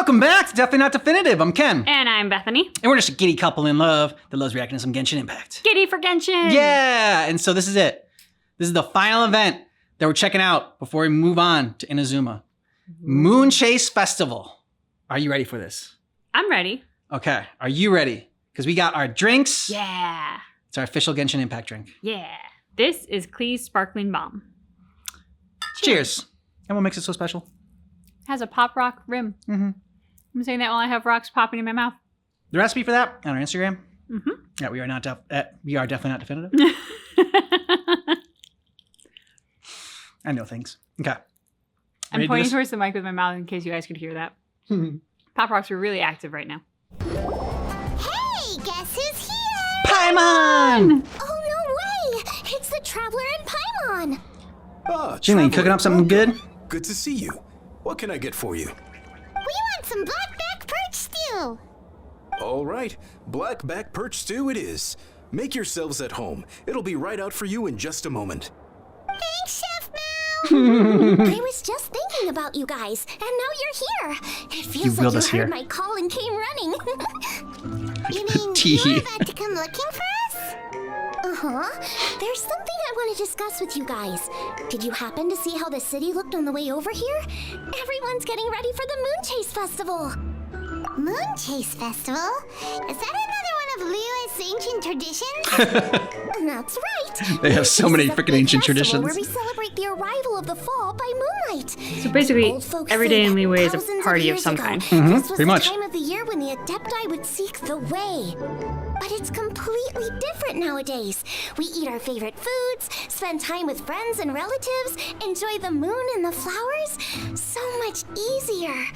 Welcome back to Definitely Not Definitive. I'm Ken. And I'm Bethany. And we're just a giddy couple in love that loves reacting to some Genshin Impact. Giddy for Genshin! Yeah! And so this is it. This is the final event that we're checking out before we move on to Inazuma. Moonchase Festival. Are you ready for this? I'm ready. Okay. Are you ready? Because we got our drinks. Yeah. It's our official Genshin Impact drink. Yeah. This is Klee's Sparkling Bomb. Cheers. And what makes it so special? It has a pop rock rim. Mm-hmm. I'm saying that while I have rocks popping in my mouth. The recipe for that on our Instagram. Mm-hmm. Yeah, we are definitely not definitive. I know things. Okay. I'm pointing towards the mic with my mouth in case you guys could hear that. Pop rocks are really active right now. Hey, guess who's here? Paimon! Oh, no way! It's the Traveler and Paimon! Ah, Jingling, cooking up something good? Good to see you. What can I get for you? We want some blackback perch stew! All right, blackback perch stew it is. Make yourselves at home. It'll be right out for you in just a moment. Thanks, Chef Mal! I was just thinking about you guys, and now you're here. It feels like you heard my call and came running. You mean you were about to come looking for us? Uh-huh. There's something I want to discuss with you guys. Did you happen to see how the city looked on the way over here? Everyone's getting ready for the Moonchase Festival. Moonchase Festival? Is that another one of Liyue's ancient traditions? That's right. They have so many freaking ancient traditions. Where we celebrate the arrival of the fall by moonlight. So basically, every day in Liyue is a party of some kind. This was pretty much. the time of the year when the Adepti would seek the way. But it's completely different nowadays. We eat our favorite foods, spend time with friends and relatives, enjoy the moon and the flowers. So much easier.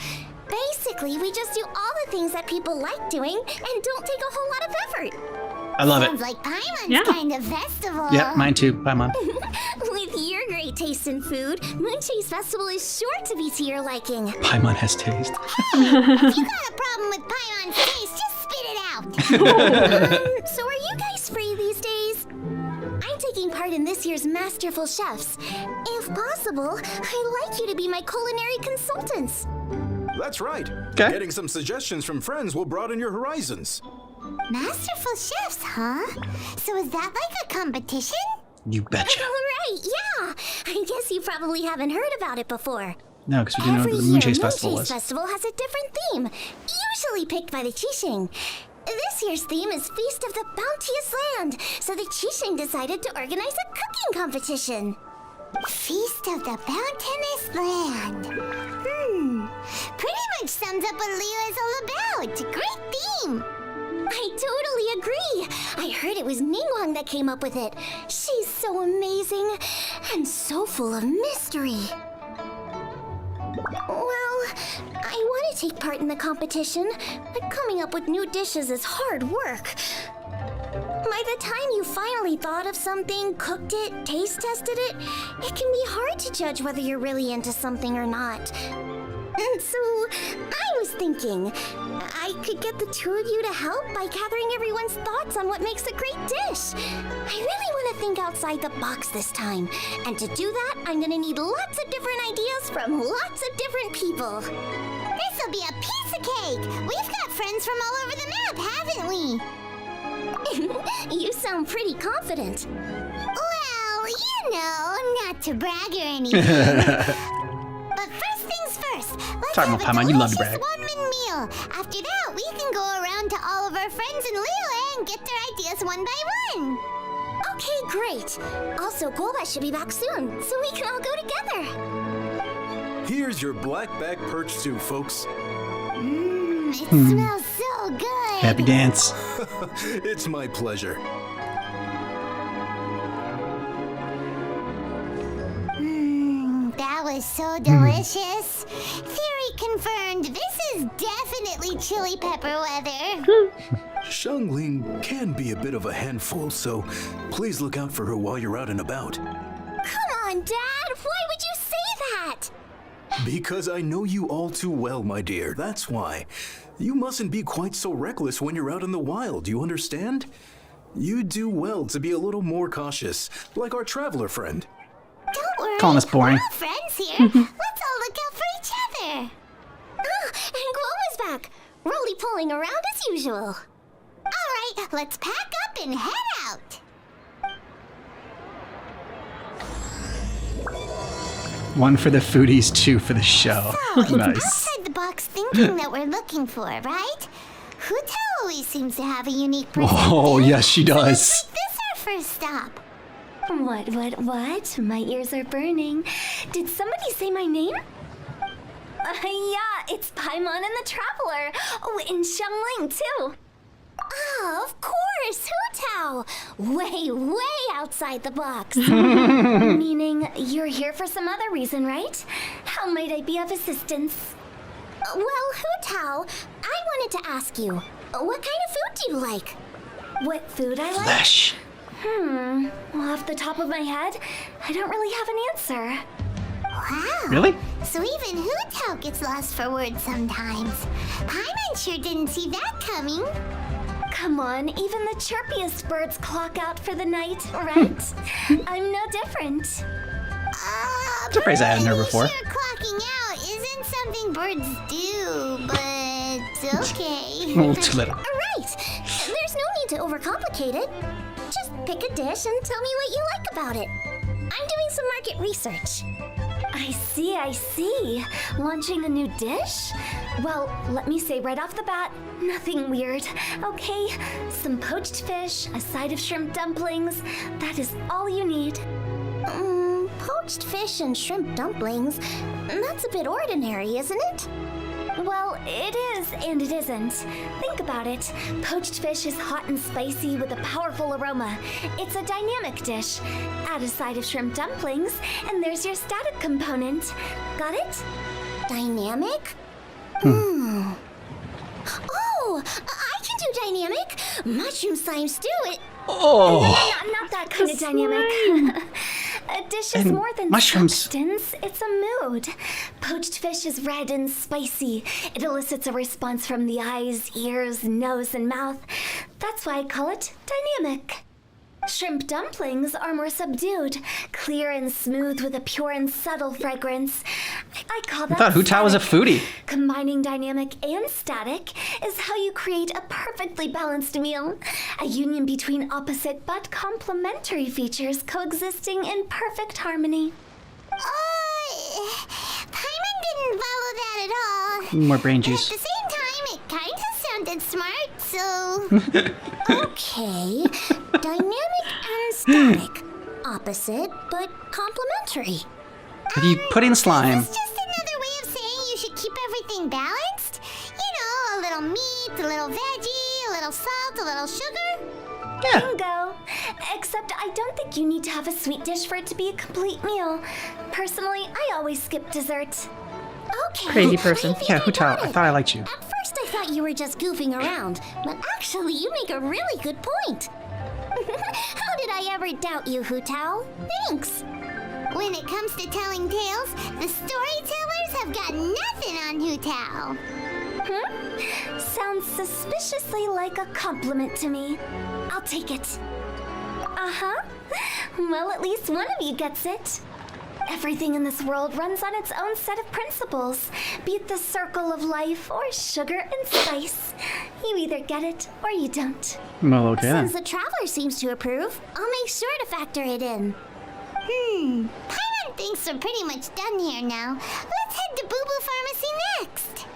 Basically, we just do all the things that people like doing and don't take a whole lot of effort. I love it. Sounds like Paimon's kind of festival. Yep, mine too. Paimon. With your great taste in food, Moonchase Festival is sure to be to your liking. Paimon has taste. If you got a problem with Paimon's taste, just spit it out. So are you guys free these days? I'm taking part in this year's Masterful Chefs. If possible, I'd like you to be my culinary consultants. That's right. Okay. Getting some suggestions from friends will broaden your horizons. Masterful Chefs, huh? So is that like a competition? You betcha. Right, yeah. I guess you probably haven't heard about it before. No, because we didn't know what the Moonchase Festival was. Moonchase Festival has a different theme, usually picked by the Qixing. This year's theme is Feast of the Bounteous Land, so the Qixing decided to organize a cooking competition. Feast of the Bounteous Land. Pretty much sums up what Liyue is all about. Great theme. I totally agree. I heard it was Ningguang that came up with it. She's so amazing and so full of mystery. Well, I want to take part in the competition, but coming up with new dishes is hard work. By the time you finally thought of something, cooked it, taste tested it, it can be hard to judge whether you're really into something or not. And so, I was thinking, I could get the two of you to help by gathering everyone's thoughts on what makes a great dish. I really want to think outside the box this time. And to do that, I'm going to need lots of different ideas from lots of different people. This'll be a piece of cake. We've got friends from all over the map, haven't we? You sound pretty confident. Well, you know, not to brag or anything. But first things first, let's have a delicious one-man meal. After that, we can go around to all of our friends in Liyue and get their ideas one by one. Okay, great. Also, Golba should be back soon, so we can all go together. Here's your blackback perch stew, folks. It smells so good. Happy dance. It's my pleasure. That was so delicious. Theory confirmed. This is definitely chili pepper weather. Xiangling can be a bit of a handful, so please look out for her while you're out and about. Come on, Dad. Why would you say that? Because I know you all too well, my dear. That's why. You mustn't be quite so reckless when you're out in the wild, you understand? You do well to be a little more cautious, like our traveler friend. Don't worry. Calling us boring. We're all friends here. Let's all look out for each other. Oh, and Guo around as usual. Alright, let's pack up and head out. One for the foodies, two for the show. So, it's Nice. outside the box thinking that we're looking for, right? Huta always seems to have a unique perspective. Oh, yes, she So does. let's make this our first stop. What? My ears are burning. Did somebody say my name? Yeah, it's Paimon and the Traveler. Oh, and Xiangling, too. Oh, of course, Hutao. Way outside the box. Meaning, you're here for some other reason, right? How might I be of assistance? Well, Hutao, I wanted to ask you, what kind of food do you like? What food I like? Flesh. Well, off the top of my head, I don't really have an answer. Wow. Really? So even Hutao gets lost for words sometimes. Paimon sure didn't see that coming. Come on, even the chirpiest birds clock out for the night, right? I'm no different. It's a phrase I hadn't heard before. Sure, clocking out isn't something birds do, but okay. A little too little. Right. There's no need to overcomplicate it. Just pick a dish and tell me what you like about it. I'm doing some market research. I see. Launching a new dish? Well, let me say right off the bat, nothing weird, okay? Some poached fish, a side of shrimp dumplings. That is all you need. Poached fish and shrimp dumplings? That's a bit ordinary, isn't it? Well, it is and it isn't. Think about it. Poached fish is hot and spicy with a powerful aroma. It's a dynamic dish. Add a side of shrimp dumplings, and there's your static component. Got it? Dynamic? Oh, I can do dynamic. Mushroom slime stew it. Oh. Not that kind of dynamic. A dish is And more than mushrooms. substance, it's a mood. Poached fish is red and spicy. It elicits a response from the eyes, ears, nose, and mouth. That's why I call it dynamic. Shrimp dumplings are more subdued, clear and smooth with a pure and subtle fragrance. I call that I thought Hutao was a static. foodie. Combining dynamic and static is how you create a perfectly balanced meal. A union between opposite but complementary features coexisting in perfect harmony. Paimon didn't follow that at all. More brain At juice. the same time, it kind of sounded smart, so... Okay, dynamic and static. Opposite, but complementary. If you put in slime, It's just another way of saying you should keep everything balanced. You know, a little meat, a little veggie, a little salt, a little sugar. yeah. Bingo. Except I don't think you need to have a sweet dish for it to be a complete meal. Personally, I always skip dessert. Okay. Crazy person. I think Yeah, I Hutao, got I it. thought I liked you. At first I thought you were just goofing around, but actually you make a really good point. How did I ever doubt you, Hutao? Thanks. When it comes to telling tales, the storytellers have got nothing on Hutao. Sounds suspiciously like a compliment to me. I'll take it. Uh-huh. Well, at least one of you gets it. Everything in this world runs on its own set of principles, be it the circle of life or sugar and spice. You either get it or you don't. Well, okay then. Since the Traveler seems to approve, I'll make sure to factor it in. Paimon thinks we're pretty much done here now. Let's head to Boo Boo Pharmacy next.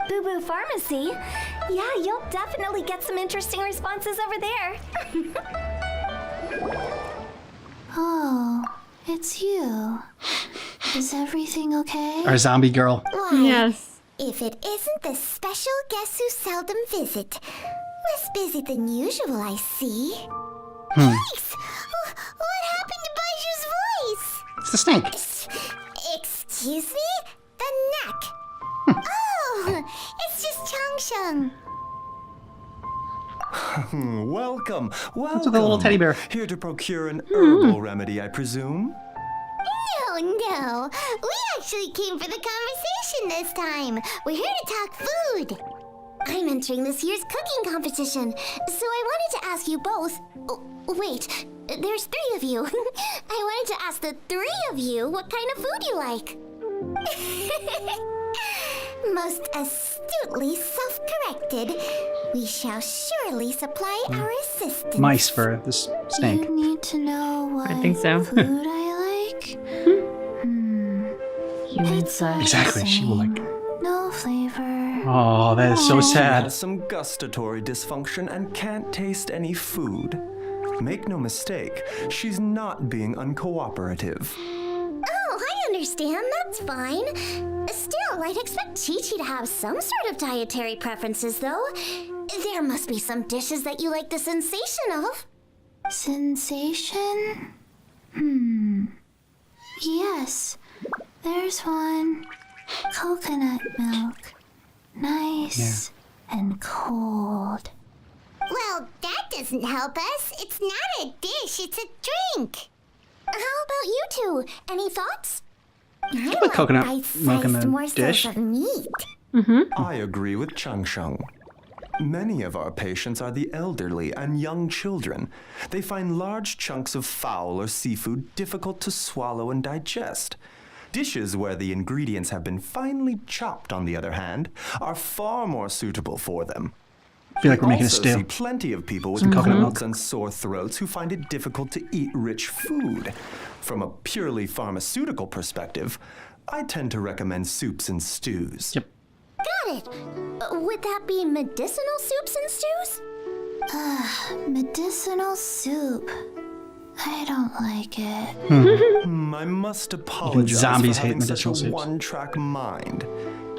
Boo Boo Pharmacy? Yeah, you'll definitely get some interesting responses over there. Oh, it's you. Is everything okay? Our zombie girl. Why? Yes. If it isn't the special guest who seldom visit. Less busy than usual, I see. Yikes! What happened to Baiju's voice? It's the snake. Excuse me? The neck. Oh, it's just Changsheng. Welcome. What's with the little teddy bear? Here to procure an herbal remedy, I presume. No. We actually came for the conversation this time. We're here to talk food. I'm entering this year's cooking competition, so I wanted to ask you both. Oh, wait, there's 3 of you. I wanted to ask the 3 of you what kind of food you like. Most astutely self-corrected. We shall surely supply our assistance. Mice for this snake. You need to know what I think so. food I like? Human size. Exactly, she will like. No flavor. Oh, that is so She sad. has some gustatory dysfunction and can't taste any food. Make no mistake, she's not being uncooperative. Oh, I understand. That's fine. Still, I'd expect Chi-Chi to have some sort of dietary preferences, though. There must be some dishes that you like the sensation of. Sensation? Yes, there's one. Coconut milk. Nice and cold. Well, that doesn't help us. It's not a dish, it's a drink. How about you two? Any thoughts? I put coconut milk in bite-sized the morsels dish. of meat. I agree with Chang Sheng. Many of our patients are the elderly and young children. They find large chunks of fowl or seafood difficult to swallow and digest. Dishes where the ingredients have been finely chopped, on the other hand, are far more suitable for them. I feel like we're making a also stew. see plenty of people with coconut milk. colds and sore throats who find it difficult to eat rich food. From a purely pharmaceutical perspective, I tend to recommend soups and stews. Yep. Got it. Would that be medicinal soups and stews? Medicinal soup. I don't like it. I must apologize zombies for hate having such medicinal a soups. one-track mind.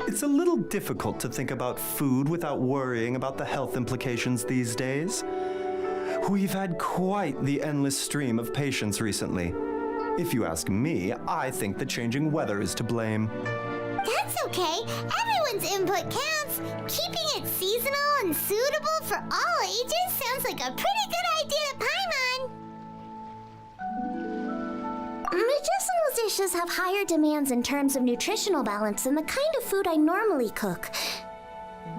It's a little difficult to think about food without worrying about the health implications these days. We've had quite the endless stream of patients recently. If you ask me, I think the changing weather is to blame. That's okay. Everyone's input counts. Keeping it seasonal and suitable for all ages sounds like a pretty good idea to Paimon. Medicinal dishes have higher demands in terms of nutritional balance than the kind of food I normally cook.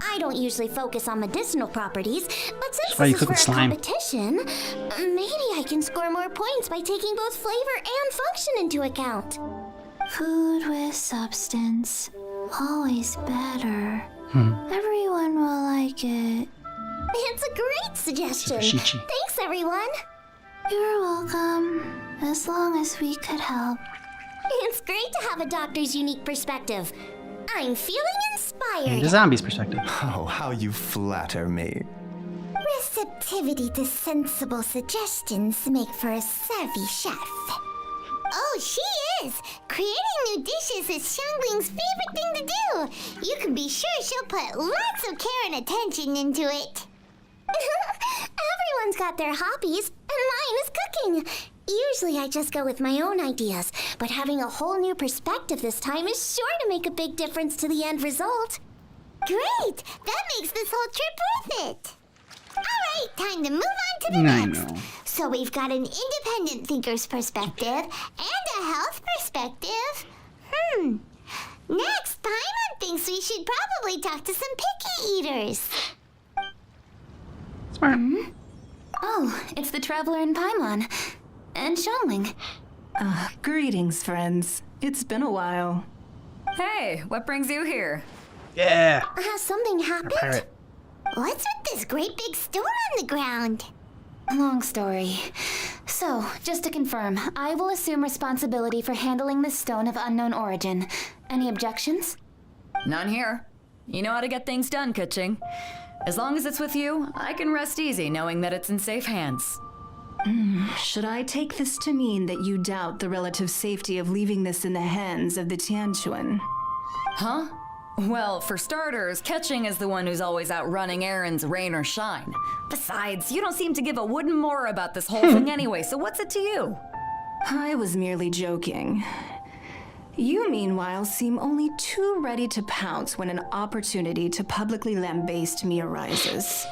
I don't usually focus on medicinal properties, but since why you this is cook for with a slime. competition, maybe I can score more points by taking both flavor and function into account. Food with substance. Always better. Everyone will like it. It's a great suggestion. Chi-Chi. Thanks, everyone. You're welcome. As long as we could help. It's great to have a doctor's unique perspective. I'm feeling And inspired. the zombies' perspective. Oh, how you flatter me. Receptivity to sensible suggestions make for a savvy chef. Oh, she is! Creating new dishes is Xiangling's favorite thing to do. You can be sure she'll put lots of care and attention into it. Everyone's got their hobbies, and mine is cooking. Usually I just go with my own ideas, but having a whole new perspective this time is sure to make a big difference to the end result. Great! That makes this whole trip worth it. Alright, time to move on to the I next. know. So we've got an independent thinker's perspective and a health perspective. Next, Paimon thinks we should probably talk to some picky eaters. Smart. Oh, it's the Traveler and Paimon. And Xiangling. Greetings, friends. It's been a while. Hey, what brings you here? Yeah. Has something happened? Pirate. What's with this great big stone on the ground? Long story. So, just to confirm, I will assume responsibility for handling this stone of unknown origin. Any objections? None here. You know how to get things done, Kuching. As long as it's with you, I can rest easy knowing that it's in safe hands. Should I take this to mean that you doubt the relative safety of leaving this in the hands of the Tianquan? Huh? Well, for starters, Kuching is the one who's always out running errands, rain or shine. Besides, you don't seem to give a wooden more about this whole thing anyway, so what's it to you? I was merely joking. You, meanwhile, seem only too ready to pounce when an opportunity to publicly lambaste me arises.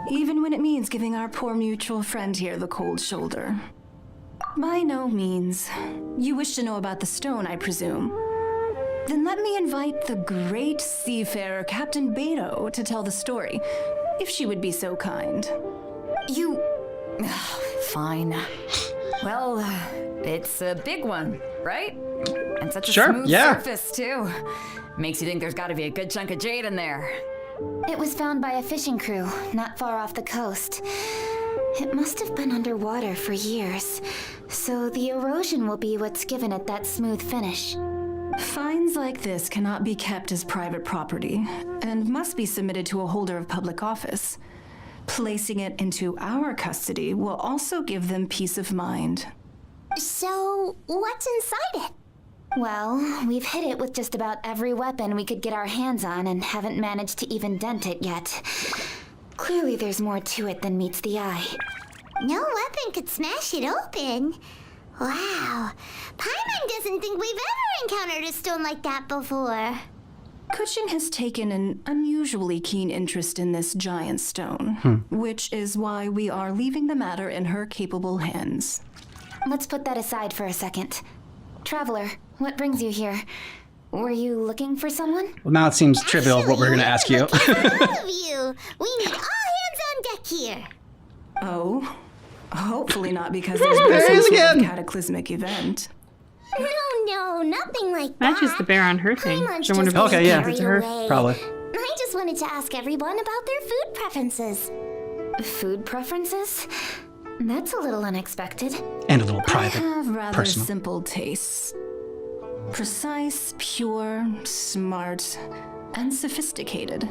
Even when it means giving our poor mutual friend here the cold shoulder. By no means. You wish to know about the stone, I presume. Then let me invite the great seafarer Captain Beto to tell the story, if she would be so kind. You... Fine. Well, it's a big one, right? And such a Sure, smooth yeah. surface, too. Makes you think there's gotta be a good chunk of jade in there. It was found by a fishing crew not far off the coast. It must have been underwater for years, so the erosion will be what's given it that smooth finish. Finds like this cannot be kept as private property and must be submitted to a holder of public office. Placing it into our custody will also give them peace of mind. So, what's inside it? Well, we've hit it with just about every weapon we could get our hands on and haven't managed to even dent it yet. Clearly there's more to it than meets the eye. No weapon could smash it open. Wow. Paimon doesn't think we've ever encountered a stone like that before. Kuching has taken an unusually keen interest in this giant stone, which is why we are leaving the matter in her capable hands. Let's put that aside for a second. Traveler, what brings you here? Were you looking for someone? Well, now it seems trivial what we're going to ask you. All of you. We need all hands on deck here. Oh, hopefully not because there's There been he is some sort of again. cataclysmic event. No, nothing like that. Matches the bear on her thing. Paimon's So I wonder just if Okay, getting yeah. carried it's her. away. Probably. I just wanted to ask everyone about their food preferences. Food preferences? That's a little unexpected. And a little I private. have rather personal. simple tastes. Precise, pure, smart, and sophisticated.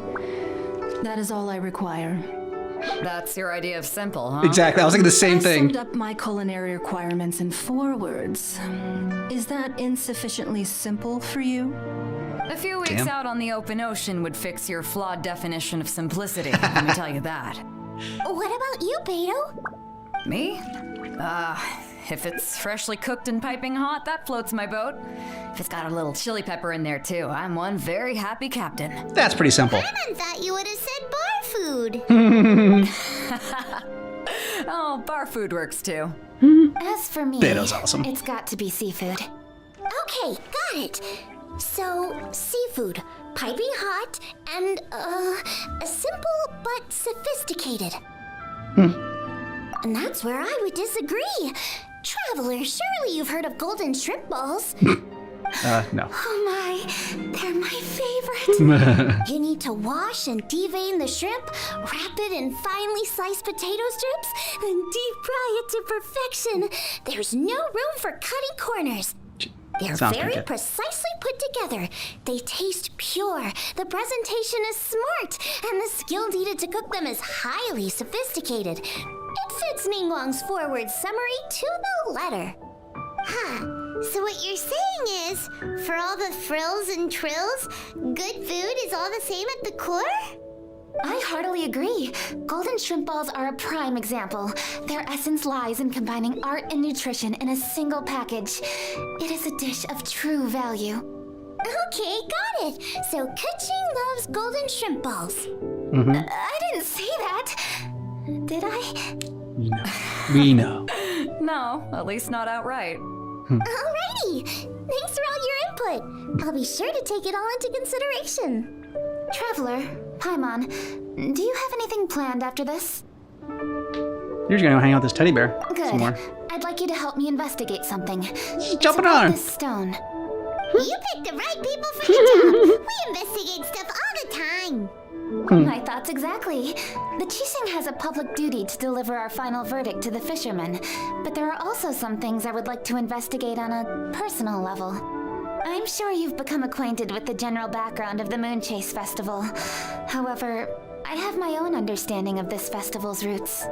That is all I require. That's your idea of simple, huh? Exactly. I was thinking the same I thing. summed up my culinary requirements in 4 words. Is that insufficiently simple for you? A few weeks Damn. out on the open ocean would fix your flawed definition of simplicity, let me tell you that. What about you, Beto? Me? If it's freshly cooked and piping hot, that floats my boat. If it's got a little chili pepper in there too, I'm one very happy captain. That's pretty simple. Paimon thought you would have said bar food. Oh, bar food works too. As for me, Beto's awesome. it's got to be seafood. Okay, got it. So, seafood, piping hot, and, simple but sophisticated. And that's where I would disagree. Traveler, surely you've heard of golden shrimp balls. No. Oh my, they're my favorite. You need to wash and devein the shrimp, wrap it in finely sliced potato strips, then deep fry it to perfection. There's no room for cutting corners. They're Sounds very good. precisely put together. They taste pure. The presentation is smart, and the skill needed to cook them is highly sophisticated. It fits Ningguang's forward summary to the letter. Huh. So what you're saying is, for all the frills and trills, good food is all the same at the core? I heartily agree. Golden shrimp balls are a prime example. Their essence lies in combining art and nutrition in a single package. It is a dish of true value. Okay, got it. So Kuching loves golden shrimp balls. I didn't say that. Did I? We know. No, at least not outright. Alrighty. Thanks for all your input. I'll be sure to take it all into consideration. Traveler, Paimon, do you have anything planned after this? You're just going to go hang out with this teddy bear. Good. Some more. I'd like you to help me investigate something. Just jumping about on. this stone. You picked the right people for the job. We investigate stuff all the time. My thoughts exactly. The Chising has a public duty to deliver our final verdict to the fishermen, but there are also some things I would like to investigate on a personal level. I'm sure you've become acquainted with the general background of the Moonchase Festival. However, I have my own understanding of this festival's roots.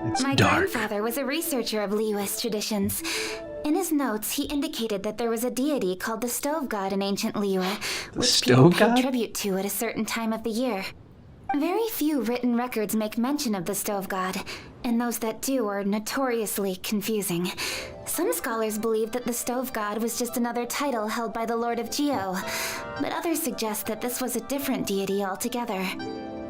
It's My dark. grandfather was a researcher of Liyue's traditions. In his notes, he indicated that there was a deity called the Stove God in ancient Liyue, which people Stove God? paid tribute to at a certain time of the year. Very few written records make mention of the Stove God, and those that do are notoriously confusing. Some scholars believe that the Stove God was just another title held by the Lord of Geo, but others suggest that this was a different deity altogether.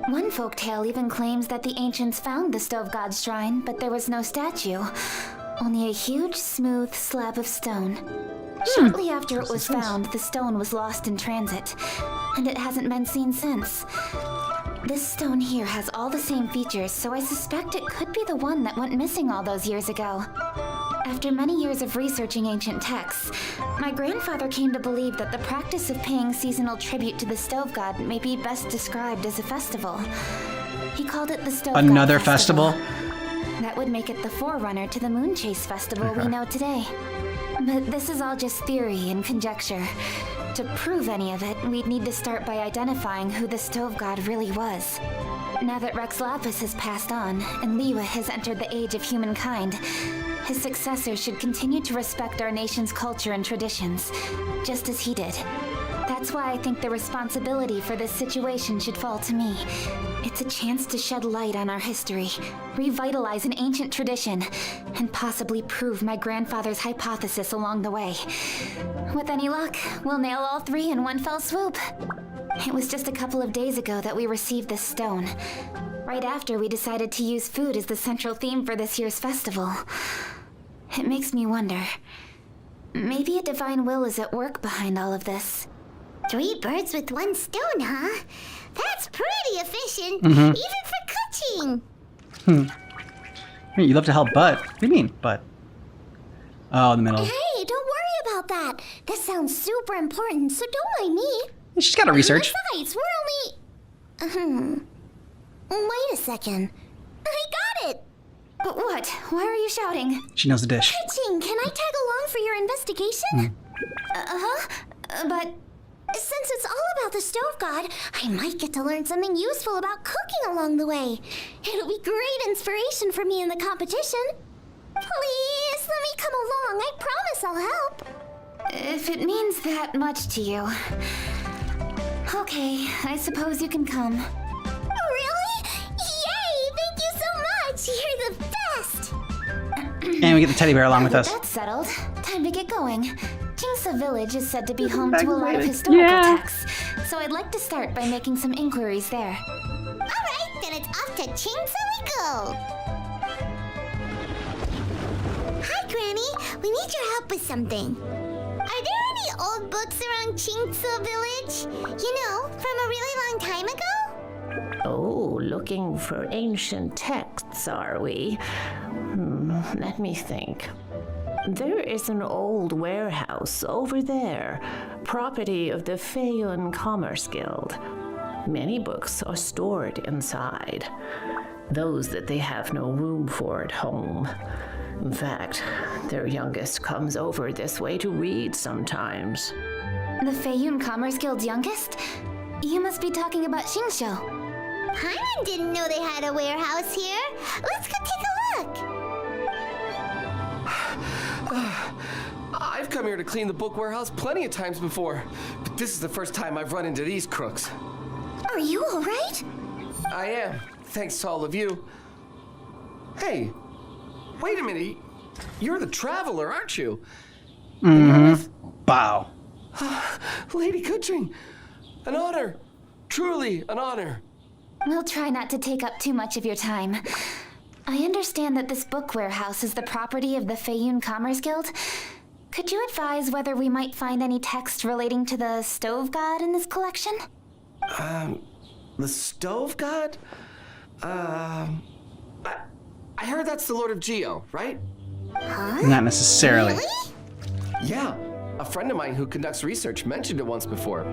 One folktale even claims that the ancients found the Stove God's shrine, but there was no statue, only a huge, smooth slab of stone. Shortly after it was found, the stone was lost in transit, and it hasn't been seen since. This stone here has all the same features, so I suspect it could be the one that went missing all those years ago. After many years of researching ancient texts, my grandfather came to believe that the practice of paying seasonal tribute to the stove god may be best described as a festival. He called it the Stove God Another festival? That would make it the forerunner to the Moonchase festival we know today. But this is all just theory and conjecture. To prove any of it, we'd need to start by identifying who the stove god really was. Now that Rex Lapis has passed on, and Liwa has entered the age of humankind, his successors should continue to respect our nation's culture and traditions, just as he did. That's why I think the responsibility for this situation should fall to me. It's a chance to shed light on our history, revitalize an ancient tradition, and possibly prove my grandfather's hypothesis along the way. With any luck, we'll nail all three in one fell swoop. It was just a couple of days ago that we received this stone, right after we decided to use food as the central theme for this year's festival. It makes me wonder, maybe a divine will is at work behind all of this. 3 birds with 1 stone, huh? That's pretty efficient, even for cooking. You love to help, but what do you mean, but? Oh, in the middle. Hey, don't worry about that. This sounds super important, so don't mind me. She's got to research. Besides, we're only... Wait a second. I got it. But what? Why are you shouting? She knows the dish. Pitching, can I tag along for your investigation? But... Since it's all about the stove god, I might get to learn something useful about cooking along the way. It'll be great inspiration for me in the competition. Please, let me come along. I promise I'll help. If it means that much to you... Okay, I suppose you can come. Really? Yay! Thank you so much! You're the best! And we get the teddy bear along with us. That's settled. Time to get going. Jingsa Village is said to be home to a lot of historical texts, so I'd like to start by making some inquiries there. Alright, then it's off to Jingsa we go! Hi, Granny. We need your help with something. Are there any old books around Jingsa Village? You know, from a really long time ago? Oh, looking for ancient texts, are we? Let me think. There is an old warehouse over there, property of the Feiyun Commerce Guild. Many books are stored inside, those that they have no room for at home. In fact, their youngest comes over this way to read sometimes. The Feiyun Commerce Guild's youngest? You must be talking about Xingqiu. Paimon didn't know they had a warehouse here. Let's go take a look. I've come here to clean the book warehouse plenty of times before, but this is the first time I've run into these crooks. Are you all right? I am, thanks to all of you. Hey, wait a minute. You're the traveler, aren't you? Bow. Lady Kuching, an honor. Truly an honor. We'll try not to take up too much of your time. I understand that this book warehouse is the property of the Feiyun Commerce Guild. Could you advise whether we might find any text relating to the stove god in this collection? The stove god? I heard that's the Lord of Geo, right? Huh? Not necessarily. Really? Yeah, a friend of mine who conducts research mentioned it once before.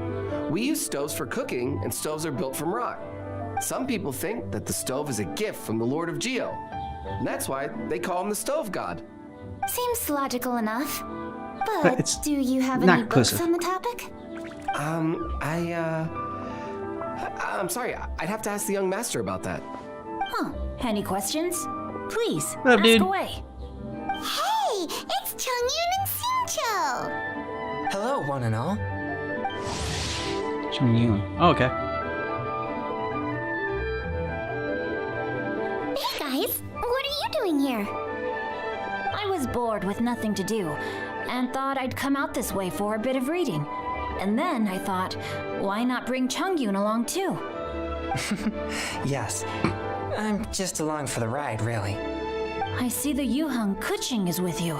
We use stoves for cooking, and stoves are built from rock. Some people think that the stove is a gift from the Lord of Geo, and that's why they call him the stove god. Seems logical enough. But But it's do you have not any books conclusive. on the topic? I'm sorry, I'd have to ask the young master about that. Huh. Any questions? Please, What up, ask dude? away. Hey, it's Chongyun and Xingqiu. Hello, one and all. Chongyun. Oh, okay. Hey guys, what are you doing here? I was bored with nothing to do, and thought I'd come out this way for a bit of reading. And then I thought, why not bring Chongyun along too? Yes. I'm just along for the ride, really. I see the Yuheng Kuching is with you.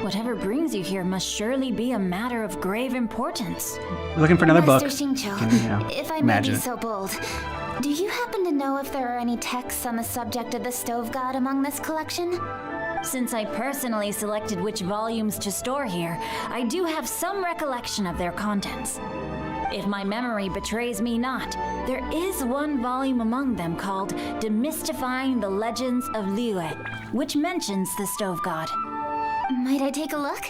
Whatever brings you here must surely be a matter of grave importance. We're looking for another book. Master Xingqiu, Can, you know, if I may imagine be it. so bold, do you happen to know if there are any texts on the subject of the stove god among this collection? Since I personally selected which volumes to store here, I do have some recollection of their contents. If my memory betrays me not, there is one volume among them called Demystifying the Legends of Liyue, which mentions the Stove God. Might I take a look?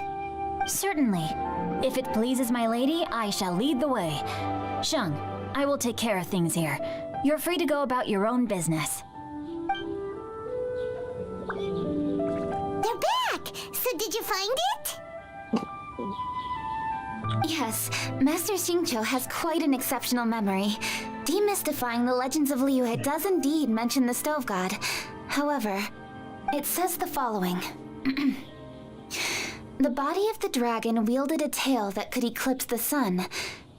Certainly. If it pleases my lady, I shall lead the way. Sheng, I will take care of things here. You're free to go about your own business. They're back! So did you find it? Yes, Master Xingqiu has quite an exceptional memory. Demystifying the Legends of Liyue does indeed mention the Stove God. However, it says the following. The body of the dragon wielded a tail that could eclipse the sun,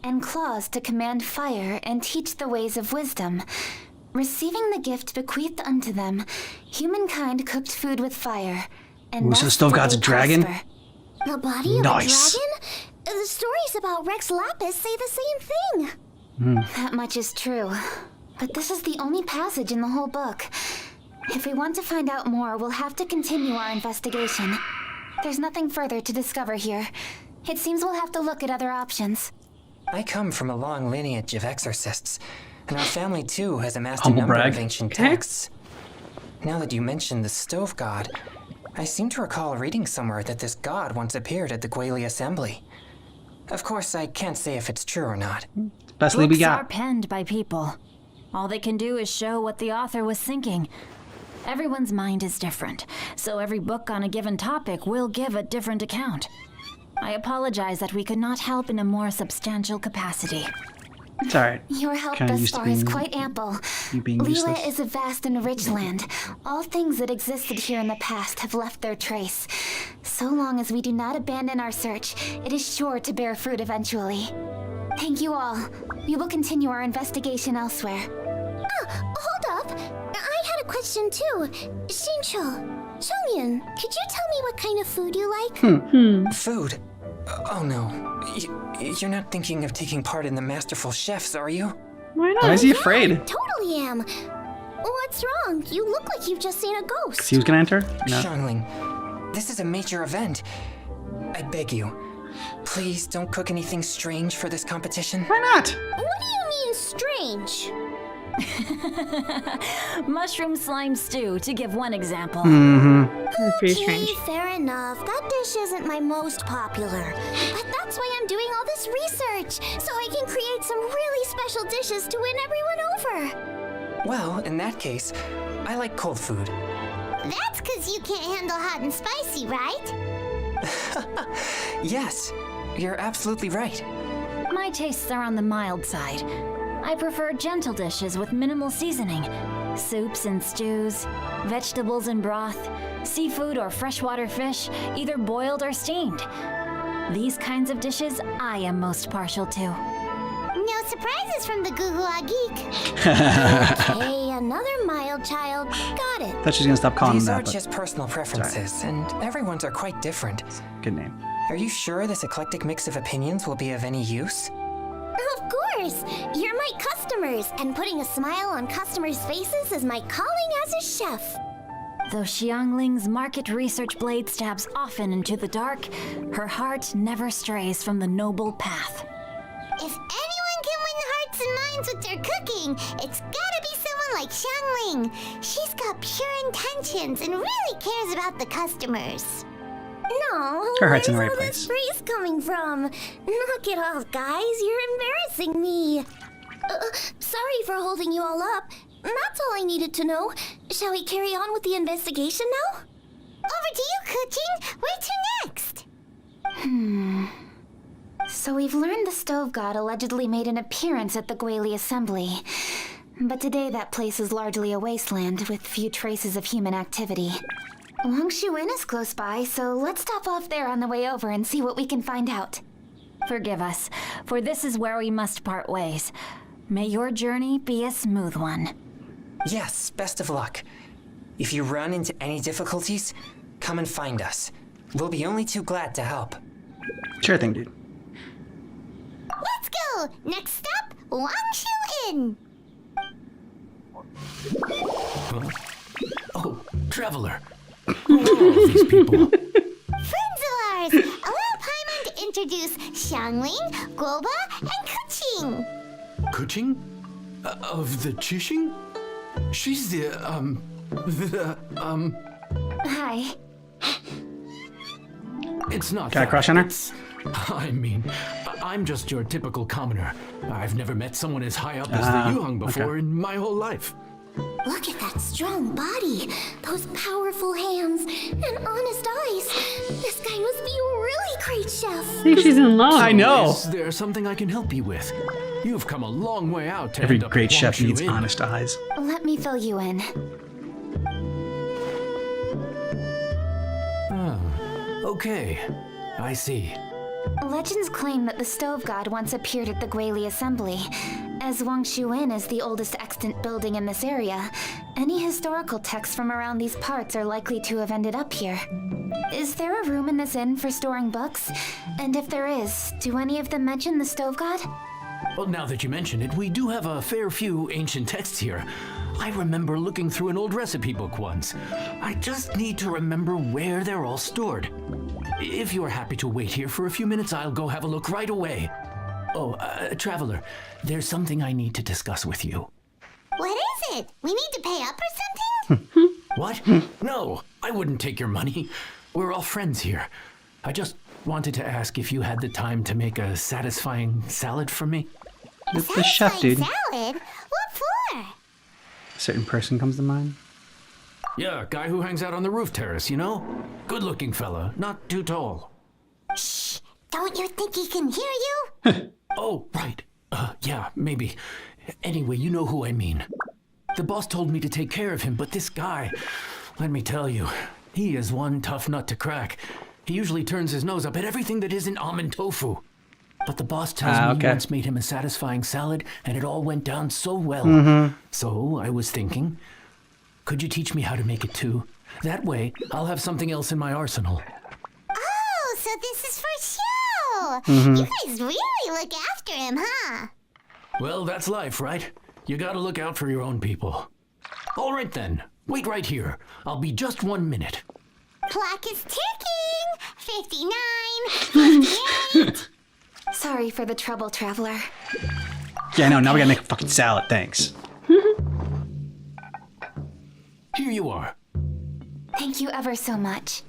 and claws to command fire and teach the ways of wisdom. Receiving the gift bequeathed unto them, humankind cooked food with fire. And so the Stove God's a dragon? Prosper. The body of Nice. a dragon? The stories about Rex Lapis say the same thing. That much is true. But this is the only passage in the whole book. If we want to find out more, we'll have to continue our investigation. There's nothing further to discover here. It seems we'll have to look at other options. I come from a long lineage of exorcists, and our family too has amassed Humble a number brag. of ancient texts. Now that you mention the Stove God, I seem to recall reading somewhere that this god once appeared at the Guili Assembly. Of course, I can't say if it's true or not. Best lead we Books are got. penned by people. All they can do is show what the author was thinking. Everyone's mind is different, so every book on a given topic will give a different account. I apologize that we could not help in a more substantial capacity. It's alright. Your help Kinda thus used to far is being- quite ample. you being Liyue useless. is a vast and rich land. All things that existed here in the past have left their trace. So long as we do not abandon our search, it is sure to bear fruit eventually. Thank you all. We will continue our investigation elsewhere. Hold up. I had a question too. Xingqiu, Chongyun, could you tell me what kind of food you like? Food? Oh no. You're not thinking of taking part in the Masterful Chefs, are you? Why Why not? is he afraid? Totally am. What's wrong? You look like you've just seen a ghost. He was gonna enter? No. Xiangling, this is a major event. I beg you, please don't cook anything strange for this competition. Why not? What do you mean strange? Mushroom slime stew, to give one example. That's pretty strange. Fair enough. That dish isn't my most popular. But that's why I'm doing all this research, so I can create some really special dishes to win everyone over. Well, in that case, I like cold food. That's because you can't handle hot and spicy, right? Yes, you're absolutely right. My tastes are on the mild side. I prefer gentle dishes with minimal seasoning. Soups and stews, vegetables and broth, seafood or freshwater fish, either boiled or steamed. These kinds of dishes I am most partial to. No surprises from the Gugua Geek. Okay, another mild child. Got it. Thought she was gonna stop calling him These are that, but just personal preferences, and everyone's are quite different. good name. Are you sure this eclectic mix of opinions will be of any use? Of course. You're my customers, and putting a smile on customers' faces is my calling as a chef. Though Xiangling's market research blade stabs often into the dark, her heart never strays from the noble path. If anyone can win hearts and minds with their cooking, it's gotta be someone like Xiangling. She's got pure intentions and really cares about the customers. No, Her heart's in the where's right all this praise coming from? Knock it off, guys. You're embarrassing me. Sorry for holding you all up. That's all I needed to know. Shall we carry on with the investigation now? Over to you, Cooking. Where to next? So we've learned the Stove God allegedly made an appearance at the Guili Assembly. But today that place is largely a wasteland with few traces of human activity. Wangshu Inn is close by, so let's stop off there on the way over and see what we can find out. Forgive us, for this is where we must part ways. May your journey be a smooth one. Yes, best of luck. If you run into any difficulties, come and find us. We'll be only too glad to help. Sure thing, dude. Let's go! Next stop, Wangshu Inn! Oh, Traveler. Who are all these people? Friends of ours! Allow Paimon to introduce Xiangling, Guoba, and Kuqing. Kuqing? Of the Chishing? She's Hi. It's not Got a that. crush on her? I mean, I'm just your typical commoner. I've never met someone as high up as the Yuheng before in my whole life. Look at that strong body, those powerful hands, and honest eyes. This guy must be a really great chef. I think she's in love. I know. Is there something I can help you with? You've come a long way out to Every end up great at chef Guangzhou needs Inn. honest eyes. Let me fill you in. Okay, I see. Legends claim that the Stove God once appeared at the Guili Assembly. As Wangshu Inn is the oldest extant building in this area, any historical texts from around these parts are likely to have ended up here. Is there a room in this inn for storing books? And if there is, do any of them mention the Stove God? Well, now that you mention it, we do have a fair few ancient texts here. I remember looking through an old recipe book once. I just need to remember where they're all stored. If you're happy to wait here for a few minutes, I'll go have a look right away. Oh, Traveler, there's something I need to discuss with you. What is it? We need to pay up or something? What? No, I wouldn't take your money. We're all friends here. I just wanted to ask if you had the time to make a satisfying salad for me. The chef, dude. Salad? What for? A certain person comes to mind. Yeah, guy who hangs out on the roof terrace, you know? Good-looking fella, not too tall. Shh! Don't you think he can hear you? Oh, right. Yeah, maybe. Anyway, you know who I mean. The boss told me to take care of him, but this guy, let me tell you, he is one tough nut to crack. He usually turns his nose up at everything that isn't almond tofu. But the boss tells me you once made him a satisfying salad, and it all went down so well. So I was thinking, could you teach me how to make it too? That way, I'll have something else in my arsenal. Oh, so this is for show! You guys really look after him, huh? Well, that's life, right? You gotta look out for your own people. All right then, wait right here. I'll be just 1 minute. Clock is ticking! 59, 58... Sorry for the trouble, Traveler. Yeah, I know. Now we gotta make a fucking salad. Thanks. Here you are. Thank you ever so much.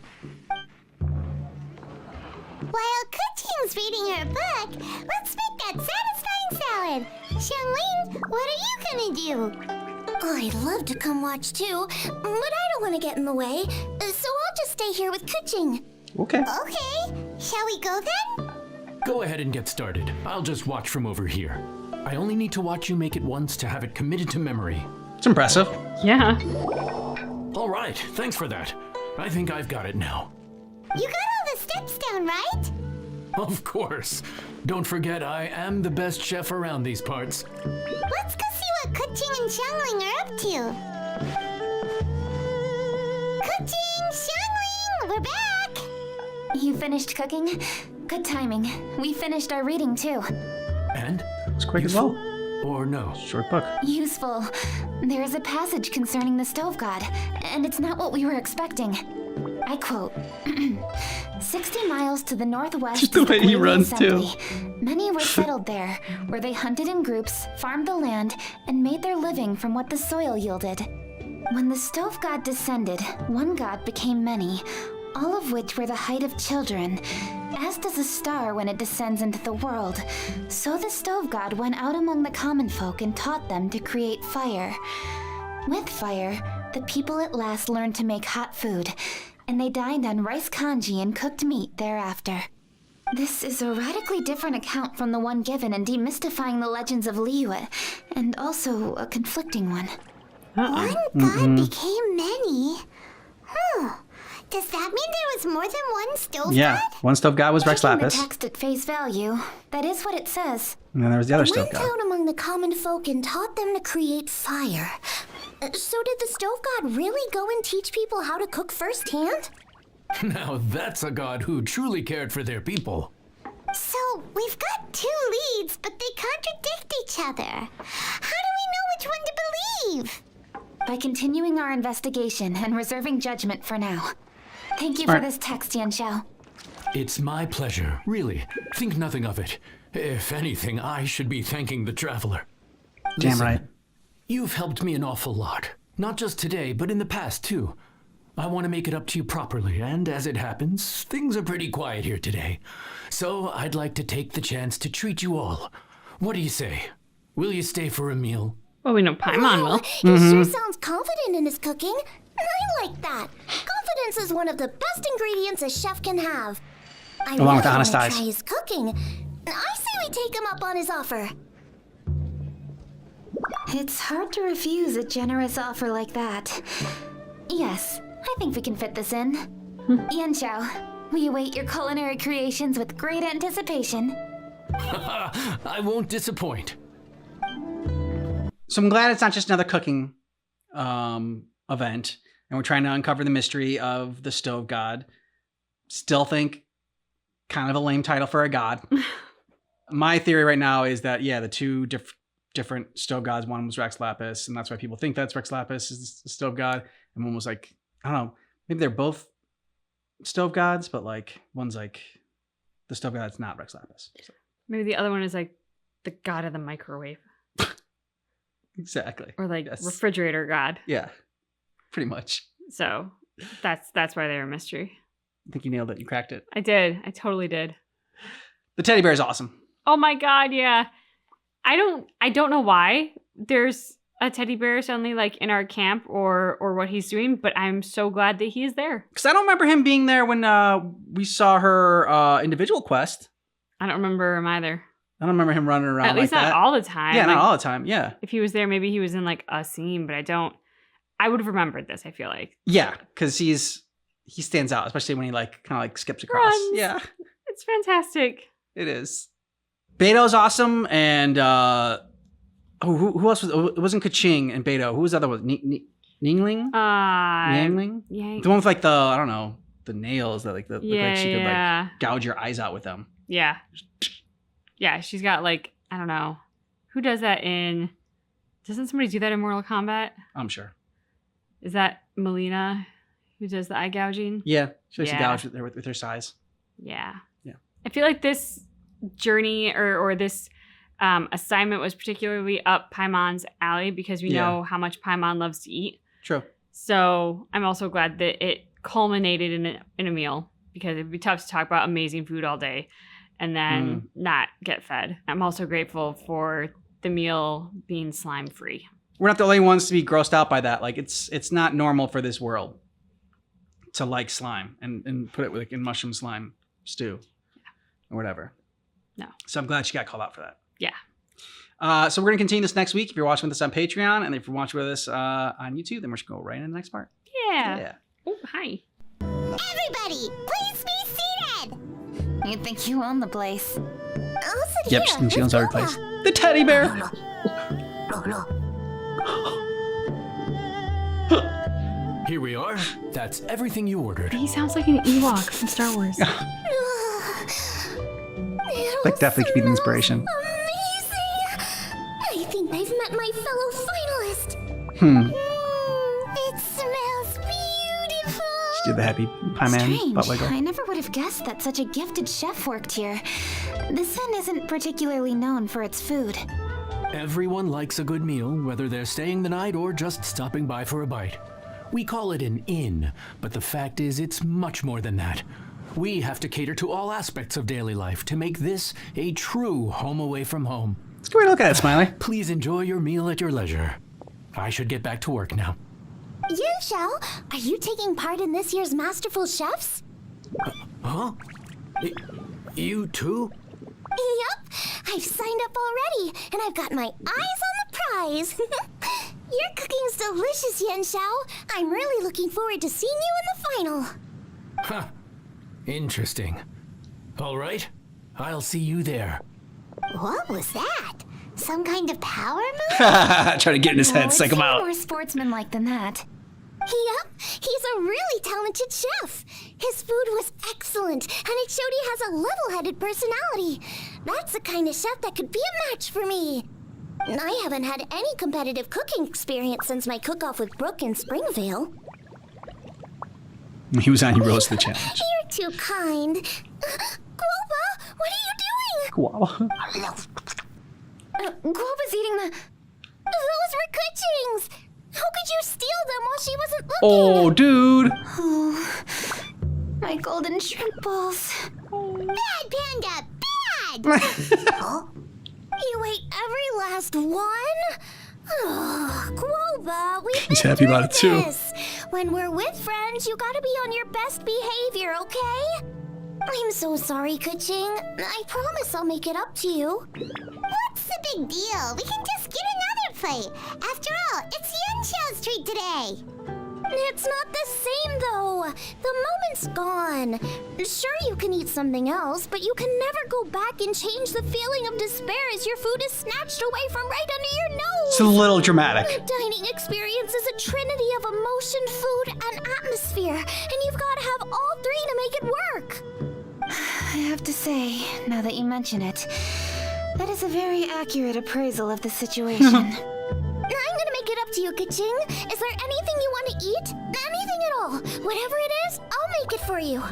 While Kuqing's reading her book, let's make that satisfying salad. Xiangling, what are you gonna do? Oh, I'd love to come watch too, but I don't want to get in the way, so I'll just stay here with Kuqing. Okay. Okay, shall we go then? Go ahead and get started. I'll just watch from over here. I only need to watch you make it once to have it committed to memory. It's impressive. Yeah. All right, thanks for that. I think I've got it now. You got all the steps down, right? Of course. Don't forget, I am the best chef around these parts. Let's go see what Kuqing and Xiangling are up to. Kuqing, Xiangling, we're back! You finished cooking? Good timing. We finished our reading too. And? It's quick as well. Or no? Short book. Useful. There is a passage concerning the Stove God, and it's not what we were expecting. I quote, 60 miles to the northwest Just the of way he Guili runs, Assembly. too. Many were settled there, where they hunted in groups, farmed the land, and made their living from what the soil yielded. When the Stove God descended, one god became many, all of which were the height of children. As does a star when it descends into the world, so the Stove God went out among the common folk and taught them to create fire. With fire, the people at last learned to make hot food, and they dined on rice congee and cooked meat thereafter. This is a radically different account from the one given in Demystifying the Legends of Liyue, and also a conflicting one. One god became many? Does that mean there was more than one stove Yeah, god? one stove god was Rex Taking the Lapis. text at face value, that is what it says. And then there was the other stove Went god. out among the common folk and taught them to create fire. So did the stove god really go and teach people how to cook firsthand? Now that's a god who truly cared for their people. So we've got two leads, but they contradict each other. How do we know which one to believe? by continuing our investigation and reserving judgment for now. Thank you for this text, Yanxiao. It's my pleasure, really. Think nothing of it. If anything, I should be thanking the traveler. Damn right. You've helped me an awful lot. Not just today, but in the past, too. I want to make it up to you properly, and as it happens, things are pretty quiet here today. So I'd like to take the chance to treat you all. What do you say? Will you stay for a meal? Well, we know Paimon will. He sure sounds confident in his cooking. I like that. Confidence is one of the best ingredients a chef can have. I Along with really honest want eyes. to try his cooking. I say we take him up on his offer. It's hard to refuse a generous offer like that. Yes, I think we can fit this in. Yanxiao, we await your culinary creations with great anticipation. I won't disappoint. So I'm glad it's not just another cooking event, and we're trying to uncover the mystery of the stove god. Still think kind of a lame title for a god. My theory right now is that, yeah, the two different stove gods, one was Rex Lapis, and that's why people think that's Rex Lapis is the stove god, and one was like, I don't know, maybe they're both stove gods, but like one's like the stove god that's not Rex Lapis. So. Maybe the other one is like the god of the microwave. Exactly. Or like refrigerator god. Yeah, pretty much. So that's why they're a mystery. I think you nailed it. You cracked it. I did. I totally did. The teddy bear is awesome. Oh my god, yeah. I don't know why there's a teddy bear suddenly like in our camp or what he's doing, but I'm so glad that he is there. Because I don't remember him being there when we saw her individual quest. I don't remember him either. I don't remember him running around At least like not that. all the time. Yeah, like, not all the time. Yeah. If he was there, maybe he was in like a scene, but I would have remembered this, I feel like. Yeah, because he stands out, especially when he like kind of like skips across. Runs. Yeah. It's fantastic. It is. Beto's awesome, and who else was? It wasn't Kaching and Beto. Who was the other one? Ningling? Yangling? Yang. The one with like I don't know, the nails that like look like she could yeah. like gouge your eyes out with them. Yeah. Yeah, she's got like, I don't know. Who does that doesn't somebody do that in Mortal Kombat? I'm sure. Is that Melina who does the eye gouging? Yeah. She likes to Yeah. gouge with her size. Yeah. Yeah. I feel like this journey or this assignment was particularly up Paimon's alley because we know how much Paimon loves to eat. True. So I'm also glad that it culminated in a meal because it'd be tough to talk about amazing food all day and then not get fed. I'm also grateful for the meal being slime free. We're not the only ones to be grossed out by that. Like it's not normal for this world to like slime and put it like in mushroom slime stew or whatever. No. So I'm glad she got called out for that. Yeah. So we're going to continue this next week. If you're watching with us on Patreon and if you're watching with us on YouTube, then we're just going to go right into the next part. Yeah. Oh, hi. Everybody, please be seated. You think you own the place? I'll sit Yep, here. she owns with every Grandma. place. The teddy bear. Here we are. That's everything you ordered. He sounds like an Ewok from Star Wars. Like definitely could be an inspiration. Amazing! I think I've met my fellow finalist. It smells beautiful. She did the happy pie man Strange. butt wiggle. I never would have guessed that such a gifted chef worked here. This inn isn't particularly known for its food. Everyone likes a good meal, whether they're staying the night or just stopping by for a bite. We call it an inn, but the fact is it's much more than that. We have to cater to all aspects of daily life to make this a true home away from home. Let's go look at it, Smiley. Please enjoy your meal at your leisure. I should get back to work now. Yanxiao, are you taking part in this year's Masterful Chefs? Huh? You too? Yep, I've signed up already, and I've got my eyes on the prize. Your cooking's delicious, Yanxiao. I'm really looking forward to seeing you in the final. Huh. Interesting. All right, I'll see you there. What was that? Some kind of power move? Trying to get in his head, psych him out. More sportsmanlike than that. Yep, he's a really talented chef. His food was excellent, and it showed he has a level-headed personality. That's the kind of chef that could be a match for me. I haven't had any competitive cooking experience since my cook-off with Brooke in Springvale. He was on He Rose to the Challenge. You're too kind. Guoba, what are you doing? Guava. Guoba's eating the... Those were Kuching's. How could you steal them while she wasn't looking? Oh, dude. Oh, my golden shrimp balls. Bad, Panda, bad! You ate every last one? Oh, Guoba, we've He's been happy about it, through too. this. When we're with friends, you gotta be on your best behavior, okay? I'm so sorry, Kuching. I promise I'll make it up to you. What's the big deal? We can just get another plate. After all, it's Yunshao's treat today. It's not the same, though. The moment's gone. Sure, you can eat something else, but you can never go back and change the feeling of despair as your food is snatched away from right under your nose. It's a little dramatic. The dining experience is a trinity of emotion, food, and atmosphere, and you've got to have all three to make it work. I have to say, now that you mention it, that is a very accurate appraisal of the situation. I'm gonna make it up to you, Kuching. Is there anything you want to eat? Anything at all. Whatever it is, I'll make it for you.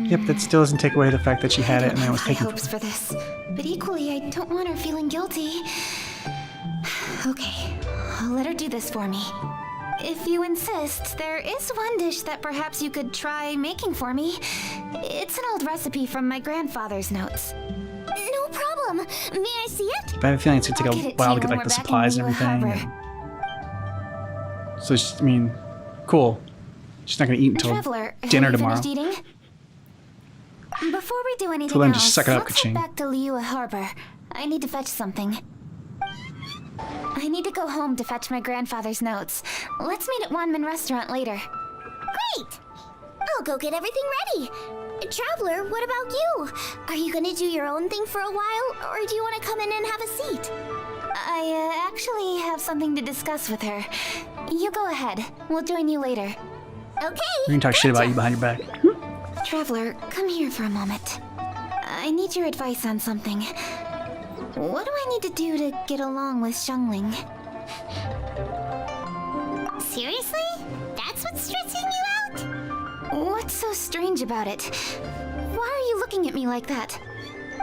Yep, that still doesn't take away the fact that she had it and then it was I have taken high hopes for this, but equally, I don't want her feeling guilty. Okay, I'll let her do this for me. If you insist, there is one dish that perhaps you could try making for me. It's an old recipe from my grandfather's notes. No problem. May I see it? But I have a feeling it's gonna I'll take get a it to while you to get when like the we're back in supplies and Liyue everything. Harbor. So I mean, cool. She's not gonna eat until Traveler, dinner have you tomorrow. finished eating? Before we do anything Till then, else, just suck it up, let's head Kaching. back to Liyue Harbor. I need to fetch something. I need to go home to fetch my grandfather's notes. Let's meet at Wanman Restaurant later. Great. I'll go get everything ready. Traveler, what about you? Are you gonna do your own thing for a while, or do you want to come in and have a seat? I actually have something to discuss with her. You go ahead. We'll join you later. Okay. We're gonna talk shit about you behind your back. Traveler, come here for a moment. I need your advice on something. What do I need to do to get along with Xiangling? Seriously? That's what's stressing you out? What's so strange about it? Why are you looking at me like that?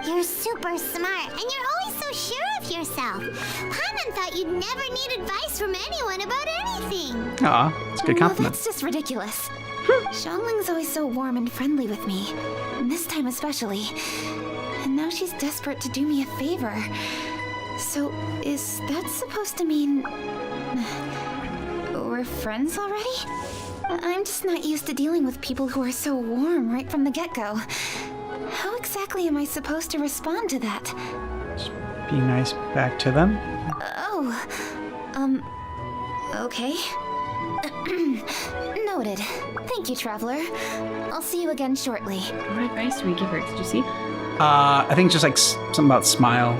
You're super smart, and you're always so sure of yourself. Paimon thought you'd never need advice from anyone about anything. Aw, it's a good Well, compliment. that's just ridiculous. Xiangling's always so warm and friendly with me, and this time especially. And now she's desperate to do me a favor. So, is that supposed to mean... we're friends already? I'm just not used to dealing with people who are so warm right from the get-go. How exactly am I supposed to respond to that? Be nice back to them. Okay. Noted. Thank you, Traveler. I'll see you again shortly. What advice do we give her? Did you see? I think just like something about smile.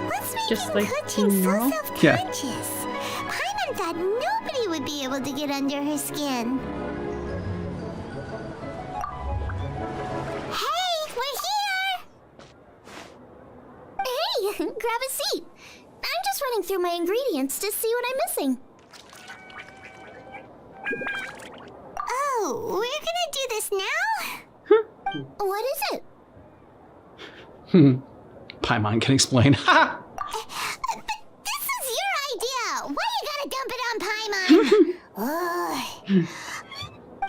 What's making Just like Kuching being so normal? self-conscious? Paimon thought nobody would be able to get under her skin. Hey, we're here! Hey, grab a seat. I'm just running through my ingredients to see what I'm missing. Oh, we're gonna do this now? What is it? Paimon can explain. Ha! But this is your idea. Why you gotta dump it on Paimon?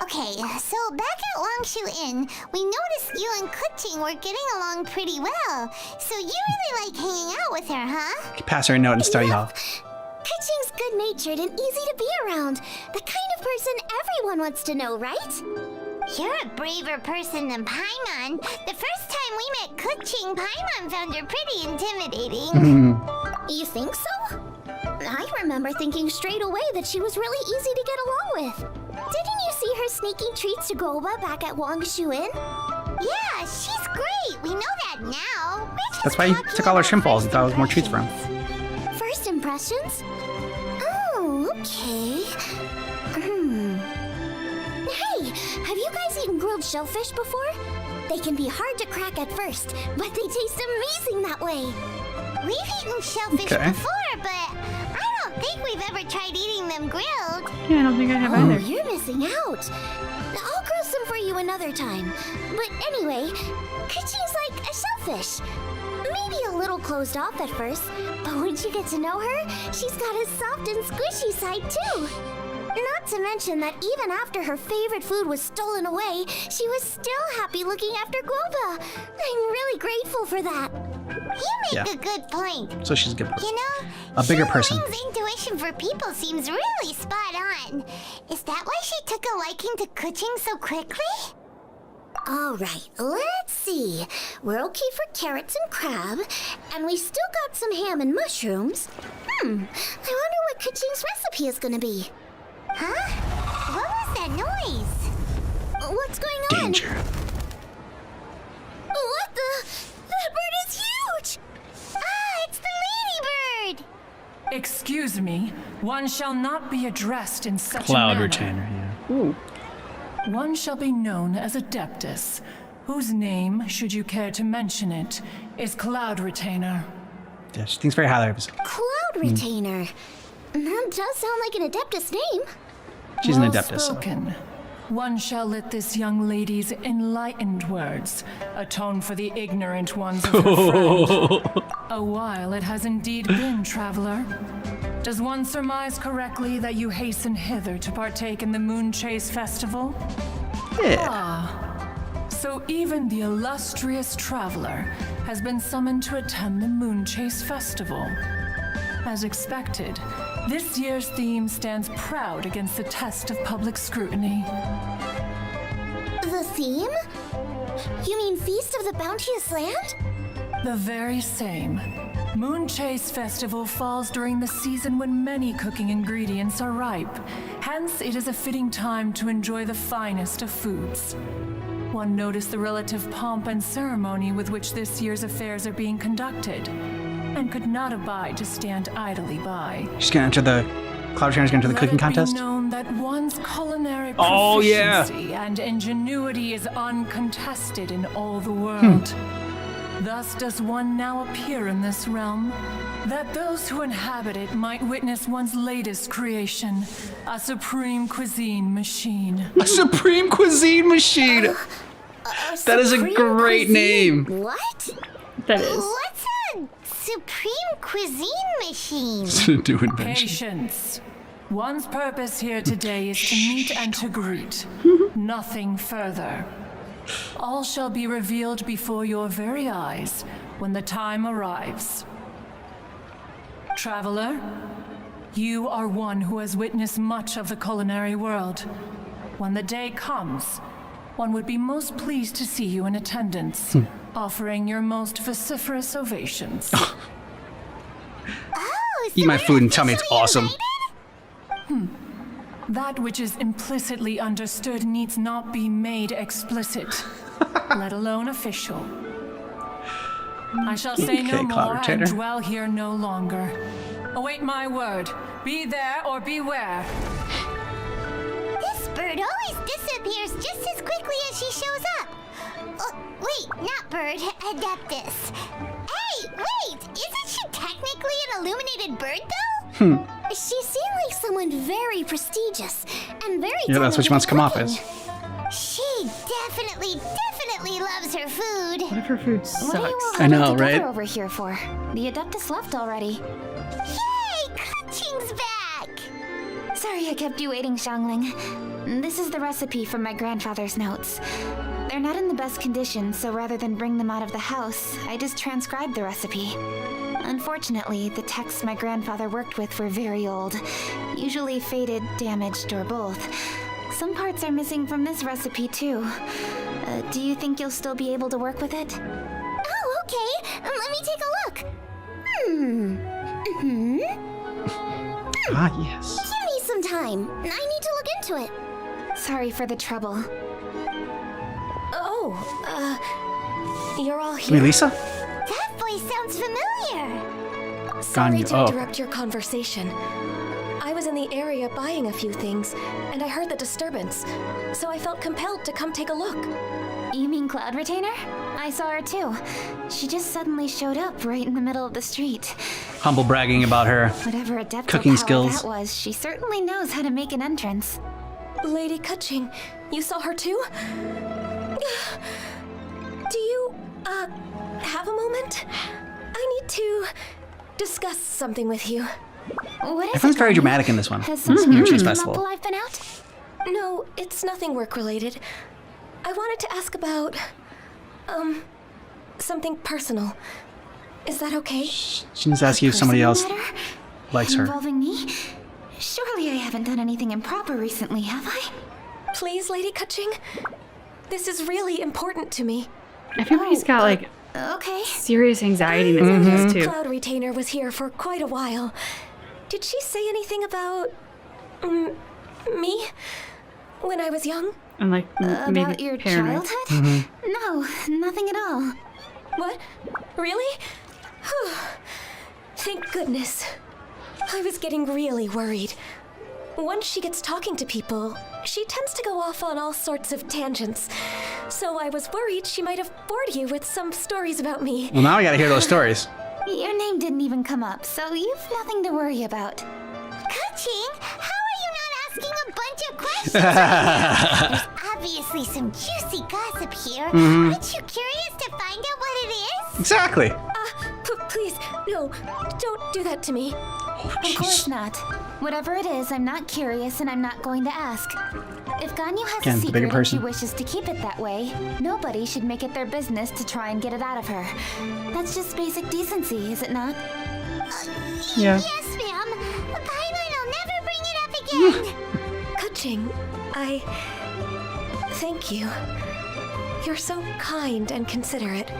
Okay, so back at Longshu Inn, we noticed you and Kuching were getting along pretty well. So you really like hanging out with her, huh? Pass her a note and study hall. Kuching's good-natured and easy to be around. The kind of person everyone wants to know, right? You're a braver person than Paimon. The first time we met Kuching, Paimon found her pretty intimidating. You think so? I remember thinking straight away that she was really easy to get along with. Didn't you see her sneaking treats to Goba back at Wangshu Inn? Yeah, she's great. We know that now. We're just That's why he talking took all her about shrimp balls and first thought it was more treats for him. First impressions? Oh, okay. Hey, have you guys eaten grilled shellfish before? They can be hard to crack at first, but they taste amazing that way. We've eaten shellfish before, but I don't think we've ever tried eating them grilled. Yeah, I don't think I have Oh, either. you're missing out. I'll grill some for you another time. But anyway, Kuching's like a shellfish. Maybe a little closed off at first, but once you get to know her, she's got a soft and squishy side too. Not to mention that even after her favorite food was stolen away, she was still happy looking after Guoba. I'm really grateful for that. You make a good point. So she's a good person. You know, A bigger person. Xiangling's intuition for people seems really spot on. Is that why she took a liking to Kuching so quickly? All right, let's see. We're okay for carrots and crab, and we still got some ham and mushrooms. I wonder what Kuching's recipe is gonna be. Huh? What was that noise? What's going on? Danger. What the? That bird is huge! Ah, it's the ladybird! Excuse me, one shall not be addressed in such a Cloud manner. retainer, yeah. Ooh. One shall be known as Adeptus, whose name, should you care to mention it, is Cloud Retainer. Yeah, she thinks very highly of herself. Cloud Retainer. That does sound like an Adeptus name. She's an Well Adeptus. spoken. One shall let this young lady's enlightened words atone for the ignorant ones of her friend. A while it has indeed been, traveler. Does one surmise correctly that you hasten hither to partake in the Moonchase festival? Yeah. Ah, so even the illustrious traveler has been summoned to attend the Moonchase festival. As expected, this year's theme stands proud against the test of public scrutiny. The theme? You mean Feast of the Bounteous Land? The very same. Moonchase Festival falls during the season when many cooking ingredients are ripe. Hence, it is a fitting time to enjoy the finest of foods. One noticed the relative pomp and ceremony with which this year's affairs are being conducted, and could not abide to stand idly by. She's gonna enter the Cloud Retainer's gonna enter the cooking contest. Let it be known that one's culinary Oh, yeah. proficiency and ingenuity is uncontested in all the world. Thus does one now appear in this realm, that those who inhabit it might witness one's latest creation, a supreme cuisine machine. A Supreme Cuisine Machine! That is a Supreme great Cuisine? name. What? That is. What's a Supreme Cuisine Machine? Do invention. Patience. One's purpose here today is to meet and to greet. Nothing further. All shall be revealed before your very eyes when the time arrives. Traveler, you are one who has witnessed much of the culinary world. When the day comes, one would be most pleased to see you in attendance, offering your most vociferous ovations. Oh, Eat my food and tell me it's awesome. That which is implicitly understood needs not be made explicit, let alone official. I shall say no Okay, Cloud more Retainer. and dwell here no longer. Await my word. Be there or beware. This bird always disappears just as quickly as she shows up. Wait, not bird, Adeptus. Hey, wait! Isn't she technically an illuminated bird, though? She seemed like someone very prestigious and very Yeah, that's what she wants to come off as. She definitely loves her food. What if her food What are you sucks? all I know, huddled together right? over here for? The Adeptus left already. Yay! Kuching's back! Sorry I kept you waiting, Xiangling. This is the recipe from my grandfather's notes. They're not in the best condition, so rather than bring them out of the house, I just transcribed the recipe. Unfortunately, the texts my grandfather worked with were very old, usually faded, damaged, or both. Some parts are missing from this recipe, too. Do you think you'll still be able to work with it? Oh, okay. Let me take a look. Ah, yes. Give me some time. I need to look into it. Sorry for the trouble. You're all Give me here. Lisa? That voice sounds familiar. Sorry Ganyu. to Oh. interrupt your conversation. I was in the area buying a few things, and I heard the disturbance, so I felt compelled to come take a look. You mean Cloud Retainer? I saw her too. She just suddenly showed up right in the middle of the street. Humble bragging about her Whatever Adepto cooking power skills. that was, she certainly knows how to make an entrance. Lady Kutching, you saw her too? Do you, have a moment? I need to discuss something with you. What is Everyone's it, very Ganya? dramatic in this one. Has It's something Moonchase come up Festival. while I've been out? No, it's nothing work related. I wanted to ask about, something personal. Is that okay? She needs to ask you if somebody else Personal matter? likes her. Involving me? Surely I haven't done anything improper recently, have I? Please, Lady Kutching. This is really important to me. Everybody's got like Okay. serious anxiety issues too. Cloud Retainer was here for quite a while. Did she say anything about me when I was young? And like maybe About your paranoid. childhood? No, nothing at all. What? Really? Thank goodness. I was getting really worried. Once she gets talking to people, she tends to go off on all sorts of tangents. So I was worried she might have bored you with some stories about me. Well, now I gotta hear those stories. Your name didn't even come up, so you've nothing to worry about. Kutching, how are you not asking a bunch of questions? There's obviously some juicy gossip here. Aren't you curious to find out what it is? Exactly. Please, no, don't do that to me. Of course not. Whatever it is, I'm not curious and I'm not going to ask. If Ganyu has Again, a the bigger secret and she person. wishes to keep it that way, nobody should make it their business to try and get it out of her. That's just basic decency, is it not? Yeah. Yes, ma'am. Paimon will never bring it up again. Kutching, thank you. You're so kind and considerate.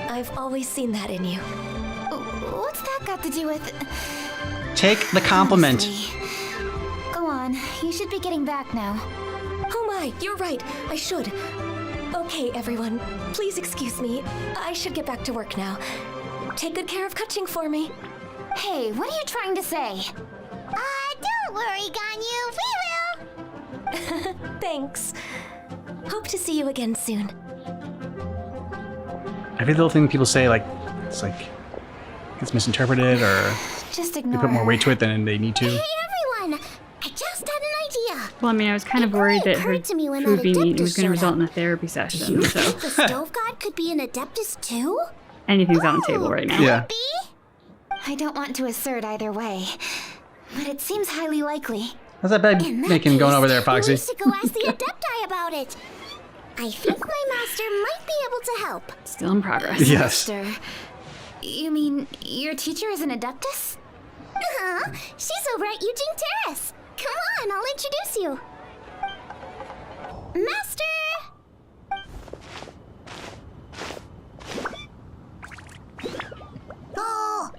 I've always seen that in you. What's that got to do with... Take the compliment. Honestly. Go on, you should be getting back now. Oh my, you're right. I should. Okay, everyone. Please excuse me. I should get back to work now. Take good care of Kutching for me. Hey, what are you trying to say? Don't worry, Ganyu. We will. Thanks. Hope to see you again soon. Every little thing people say, like, it's like, gets misinterpreted or Just they ignore put more her. weight to it than they need to. Hey, everyone. I just had an idea. Well, I mean, I was kind of worried that her occurred to me when that proving meeting Adeptus was going to showed result in up. a therapy session. You So think the Stove God could be an Adeptus too? anything's on the table right now. Yeah. I don't want to assert either way, but it seems highly likely. How's that bed In that making going case, over there, Foxy? We should go ask the Adepti about it. I think my master might be able to help. Still in progress. Yes. Master. You mean your teacher is an Adeptus? Uh-huh. She's over at Eugene Terrace. Come on, I'll introduce you. Master! Oh!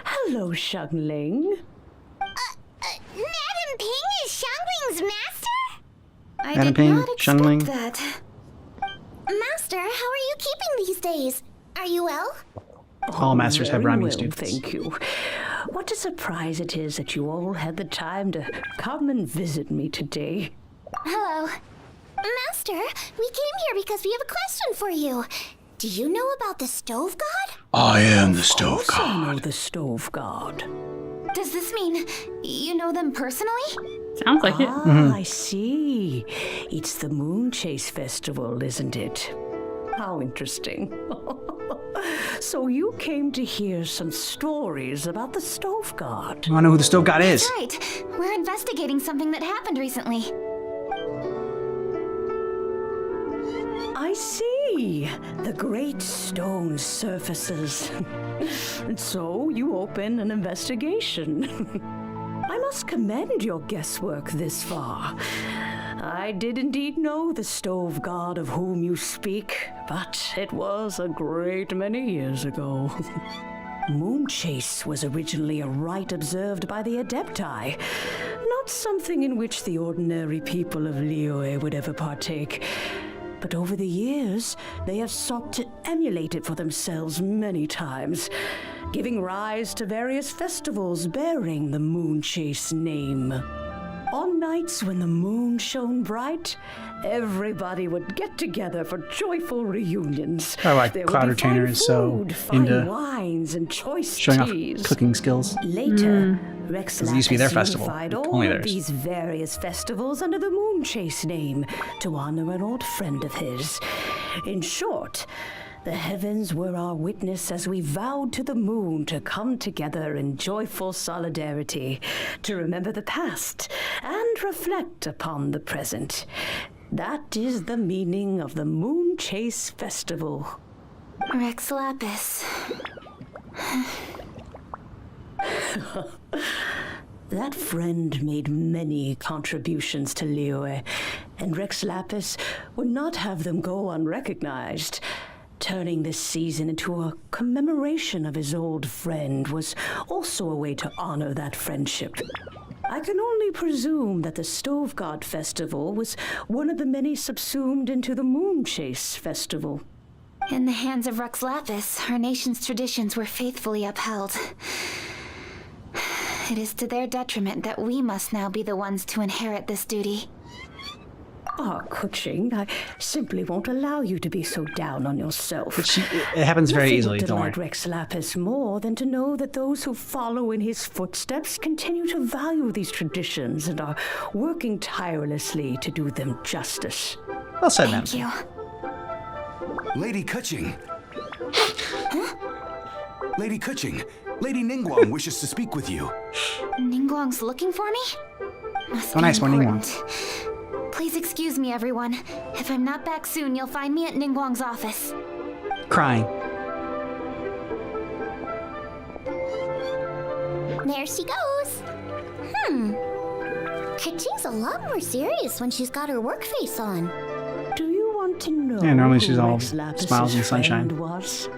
Hello, Xiangling. Madam Ping is Xiangling's master? I Madam did Ping, not expect Xiangling. that. Master, how are you keeping these days? Are you well? All masters have Very rhyming well, students. Thank you. What a surprise it is that you all had the time to come and visit me today. Hello. Master, we came here because we have a question for you. Do you know about the Stove God? I am the Of Stove course I know God. the Stove God. Does this mean you know them personally? Sounds like it. I see. It's the Moonchase Festival, isn't it? How interesting. So you came to hear some stories about the Stove God. I want to know who the Stove God is. That's right. We're investigating something that happened recently. I see. The great stone surfaces. And so you open an investigation. I must commend your guesswork this far. I did indeed know the Stove God of whom you speak, but it was a great many years ago. Moonchase was originally a rite observed by the Adepti, not something in which the ordinary people of Liyue would ever partake. But over the years, they have sought to emulate it for themselves many times, giving rise to various festivals bearing the Moonchase name. On nights when the moon shone bright, everybody would get together for joyful reunions. I like There would Cloud be Retainer fine is so food, fine into wines and choice showing teas. off cooking skills. Later, Rex Because it used to be their Lapis festival. unified Like, all only of theirs. these various festivals under the Moonchase name to honor an old friend of his. In short, the heavens were our witness as we vowed to the moon to come together in joyful solidarity, to remember the past and reflect upon the present. That is the meaning of the Moonchase Festival. Rex Lapis. That friend made many contributions to Liyue, and Rex Lapis would not have them go unrecognized. Turning this season into a commemoration of his old friend was also a way to honor that friendship. I can only presume that the Stove God Festival was one of the many subsumed into the Moonchase Festival. In the hands of Rex Lapis, our nation's traditions were faithfully upheld. It is to their detriment that we must now be the ones to inherit this duty. Kuching, I simply won't allow you to be so down on yourself. It happens very Nothing easily, would don't delight worry. Rex Lapis more than to know that those who follow in his footsteps continue to value these traditions and are working tirelessly to do them justice. Well said, Thank you. Lady Kuching. Lady Kuching, Lady Ningguang wishes to speak with you. Ningguang's looking for me? Must Oh, be nice, more Ningguang. important. Please excuse me, everyone. If I'm not back soon, you'll find me at Ningguang's office. Crying. There she goes. Kuching's a lot more serious when she's got her work face on. Do you want to know Yeah, normally who she's all Rex Lapis's smiles and sunshine. friend was?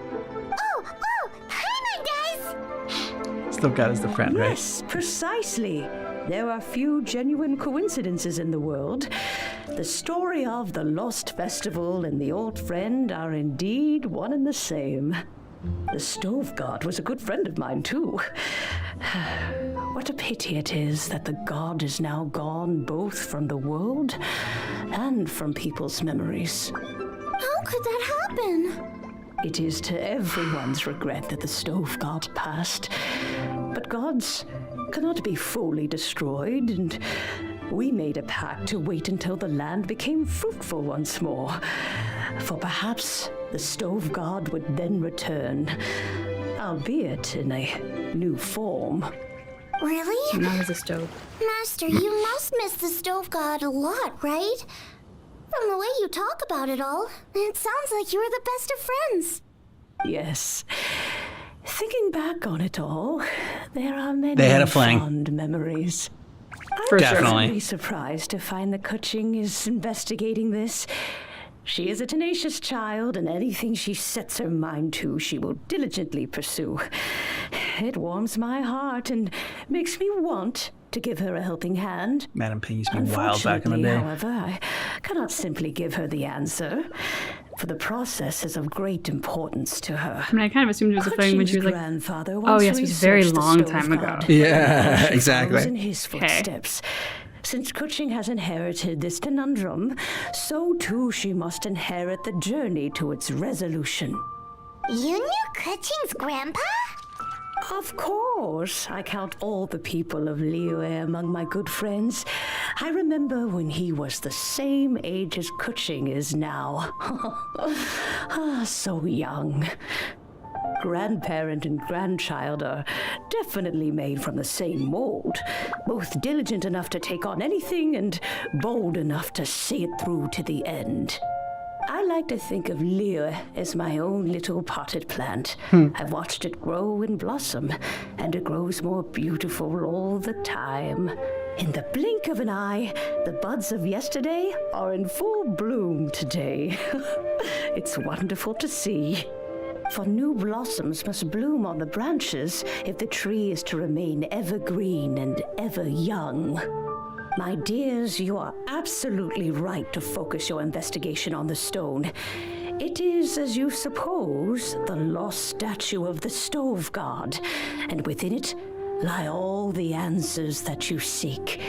Still got as the friend, right? Yes, precisely. There are few genuine coincidences in the world. The story of the Lost Festival and the old friend are indeed one and the same. The Stove God was a good friend of mine, too. What a pity it is that the god is now gone both from the world and from people's memories. How could that happen? It is to everyone's regret that the Stove God passed. But gods cannot be fully destroyed, and we made a pact to wait until the land became fruitful once more. For perhaps the Stove God would then return, albeit in a new form. Really? Not as a stove. Master, you must miss the Stove God a lot, right? From the way you talk about it all, it sounds like you were the best of friends. Yes. Thinking back on it all, there are many They had a fling. fond memories. For I'm sure. Definitely. pleasantly surprised to find that Kuching is investigating this. She is a tenacious child, and anything she sets her mind to, she will diligently pursue. It warms my heart and makes me want to give her a helping hand. Madam Ping used to be wild back in the Unfortunately, day. however, I cannot simply give her the answer, for the process is of great importance to her. I mean, I kind of assumed it was a thing when she was like, grandfather oh once yes, it was a very researched the long Stove time ago. God. Yeah, She exactly. follows in his footsteps. Since Kuching has inherited this conundrum, so too she must inherit the journey to its resolution. You knew Kuching's grandpa? Of course, I count all the people of Liyue among my good friends. I remember when he was the same age as Kuching is now. So young. Grandparent and grandchild are definitely made from the same mold, both diligent enough to take on anything and bold enough to see it through to the end. I like to think of Liyue as my own little potted plant. I've watched it grow and blossom, and it grows more beautiful all the time. In the blink of an eye, the buds of yesterday are in full bloom today. It's wonderful to see. For new blossoms must bloom on the branches if the tree is to remain evergreen and ever young. My dears, you are absolutely right to focus your investigation on the stone. It is, as you suppose, the lost statue of the Stove God, and within it lie all the answers that you seek.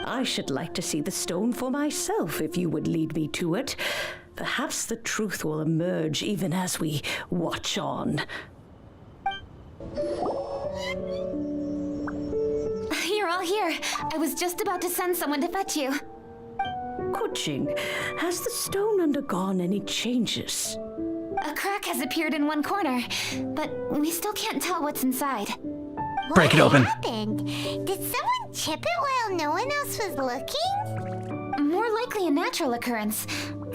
I should like to see the stone for myself if you would lead me to it. Perhaps the truth will emerge even as we watch on. You're all here. I was just about to send someone to fetch you. Kuching, has the stone undergone any changes? A crack has appeared in one corner, but we still can't tell what's inside. Break it open. What happened? Did someone chip it while no one else was looking? More likely a natural occurrence.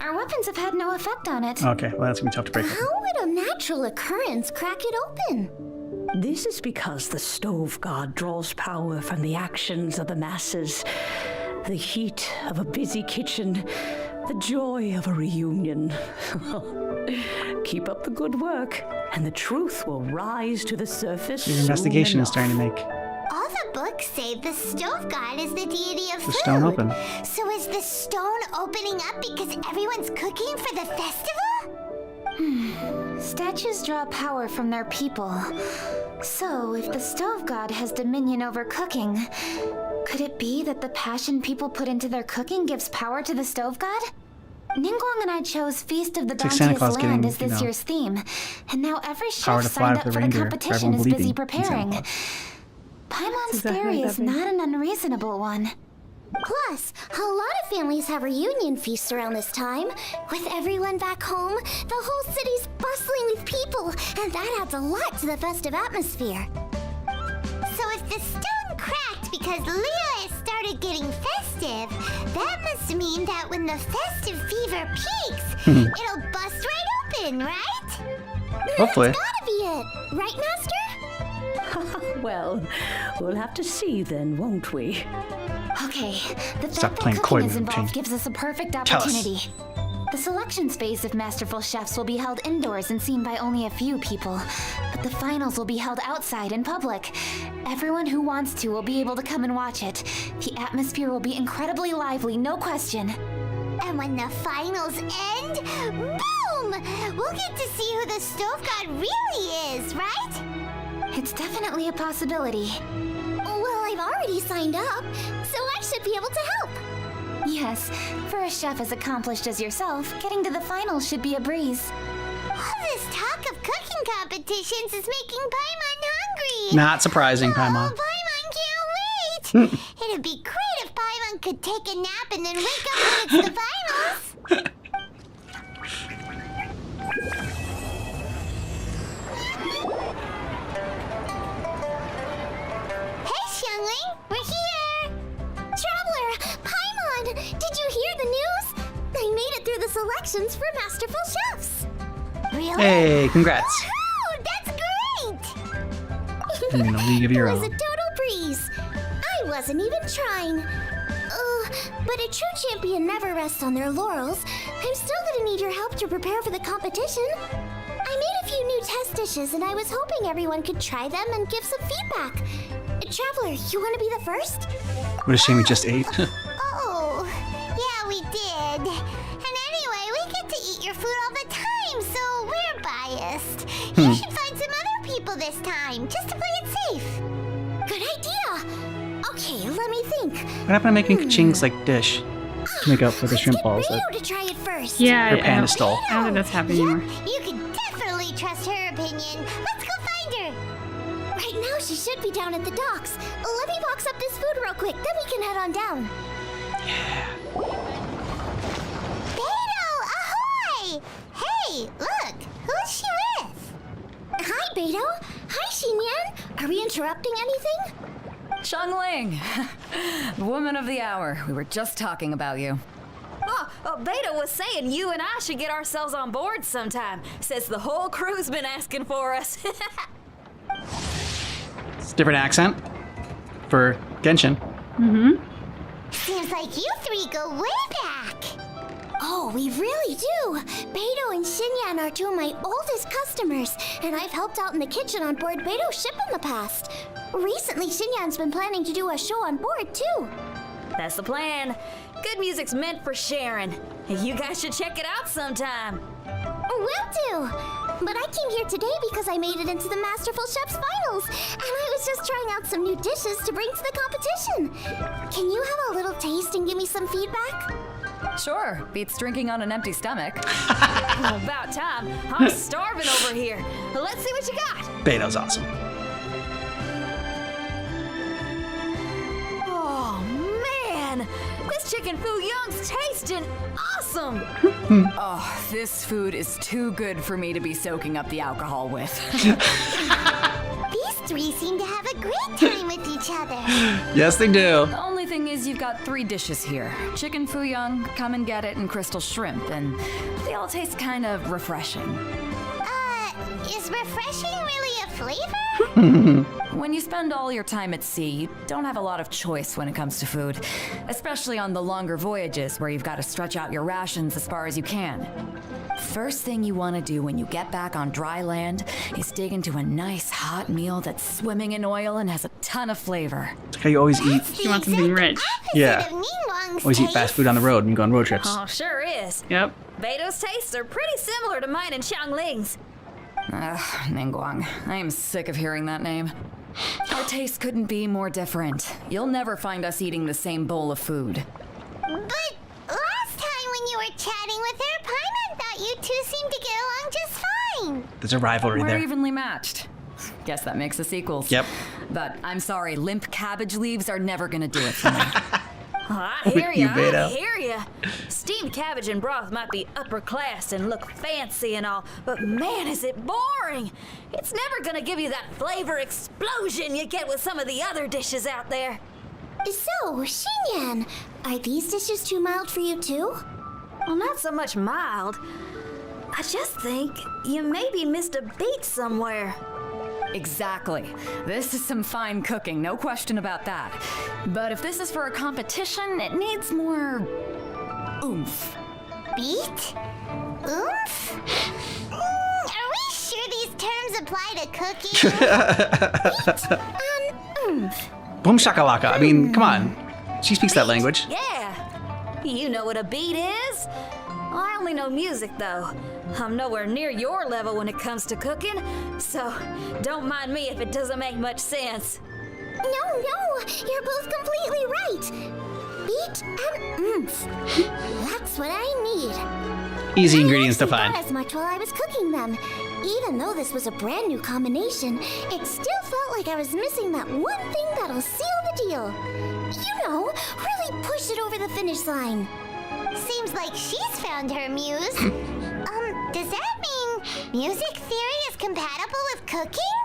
Our weapons have had no effect on it. Okay, well that's gonna be tough to break. How would a natural occurrence crack it open? This is because the stove god draws power from the actions of the masses, the heat of a busy kitchen, the joy of a reunion. Keep up the good work, and the truth will rise to the surface. Your investigation is starting to make All the books say the stove god is the deity of the food. stone open. So is the stone opening up because everyone's cooking for the festival? Statues draw power from their people. So, if the stove god has dominion over cooking, could it be that the passion people put into their cooking gives power to the stove god? Ningguang and I chose Feast of the It's like Santa Bounteous Claus Land getting, as this year's theme, and now every power chef to fly signed with up the for the reindeer, for competition everyone is busy believing in Santa preparing. Claus. Paimon's exactly theory what is that not an unreasonable one. Plus, a lot of families have reunion feasts around this time. With everyone back home, the whole city's bustling with people, and that adds a lot to the festive atmosphere. So if the stone cracked because Leah started getting festive, that must mean that when the festive fever peaks, it'll bust right open, right? Hopefully. That's gotta be it, right, Master? Well, we'll have to see then, won't we? Okay, the Stop fact playing that coy cooking is with him, involved Ting. gives us a perfect Tell us. opportunity. The selection phase of Masterful Chefs will be held indoors and seen by only a few people, but the finals will be held outside in public. Everyone who wants to will be able to come and watch it. The atmosphere will be incredibly lively, no question. And when the finals end, boom! We'll get to see who the stove god really is, right? It's definitely a possibility. Well, I've already signed up, so I should be able to help. Yes, for a chef as accomplished as yourself, getting to the finals should be a breeze. All this talk of cooking competitions is making Paimon hungry. Not surprising, Paimon. Oh, Paimon can't wait. It'd be great if Paimon could take a nap and then wake up when it's the finals. Hey, Xiangling, we're here. Traveler, Paimon, did you hear the news? I made it through the selections for Masterful Chefs. Really? Hey, congrats. Woohoo! That's great! You're in the league of your It was a own. total breeze. I wasn't even trying. But a true champion never rests on their laurels. I'm still gonna need your help to prepare for the competition. I made a few new test dishes and I was hoping everyone could try them and give some feedback. Traveler, you wanna be the first? What a shame we just ate. Oh, yeah, we did. And anyway, we get to eat your food all the time, so we're biased. You should find some other people this time, just to play it safe. Good idea. Okay, let me think. What happened to making Ching's like dish to make up for the shrimp balls that Beto to try it first. Yeah, her panda stole? I don't think that's happening anymore. You can definitely trust her opinion. Let's go find her. Right now, she should be down at the docks. Let me box up this food real quick, then we can head on down. Beto, ahoy! Hey, look, who's she with? Hi, Beto. Hi, Xinyan. Are we interrupting anything? Xiangling, woman of the hour. We were just talking about you. Oh, Beta was saying you and I should get ourselves on board sometime. Says the whole crew's been asking for us. It's a different accent for Genshin. Seems like you three go way back. Oh, we really do. Beto and Xinyan are two of my oldest customers, and I've helped out in the kitchen on board Beto's ship in the past. Recently, Xinyan's been planning to do a show on board, too. That's the plan. Good music's meant for sharing. You guys should check it out sometime. Will do. But I came here today because I made it into the Masterful Chef's finals, and I was just trying out some new dishes to bring to the competition. Can you have a little taste and give me some feedback? Sure, beats drinking on an empty stomach. About time. I'm starving over here. Let's see what you got. Beto's awesome. Oh, man. This chicken foo young's tasting awesome. Oh, this food is too good for me to be soaking up the alcohol with. These three seem to have a great time with each other. Yes, they do. The only thing is you've got 3 dishes here. Chicken foo young, come and get it, and crystal shrimp, and they all taste kind of refreshing. Is refreshing really a flavor? When you spend all your time at sea, you don't have a lot of choice when it comes to food, especially on the longer voyages where you've got to stretch out your rations as far as you can. First thing you want to do when you get back on dry land is dig into a nice hot meal that's swimming in oil and has a ton of flavor. It's how you always eat. She wants something rich. Yeah. Always eat fast food on the road when you go on road trips. Oh, sure is. Yep. Beto's tastes are pretty similar to mine and Xiangling's. Ugh, Ningguang. I am sick of hearing that name. Our tastes couldn't be more different. You'll never find us eating the same bowl of food. But last time when you were chatting with her, Paimon thought you two seemed to get along just fine. There's a rivalry We're there. evenly matched. Guess that makes us equals. Yep. But I'm sorry, limp cabbage leaves are never gonna do it for me. I hear You, ya, Beto. I hear ya. Steamed cabbage and broth might be upper class and look fancy and all, but man, is it boring. It's never gonna give you that flavor explosion you get with some of the other dishes out there. So, Xinyan, are these dishes too mild for you too? Well, not so much mild. I just think you maybe missed a beat somewhere. Exactly. This is some fine cooking, no question about that. But if this is for a competition, it needs more oomph. Beat? Oomph? Are we sure these terms apply to cooking? Beat and oomph. Boom shakalaka. I mean, come on. She speaks that language. Yeah. You know what a beat is? I only know music, though. I'm nowhere near your level when it comes to cooking, so don't mind me if it doesn't make much sense. No, you're both completely right. Beat and oomph. That's what I need. Easy ingredients to I find. thought as much while I was cooking them. Even though this was a brand new combination, it still felt like I was missing that one thing that'll seal the deal. You know, really push it over the finish line. Seems like she's found her muse. Does that mean music theory is compatible with cooking?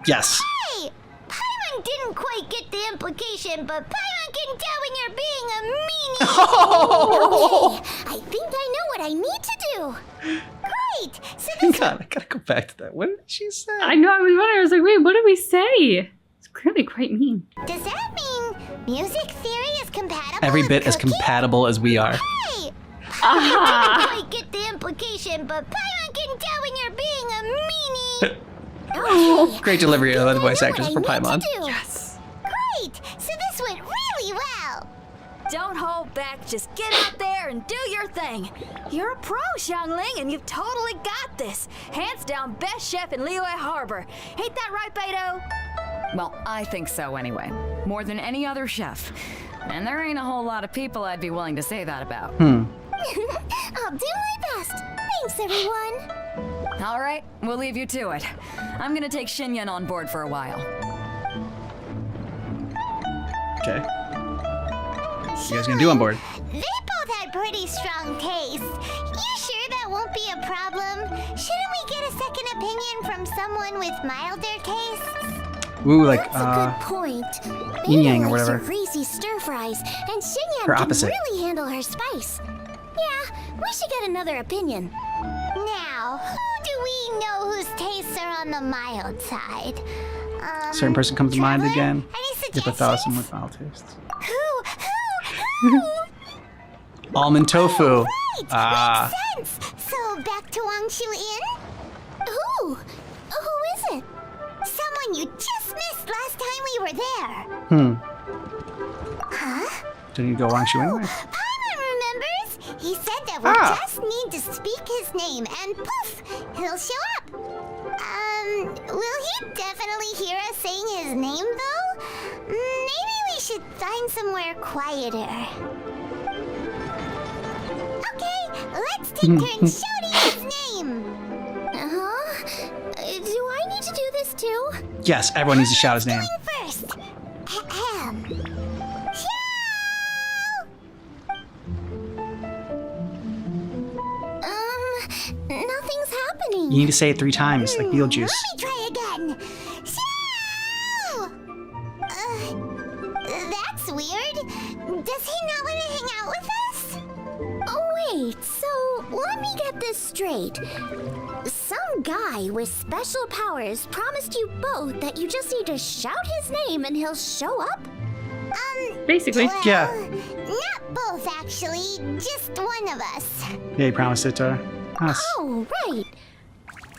Yes. Hey! Paimon didn't quite get the implication, but Paimon can tell when you're being a meanie. Okay, I think I know what I need to do. Great! So this God, I gotta go back to that. What did she say? I know, I was wondering, I was like, wait, what did we say? It's clearly quite mean. does that mean music theory is compatible Every with bit as cooking? compatible as we are. Hey! I didn't quite get the implication, but Paimon can tell when you're being a meanie. Okay. Great delivery of the voice actors for What I Paimon. need to do. Yes. Great! So this went really well. Don't hold back, just get out there and do your thing. You're a pro, Xiangling, and you've totally got this. Hands down, best chef in Liyue Harbor. Ain't that right, Beto? Well, I think so anyway. More than any other chef. And there ain't a whole lot of people I'd be willing to say that about. I'll do my best. Thanks, everyone. All right, we'll leave you to it. I'm gonna take Xinyan on board for a while. Okay. What you guys gonna do on board? They both had pretty strong taste. You sure that won't be a problem? Shouldn't we get a second opinion from someone with milder tastes? Ooh, like, That's a good point. yin yang or Beta likes whatever. her greasy stir fries, and Xinyan Her can opposite. really handle her spice. Yeah, we should get another opinion. Now, who do we know whose tastes are on the mild side? Certain person comes to mind Traveler? again. Any Dip a thousand with mild tastes. Who? Almond tofu. Right, makes sense. So back to Wangshu Inn? Who is it? Someone you just missed last time we were there. Huh? Don't you go Wangshu anyway? Paimon remembers. He said that we just need to speak his name and poof, he'll show up. could definitely hear us saying his name, though. Maybe we should find somewhere quieter. Okay, let's take turns shouting his name. Do I need to do this too? Yes, everyone needs to shout his name. First. Nothing's happening. You need to say it 3 times, like Beetlejuice. Let me try again. Shoo! That's weird. Does he not want to hang out with us? Oh, wait. So, let me get this straight. Some guy with special powers promised you both that you just need to shout his name and he'll show up? Basically. Well, Yeah. Not both, actually. Just one of us. Yeah, he promised it to us. Oh, right.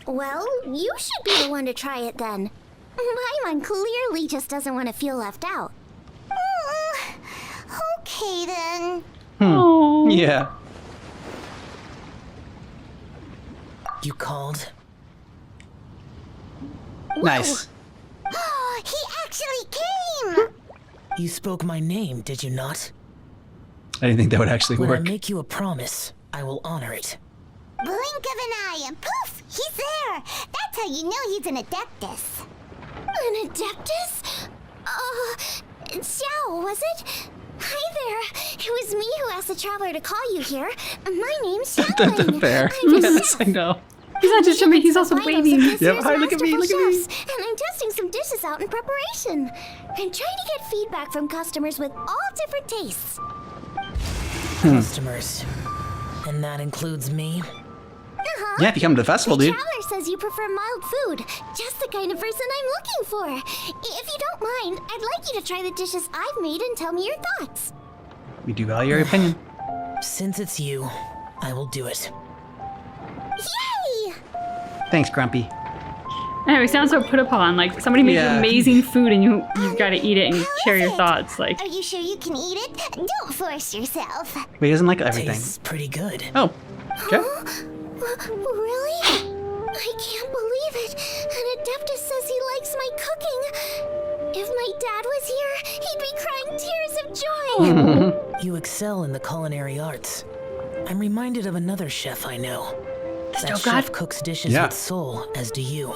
Well, you should be the one to try it then. Paimon clearly just doesn't want to feel left out. Okay then. Yeah. You called? Nice. Oh, he actually came! You spoke my name, did you not? I didn't think that would actually When work. I make you a promise, I will honor it. Blink of an eye and poof, he's there. That's how you know he's an Adeptus. An Adeptus? Xiao, was it? Hi there. It was me who asked the traveler to call you here. My name's Xiaoling. Fair. I'm a Yes, I know. He's not just jumping, he's also waving. Yep, hi, look at me, look at me. And I'm testing some dishes out in preparation. I'm trying to get feedback from customers with all different tastes. Customers. And that includes me? Uh-huh. Yeah, if you come to the festival, the dude. traveler says you prefer mild food. Just the kind of person I'm looking for. If you don't mind, I'd like you to try the dishes I've made and tell me your thoughts. We do value your opinion. Since it's you, I will do it. Yay! Thanks, Grumpy. I know, he sounds so put upon. Like, somebody makes Yeah. amazing food and you've got to eat it and share your thoughts. Like, Are you sure you can eat it? Don't force yourself. But he doesn't like everything. Tastes pretty good. Oh, okay. Really? I can't believe it. An Adeptus says he likes my cooking. If my dad was here, he'd be crying tears of joy. You excel in the culinary arts. I'm reminded of another chef I know. That Stove God? chef cooks dishes Yeah. with soul, as do you.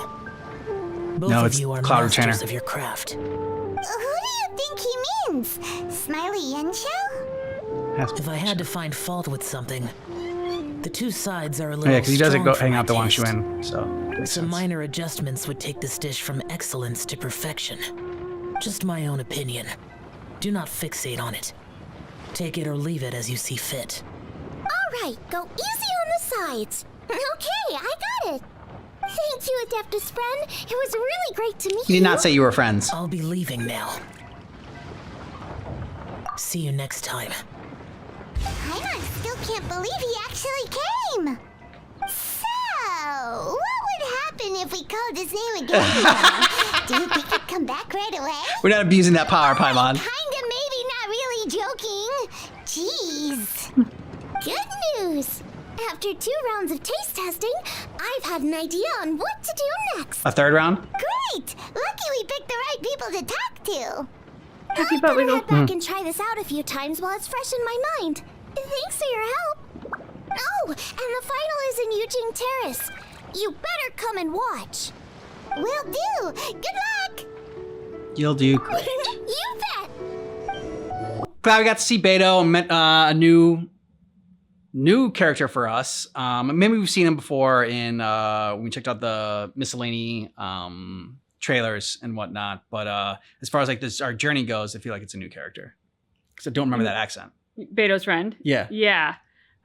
Both No, of it's you are Cloud masters Retainer. of your craft. Who do you think he means? Smiley Yensho? If I had to find fault with something, the two sides are a Oh, little yeah, because he doesn't strong go for hang my out the Wang taste. Shuan, so makes Some sense. minor adjustments would take this dish from excellence to perfection. Just my own opinion. Do not fixate on it. Take it or leave it as you see fit. All right, go easy on the sides. Okay, I got it. Thank you, Adeptus friend. It was really great to meet He you. did not say you were friends. I'll be leaving now. See you next time. I still can't believe he actually came. So, what would happen if we called his name again? Do you think he'd come back right away? We're not abusing that power, Paimon. Kinda, maybe, not really joking. Jeez. Good news. After 2 rounds of taste testing, I've had an idea on what to do next. A third round? Great! Lucky we picked the right people to talk to. Happy I butt better wiggle. head back and try this out a few times while it's fresh in my mind. Thanks for your help. Oh, and the final is in Eugene Terrace. You better come and watch. Will do. Good luck. You'll do great. You bet. Glad we got to see Beto and met a new character for us. Maybe we've seen him before in when we checked out the miscellany trailers and whatnot. But as far as like this our journey goes, I feel like it's a new character because I don't remember that accent. Beto's friend. Yeah. Yeah.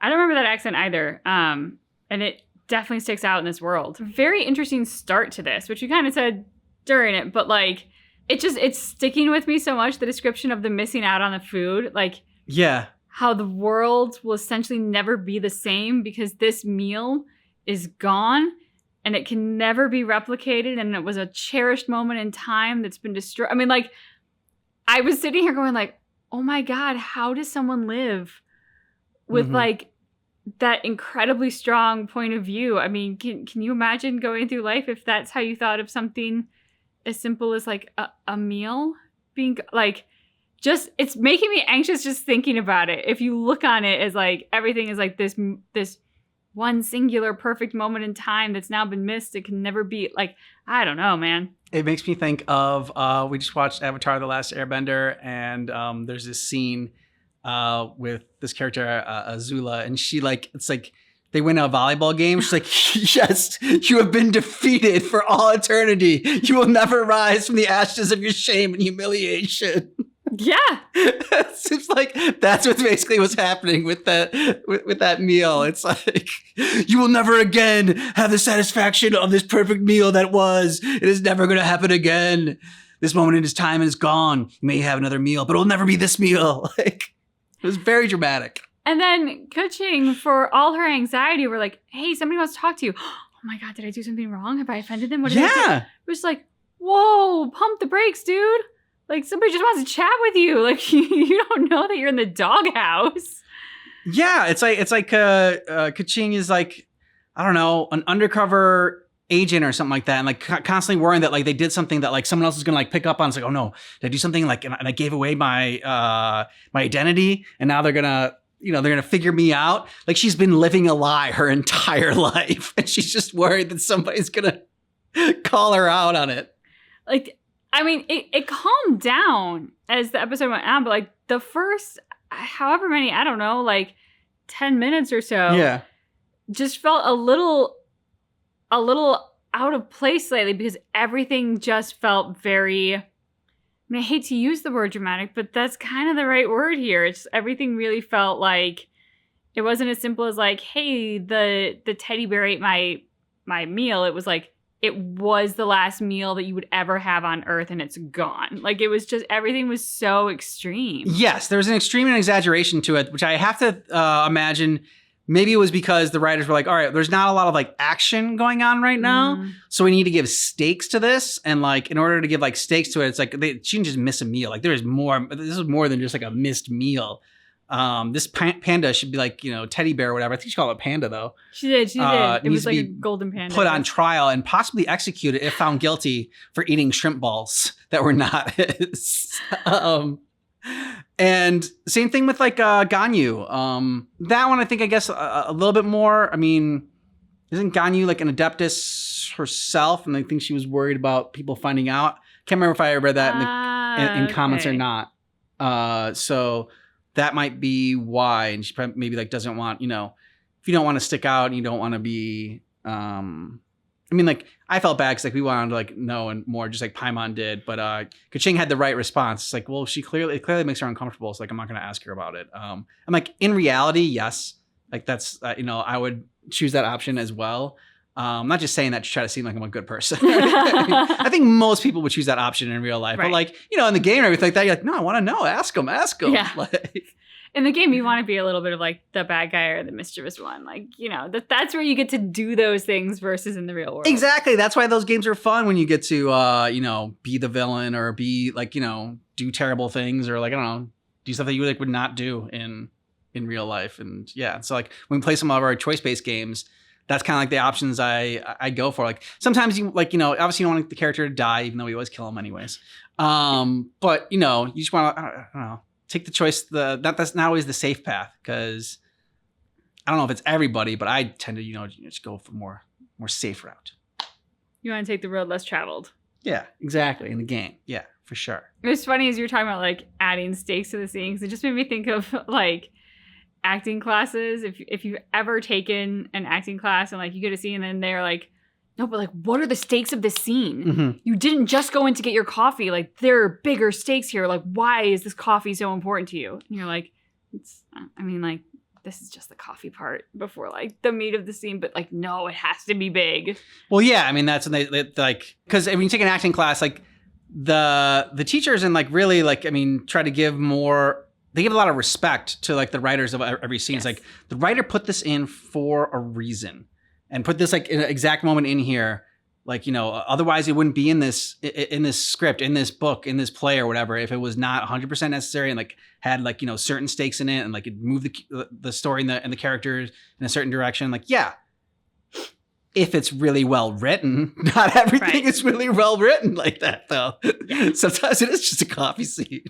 I don't remember that accent either. And it definitely sticks out in this world. Very interesting start to this, which you kind of said during it, but like it's sticking with me so much. The description of the missing out on the food, like Yeah. how the world will essentially never be the same because this meal is gone and it can never be replicated. And it was a cherished moment in time that's been destroyed. I mean, like, I was sitting here going like, oh my God, how does someone live with like that incredibly strong point of view? I mean, can you imagine going through life if that's how you thought of something as simple as like a meal being like, just it's making me anxious just thinking about it. If you look on it as like everything is like this one singular perfect moment in time that's now been missed, it can never be. Like, I don't know, man. It makes me think of we just watched Avatar: The Last Airbender, and there's this scene with this character Azula, and she like it's like they win a volleyball game. She's like, yes, you have been defeated for all eternity. You will never rise from the ashes of your shame and humiliation. Yeah. It seems like that's what basically was happening with that meal. It's like, you will never again have the satisfaction of this perfect meal that was. It is never going to happen again. This moment in his time is gone. You may have another meal, but it'll never be this meal. Like, it was very dramatic. And then Kuching, for all her anxiety, we're like, hey, somebody wants to talk to you. Oh my God, did I do something wrong? Have I offended them? What did I do? It was like, whoa, pump the brakes, dude. Like, somebody just wants to chat with you. Like, you don't know that you're in the doghouse. Yeah, it's like Kuching is like, I don't know, an undercover agent or something like that, and like constantly worrying that like they did something that like someone else is gonna like pick up on. It's like, oh no, did I do something like, and I gave away my my identity, and now they're gonna figure me out. Like, she's been living a lie her entire life, and she's just worried that somebody's gonna call her out on it. Like, I mean, it calmed down as the episode went on, but like the first, however many, I don't know, like 10 minutes or so, just felt a little out of place lately, because everything just felt very, I mean, I hate to use the word dramatic, but that's kind of the right word here. It's everything really felt like it wasn't as simple as like, hey, the teddy bear ate my meal. It was like, it was the last meal that you would ever have on Earth, and it's gone. Like, it was just, everything was so extreme. Yes, there was an extreme and exaggeration to it, which I have to imagine maybe it was because the writers were like, all right, there's not a lot of like action going on right now, so we need to give stakes to this. And like, in order to give like stakes to it, it's like she didn't just miss a meal. Like, there is more. This is more than just like a missed meal. This panda should be like, teddy bear or whatever. I think she called it panda though. She did. It was like a golden panda. Put on trial and possibly executed if found guilty for eating shrimp balls that were not his. And same thing with like Ganyu. That one, I think, I guess a little bit more. I mean, isn't Ganyu like an adeptus herself? And I think she was worried about people finding out. Can't remember if I read that in comments or not. So that might be why. And she probably maybe like doesn't want, if you don't want to stick out and you don't want to be, I mean, like, I felt bad because like we wanted to like know and more, just like Paimon did, but Kuching had the right response. It's like, well, it clearly makes her uncomfortable, so like I'm not going to ask her about it. I'm like, in reality, yes, like that's I would choose that option as well. I'm not just saying that to try to seem like I'm a good person. I think most people would choose that option in real life, but like in the game and everything like that, you're like, no, I want to know. Ask them. Yeah. Like, in the game, you want to be a little bit of like the bad guy or the mischievous one. Like, that's where you get to do those things versus in the real world. Exactly. That's why those games are fun, when you get to, be the villain or be like, do terrible things or like, I don't know, do stuff that you like would not do in real life. And yeah, so like when we play some of our choice-based games, that's kind of like the options I go for. Like sometimes you like, obviously you don't want the character to die, even though we always kill him anyways. But you just want to, I don't know, take the choice, that's not always the safe path, because I don't know if it's everybody, but I tend to, just go for more safe route. You want to take the road less traveled. Yeah, exactly. In the game. Yeah, for sure. It was funny as you were talking about like adding stakes to the scenes. It just made me think of like acting classes. If you've ever taken an acting class and like you get a scene and then they're like, no, but like, what are the stakes of this scene? Mm-hmm. You didn't just go in to get your coffee. Like, there are bigger stakes here. Like, why is this coffee so important to you? And you're like, this is just the coffee part before like the meat of the scene. But like, no, it has to be big. Well, yeah. I mean, that's when they like, because when you take an acting class, like the teachers and like really like, I mean, try to give more. They give a lot of respect to like the writers of every scene. Yes. It's like the writer put this in for a reason. And put this like in an exact moment in here, like, otherwise it wouldn't be in this script, in this book, in this play or whatever, if it was not 100% necessary and like had like, certain stakes in it and like it moved the story and the characters in a certain direction. Like, yeah, if it's really well written. Not everything is really well written like that, though. Yeah. Sometimes it is just a coffee scene.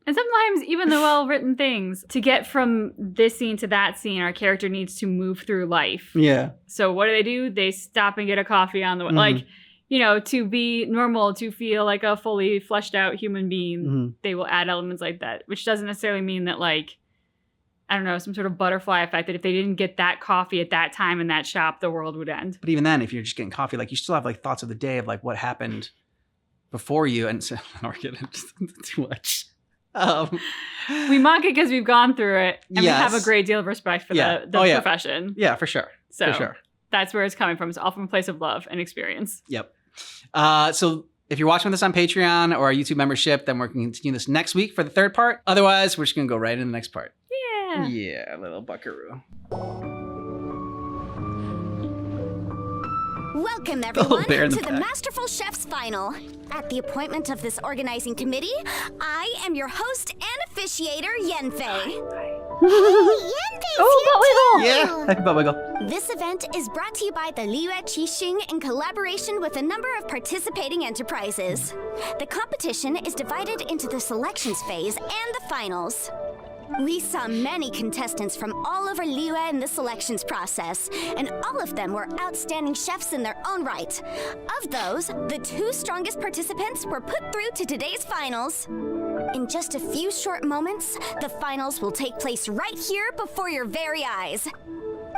And sometimes even the well-written things, to get from this scene to that scene, our character needs to move through life. Yeah. So what do? They stop and get a coffee on the way. Mm-hmm. Like, you know, to be normal, to feel like a fully fleshed out human being, they will add elements like that, which doesn't necessarily mean that, like, I don't know, some sort of butterfly effect that if they didn't get that coffee at that time in that shop, the world would end. But even then, if you're just getting coffee, like, you still have, like, thoughts of the day of, like, what happened before you. And so, I don't get it too much. We mock it because we've gone through it, and we have a great deal of respect for the profession. Yeah, for sure. So for sure. That's where it's coming from. It's all from a place of love and experience. Yep. So if you're watching this on Patreon or our YouTube membership, then we're going to continue this next week for the third part. Otherwise, we're just going to go right into the next part. Yeah. Yeah, little buckaroo. Welcome, everyone, bear in to the the back. Masterful Chef's Final. At the appointment of this organizing committee, I am your host and officiator, Yenfei. Hey, Yenfei's here too! Yeah, happy butt wiggle. This event is brought to you by the Liyue Qixing in collaboration with a number of participating enterprises. The competition is divided into the selections phase and the finals. We saw many contestants from all over Liyue in the selections process, and all of them were outstanding chefs in their own right. Of those, the 2 strongest participants were put through to today's finals. In just a few short moments, the finals will take place right here before your very eyes.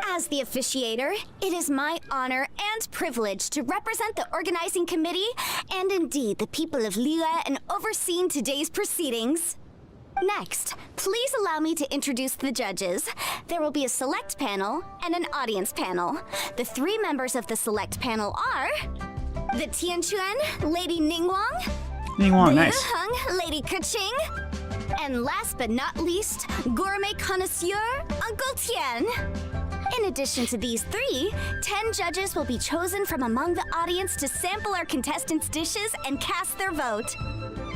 As the officiator, it is my honor and privilege to represent the organizing committee and indeed the people of Liyue in overseeing today's proceedings. Next, please allow me to introduce the judges. There will be a select panel and an audience panel. The 3 members of the select panel are the Tianquan, Lady Ningguang, Ningguang, the nice. Yuheng, Lady Keqing, and last but not least, gourmet connoisseur, Uncle Tian. In addition to these 3, 10 judges will be chosen from among the audience to sample our contestants' dishes and cast their vote.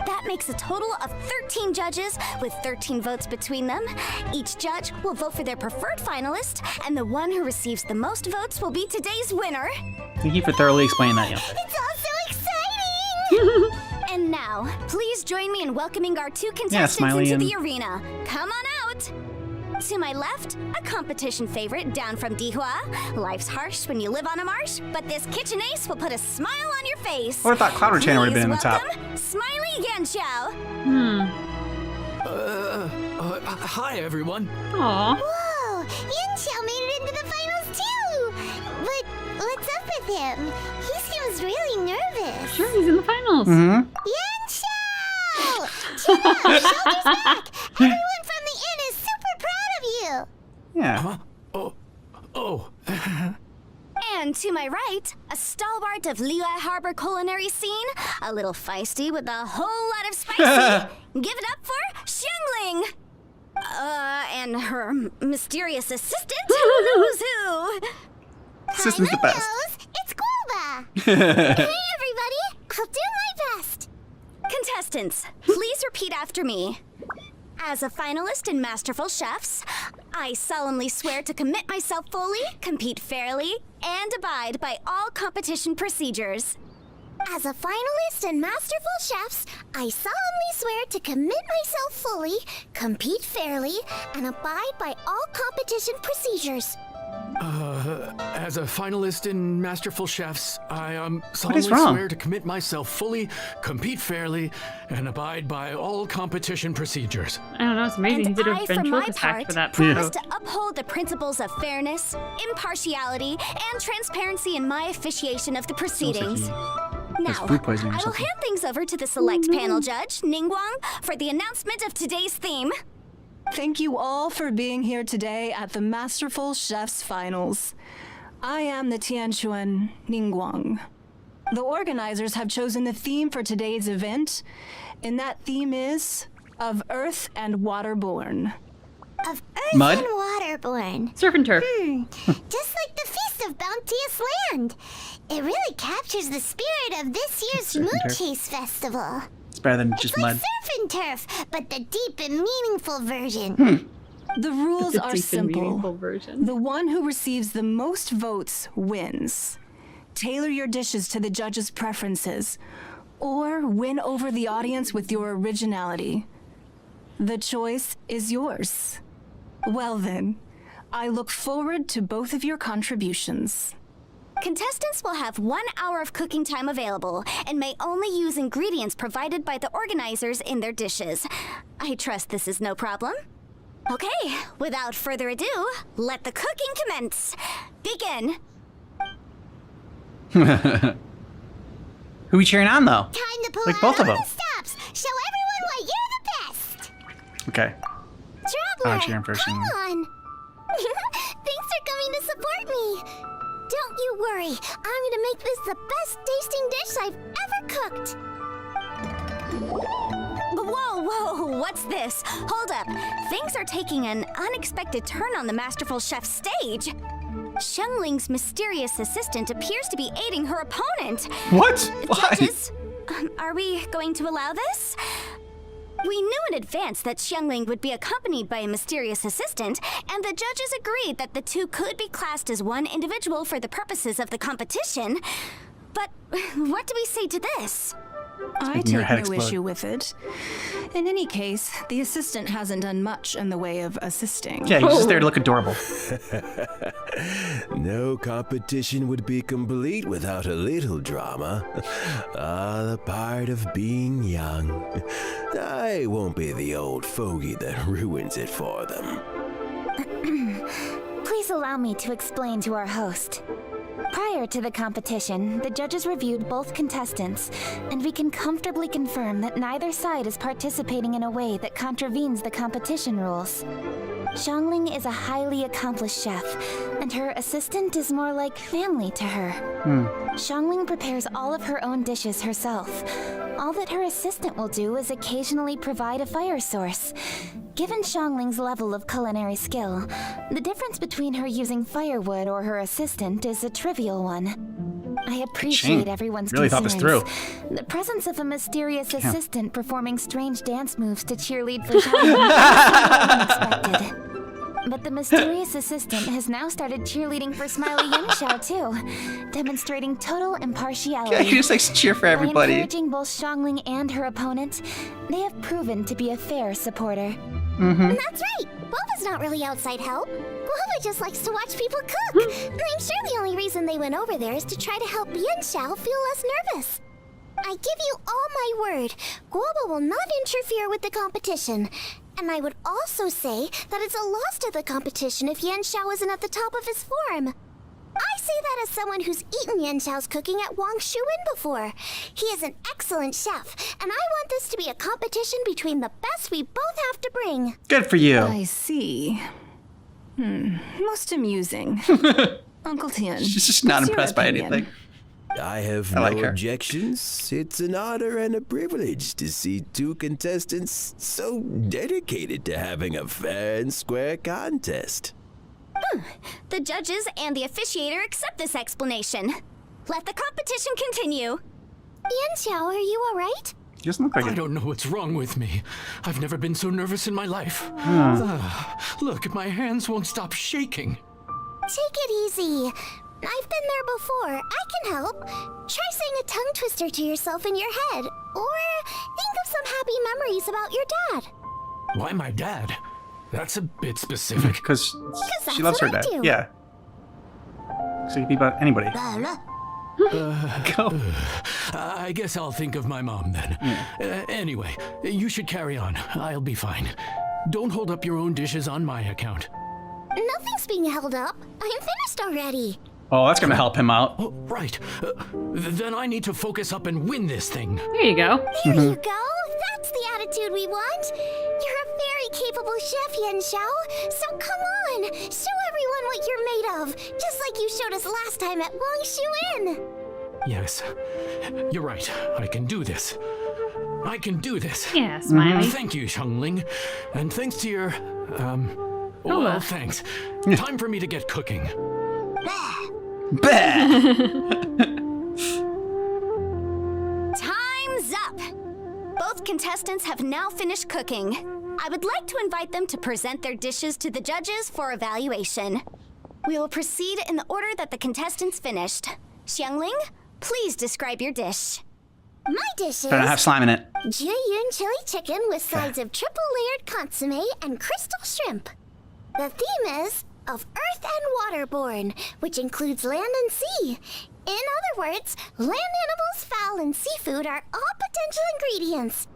That makes a total of 13 judges with 13 votes between them. Each judge will vote for their preferred finalist, and the one who receives the most votes will be today's winner. Thank you for thoroughly explaining that, Yenfei. It's all so exciting! And now, please join me in welcoming our 2 contestants Smiley into and- the arena. Come on out! To my left, a competition favorite down from Dihua. Life's harsh when you live on a marsh, but this kitchen ace will put a smile on your face. I would have thought Cloud Retainer would have been in the top. Welcome, Smiley Yanxiao. Hi, everyone. Aw. Whoa, Yanxiao made it into the finals too. But what's up with him? He seems really nervous. Sure, he's in the finals. Yanxiao! Chin up, shoulders back. Everyone from the inn is super proud of you. Yeah. Oh. And to my right, a stalwart of Liyue Harbor culinary scene, a little feisty with a whole lot of spicy. Give it up for Xiangling! And her mysterious assistant, who knows who? Assistant's the Hi, best. Nose, it's Guoba! Hey, everybody! I'll do my best! Contestants, please repeat after me. As a finalist in Masterful Chefs, I solemnly swear to commit myself fully, compete fairly, and abide by all competition procedures. As a finalist in Masterful Chefs, I solemnly swear to commit myself fully, compete fairly, and abide by all competition procedures. As a finalist in Masterful Chefs, I is solemnly wrong? swear to commit myself fully, compete fairly, and abide by all competition procedures. I don't know, it's amazing. He did a I, for my ventriloquist act part, for that. promise to uphold the principles of fairness, impartiality, and transparency in my officiation of the proceedings. Now, food poisoning or I will something. hand things over to the select panel judge, Ningguang, for the announcement of today's theme. Thank you all for being here today at the Masterful Chef's Finals. I am the Tianquan Ningguang. The organizers have chosen the theme for today's event, and that theme is Of Earth and Waterborn. Of Earth Mud? and Waterborn. Surf and turf. Just like the Feast of Bounteous Land. It really captures the spirit of this year's Surf and turf. Moonchase Festival. It's better than just It's like mud. surf and turf, but the deep and meaningful version. The rules The are deep and meaningful simple. version. The one who receives the most votes wins. tailor your dishes to the judges' preferences, or win over the audience with your originality. The choice is yours. Well then, I look forward to both of your contributions. Contestants will have 1 hour of cooking time available and may only use ingredients provided by the organizers in their dishes. I trust this is no problem. Okay, without further ado, let the cooking commence. Begin. Who we cheering on though? Time to pull Like out both of all them. the stops. Show everyone why you're the best. Okay. Traveler, cheering first. come on. Thanks for coming to support me. Don't you worry. I'm gonna make this the best tasting dish I've ever cooked. Whoa, what's this? Hold up. Things are taking an unexpected turn on the masterful chef's stage. Xiangling's mysterious assistant appears to be aiding her opponent. What? Why? Judges, are we going to allow this? We knew in advance that Xiangling would be accompanied by a mysterious assistant, and the judges agreed that the two could be classed as one individual for the purposes of the competition. But what do we say to this? I take no issue with it. In any case, the assistant hasn't done much in the way of assisting. Yeah, he's just there to look adorable. No competition would be complete without a little drama. All a part of being young. I won't be the old fogey that ruins it for them. Please allow me to explain to our host. Prior to the competition, the judges reviewed both contestants, and we can comfortably confirm that neither side is participating in a way that contravenes the competition rules. Xiangling is a highly accomplished chef, and her assistant is more like family to her. Xiangling prepares all of her own dishes herself. All that her assistant will do is occasionally provide a fire source. Given Xiangling's level of culinary skill, the difference between her using firewood or her assistant is a trivial one. I appreciate everyone's really thought concerns. this through. The presence of a mysterious assistant performing strange dance moves to cheerlead for Xiangling is unexpected. But the mysterious assistant has now started cheerleading for Smiley Yanxiao too, demonstrating total impartiality. Yeah, you just like cheer for everybody. By encouraging both Xiangling and her opponent, they have proven to be a fair supporter. That's right. Guoba's not really outside help. Guoba just likes to watch people cook. And I'm sure the only reason they went over there is to try to help Yanxiao feel less nervous. I give you all my word, Guoba will not interfere with the competition. And I would also say that it's a loss to the competition if Yanxiao isn't at the top of his form. I say that as someone who's eaten Yanxiao's cooking at Wang Shuwen before. He is an excellent chef, and I want this to be a competition between the best we both have to bring. Good for you. I see. Most amusing. Uncle Tian. She's just not what's your impressed by opinion? anything. I have I no like her. objections. It's an honor and a privilege to see two contestants so dedicated to having a fair and square contest. The judges and the officiator accept this explanation. Let the competition continue. Yanxiao, are you alright? He doesn't look like I it. don't know what's wrong with me. I've never been so nervous in my life. Look, my hands won't stop shaking. Take it easy. I've been there before. I can help. Try saying a tongue twister to yourself in your head. Or think of some happy memories about your dad. Why my dad? That's a bit specific. Because that's she loves her what I dad. do. Yeah. So it could be about anybody. Go. I guess I'll think of my mom then. Anyway, you should carry on. I'll be fine. Don't hold up your own dishes on my account. Nothing's being held up. I'm finished already. Oh, that's gonna help him out. Oh, right. Then I need to focus up and win this thing. There you go. There you go. That's the attitude we want. You're a very capable chef, Yanxiao. So come on, show everyone what you're made of, just like you showed us last time at Wang Shuwen. Yes, you're right. I can do this. I can do this. Yeah, Smiley. Thank you, Xiangling. And thanks to your, well, thanks. Time for me to get cooking. Time's up! Both contestants have now finished cooking. I would like to invite them to present their dishes to the judges for evaluation. We will proceed in the order that the contestants finished. Xiangling, please describe your dish. My dish is... But I don't have slime in it. Jiyun chili chicken with sides of triple layered consomme and crystal shrimp. The theme is of earth and waterborne, which includes land and sea. In other words, land animals, fowl, and seafood are all potential ingredients.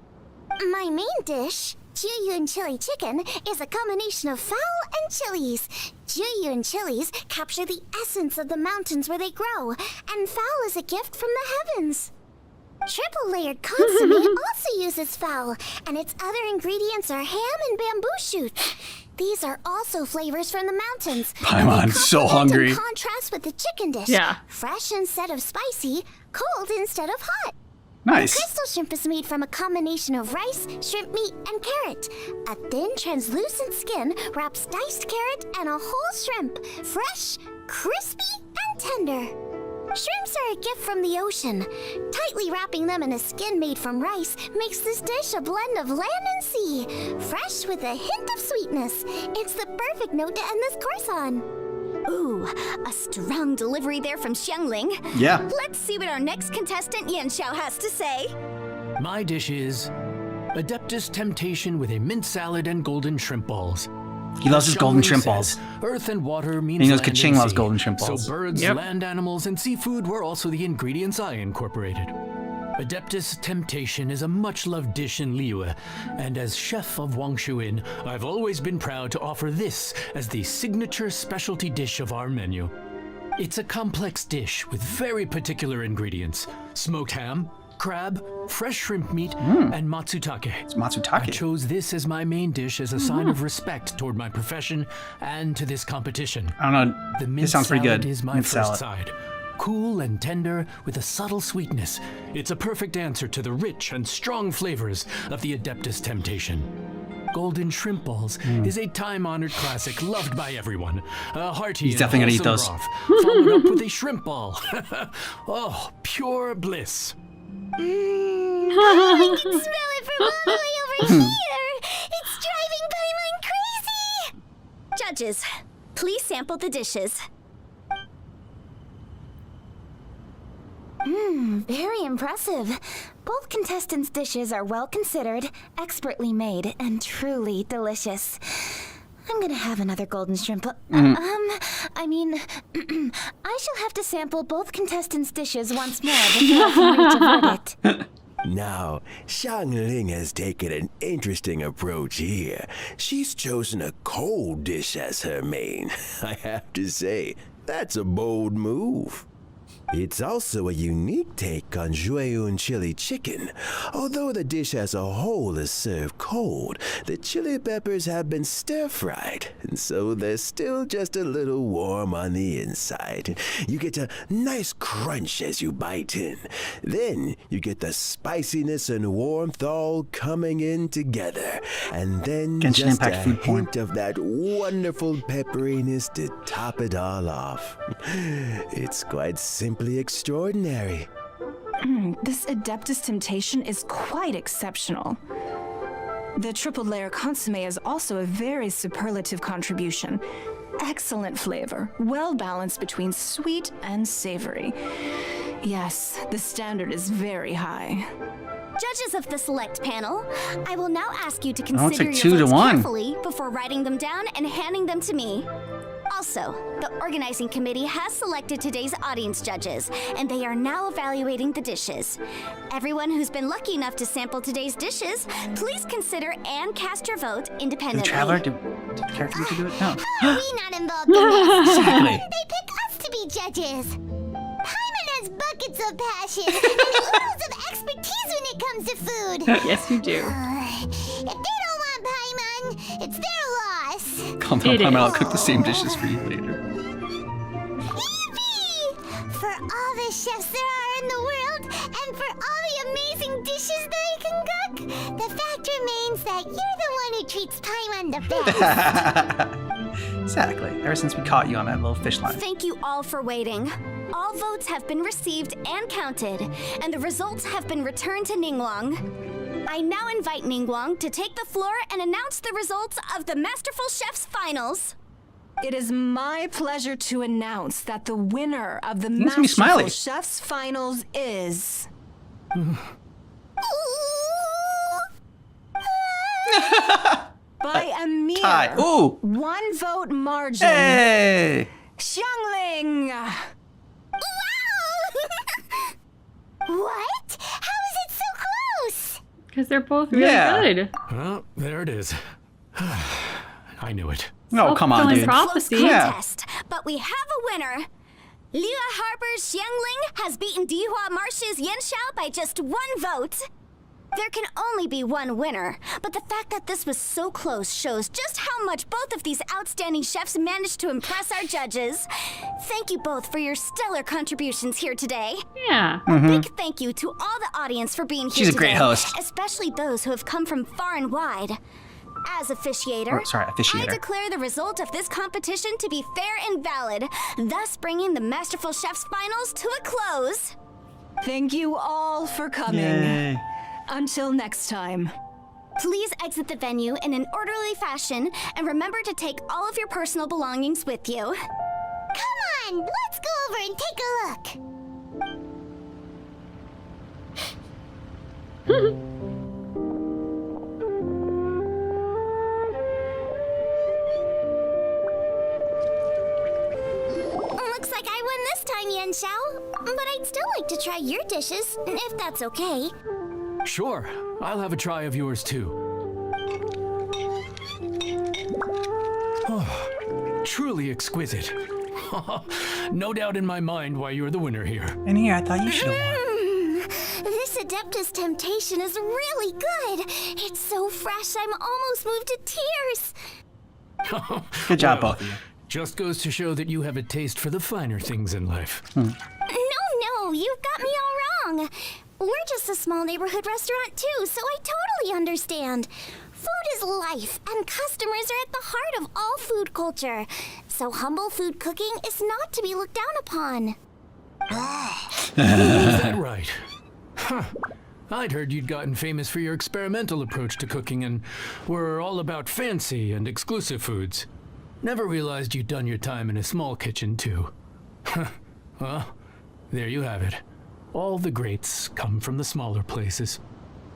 My main dish, Jiyun chili chicken, is a combination of fowl and chilies. Jiyun chilies capture the essence of the mountains where they grow, and fowl is a gift from the heavens. Triple layered consomme also uses fowl, and its other ingredients are ham and bamboo shoots. These are also flavors from the mountains. I'm so hungry. In contrast with the chicken dish. Yeah. Fresh instead of spicy, cold instead of hot. Nice. The crystal shrimp is made from a combination of rice, shrimp meat, and carrot. A thin, translucent skin wraps diced carrot and a whole shrimp, fresh, crispy, and tender. Shrimps are a gift from the ocean. Tightly wrapping them in a skin made from rice makes this dish a blend of land and sea, fresh with a hint of sweetness. It's the perfect note to end this course on. Ooh, a strong delivery there from Xiangling. Yeah. Let's see what our next contestant Yanxiao has to say. My dish is Adeptus Temptation with a mint salad and golden shrimp balls. He loves his golden Xiangling shrimp says, balls. Earth and water means And he knows land Kaching and loves sea. golden shrimp balls. So birds, Yep. land animals, and seafood were also the ingredients I incorporated. Adeptus Temptation is a much-loved dish in Liyue, and as chef of Wangshu Inn, I've always been proud to offer this as the signature specialty dish of our menu. It's a complex dish with very particular ingredients: smoked ham, crab, fresh shrimp meat, and matsutake. It's matsutake. I chose this as my main dish as a sign of respect toward my profession and to this competition. I don't know. The mint This sounds pretty salad good. is my Mint first salad. side. Cool and tender with a subtle sweetness. It's a perfect answer to the rich and strong flavors of the Adeptus Temptation. Golden shrimp balls is a time-honored classic loved by everyone. A hearty He's and definitely gonna eat wholesome those. broth, followed up with a shrimp ball. Oh, pure bliss. I can smell it from all the way over here. It's driving Paimon crazy. Judges, please sample the dishes. Very impressive. Both contestants' dishes are well considered, expertly made, and truly delicious. I'm gonna have another golden shrimp. I mean, I shall have to sample both contestants' dishes once more before I can reach a verdict. Now, Xiangling has taken an interesting approach here. She's chosen a cold dish as her main. I have to say, that's a bold move. It's also a unique take on Jiyun chili chicken. Although the dish as a whole is served cold, the chili peppers have been stir-fried, and so they're still just a little warm on the inside. You get a nice crunch as you bite in. Then you get the spiciness and warmth all coming in together. And then Genshin just Impact a food porn. hint of that wonderful pepperiness to top it all off. It's quite simply extraordinary. This Adeptus Temptation is quite exceptional. The triple layer consomme is also a very superlative contribution. Excellent flavor, well balanced between sweet and savory. Yes, the standard is very high. Judges of the select panel, I will now ask you to Oh, it's consider like your 2 to votes 1. carefully before writing them down and handing them to me. Also, the organizing committee has selected today's audience judges, and they are now evaluating the dishes. Everyone who's been lucky enough to sample today's dishes, please consider and cast your vote Did the independently. traveler, did the character get to do it? No. How are we not involved in this? Exactly. They pick us to be judges. Paimon has buckets of passion and oodles of expertise when it comes to food. Yes, you do. If they don't want Paimon, it's their loss. Calm down, It Paimon. I'll is. cook the same dishes for you later. Yippee! For all the chefs there are in the world, and for all the amazing dishes they can cook, the fact remains that you're the one who treats Paimon the best. Exactly. Ever since we caught you on that little fish line. Thank you all for waiting. All votes have been received and counted, and the results have been returned to Ningguang. I now invite Ningguang to take the floor and announce the results of the Masterful Chef's finals. It is my pleasure to announce that the winner of the Makes me smiley. Masterful Chef's Finals is... by a mere Tie. Ooh. 1 vote margin. Hey! Xiangling! What? How is it so close? Because they're both really good. Well, there it is. I knew it. Oh, come on, dude. Prophecy. Contest, but we have a winner. Liu Harper's Xiangling has beaten Dihua Marsh's Yan Xiao by just 1 vote. There can only be one winner, but the fact that this was so close shows just how much both of these outstanding chefs managed to impress our judges. Thank you both for your stellar contributions here today. Yeah. A big thank you to all the audience for being here She's a today, great host. especially those who have come from far and wide. As officiator, I declare the result of this competition to be fair and valid, thus bringing the Masterful Chef's Finals to a close. Thank you all for coming. Yay. Until next time. Please exit the venue in an orderly fashion, and remember to take all of your personal belongings with you. Come on, let's go over and take a look. Looks like I won this time, Yan Xiao. But I'd still like to try your dishes, if that's okay. Sure, I'll have a try of yours too. Oh, truly exquisite. No doubt in my mind why you're the winner here. And here, I thought you should have won. This Adeptus Temptation is really good. It's so fresh, I'm almost moved to tears. Good job, Well, both of you. Just goes to show that you have a taste for the finer things in life. No, you've got me all wrong. We're just a small neighborhood restaurant too, so I totally understand. Food is life, and customers are at the heart of all food culture. So humble food cooking is not to be looked down upon. Is that right? Huh. I'd heard you'd gotten famous for your experimental approach to cooking and were all about fancy and exclusive foods. Never realized you'd done your time in a small kitchen too. Well, there you have it. All the greats come from the smaller places.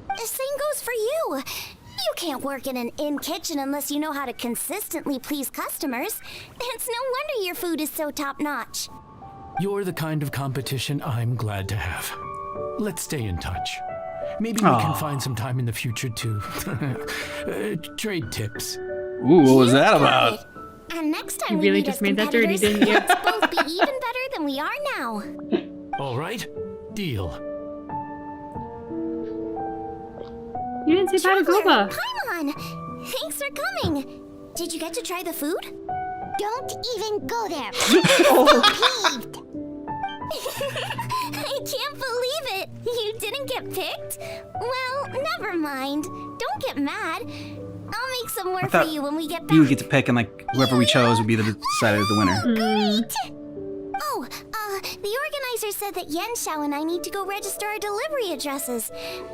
The same goes for you. You can't work in an inn kitchen unless you know how to consistently please customers. It's no wonder your food is so top-notch. You're the kind of competition I'm glad to have. Let's stay in touch. Maybe we can find some time in the future to trade tips. Ooh, what was that about? And next time You we really meet just as made that dirty, competitors, didn't you? let's both be even better than we are now. All right, deal. You didn't say bye to Goba. Paimon! Thanks for coming. Did you get to try the food? Don't even go there. So peeved. I can't believe it. You didn't get picked? Well, never mind. Don't get mad. I'll make some more for you when we get back. You would get to pick, and like whoever we chose would be decided as the winner. Great! Oh, the organizer said that Yan Xiao and I need to go register our delivery addresses.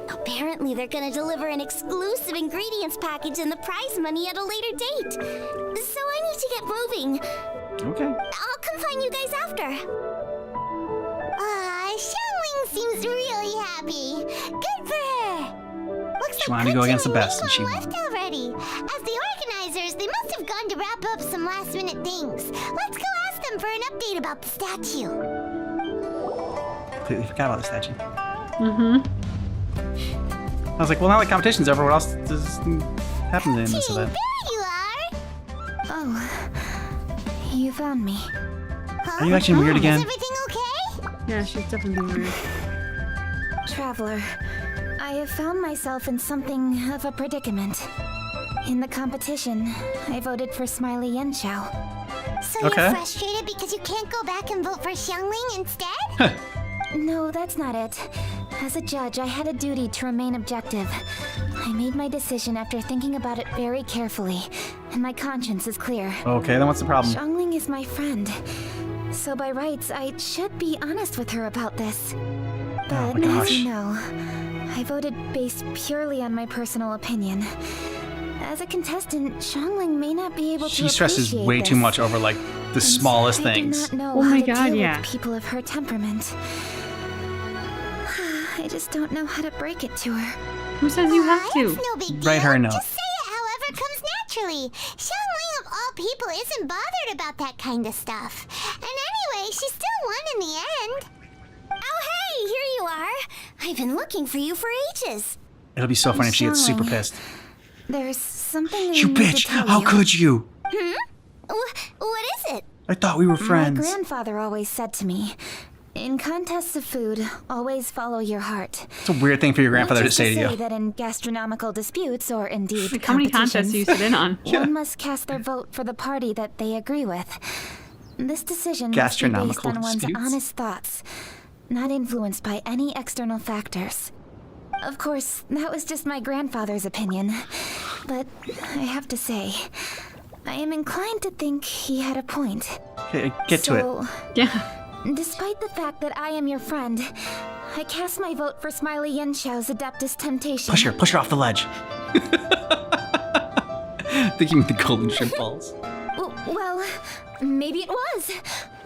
Apparently, they're gonna deliver an exclusive ingredients package and the prize money at a later date. So I need to get moving. Okay. I'll come find you guys after. Xiangling seems really happy. Good for her. Looks She like wanted to go against the best, and she left won. already. As the organizers, they must have gone to wrap up some last-minute things. Let's go ask them for an update about the statue. Completely forgot about the statue. I was like, well, now the competition's over. What else does happen in this event? There you are. Oh, you found me. Are you acting weird again? Is everything okay? Yeah, she's definitely weird. Traveler, I have found myself in something of a predicament. In the competition, I voted for Smiley Yenshao. So you're frustrated because you can't go back and vote for Xiangling instead? No, that's not it. As a judge, I had a duty to remain objective. I made my decision after thinking about it very carefully, and my conscience is clear. Okay, then what's the problem? Xiangling is my friend, so by rights, I should be honest with her about this. But as you know, I voted based purely on my personal opinion. As a contestant, Xiangling may not be able to She stresses appreciate way too this. much over like the smallest I do things. not know Oh how my to God, deal yeah. with people of her temperament. I just don't know how to break it to her. Who says you have It's to? no big deal. Write her a note. Just say it however comes naturally. Xiangling of all people isn't bothered about that kind of stuff. And anyway, she still won in the end. Oh hey, here you are. I've been looking for you for ages. It'll be so funny if she gets super Xiangling. pissed. There's something I You need to bitch! tell How you. could you? What is it? I thought we were My friends. grandfather always said to me, in contests of food, always follow your heart. It's a weird thing for your grandfather to Which is say to you. that in gastronomical disputes, or indeed Like, how many contests do you sit in on? one must cast their vote for the party that they agree with. This decision must be based Gastronomical on one's disputes? honest thoughts, not influenced by any external factors. Of course, that was just my grandfather's opinion, but I have to say, I am inclined to think he had a point. Okay, get to it. So, Yeah. despite the fact that I am your friend, I cast my vote for Smiley Yenshou's Adeptus Temptation. Push her off the ledge. Thinking with the golden shrimp balls. Well, maybe it was.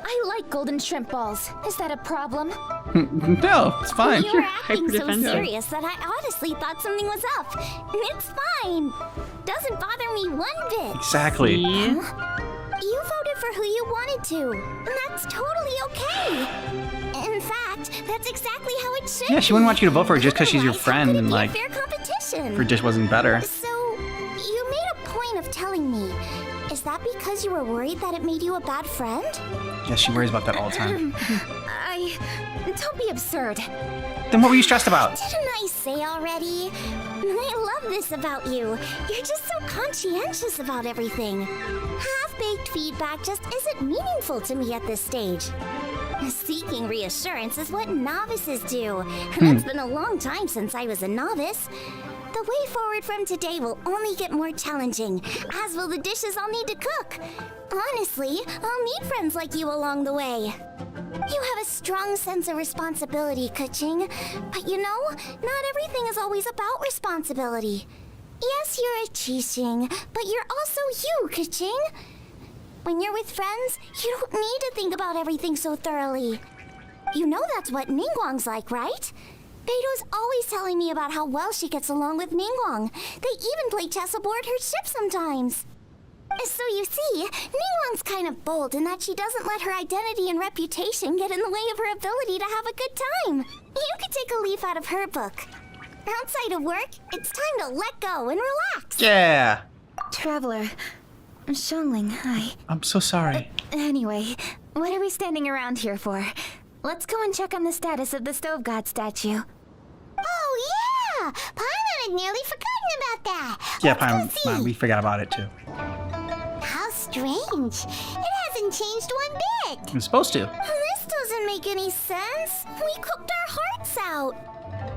I like golden shrimp balls. Is that a problem? No, it's fine. You were acting so hyper-defensive. serious that I honestly thought something was up. It's fine. Doesn't bother me one bit. Exactly. Yeah. You voted for who you wanted to, and that's totally okay. In fact, that's exactly how it should Yeah, she wouldn't want you to vote for her just because she's your Otherwise, how friend could it and be a like fair competition. her dish wasn't better. So, you made a point of telling me. Is that because you were worried that it made you a bad friend? Yeah, she worries about that all the time. Don't be absurd. Then what were you stressed about? Didn't I say already? I love this about you. You're just so conscientious about everything. Half-baked feedback just isn't meaningful to me at this stage. Seeking reassurance is what novices do. And it's been a long time since I was a novice. The way forward from today will only get more challenging, as will the dishes I'll need to cook. Honestly, I'll meet friends like you along the way. You have a strong sense of responsibility, Kuching. But you know, not everything is always about responsibility. Yes, you're a Qixing, but you're also you, Kuching. When you're with friends, you don't need to think about everything so thoroughly. You know that's what Ningguang's like, right? Beto's always telling me about how well she gets along with Ningguang. They even play chess aboard her ship sometimes. So you see, Ningguang's kind of bold in that she doesn't let her identity and reputation get in the way of her ability to have a good time. You could take a leaf out of her book. Outside of work, it's time to let go and relax. Yeah. Traveler, Xiangling, hi. I'm so sorry. Anyway, what are we standing around here for? Let's go and check on the status of the Stove God statue. Oh yeah! Paimon had nearly forgotten about that. Yeah, Let's go see. we forgot about it too. How strange. It hasn't changed one bit. It was supposed to. This doesn't make any sense. We cooked our hearts out.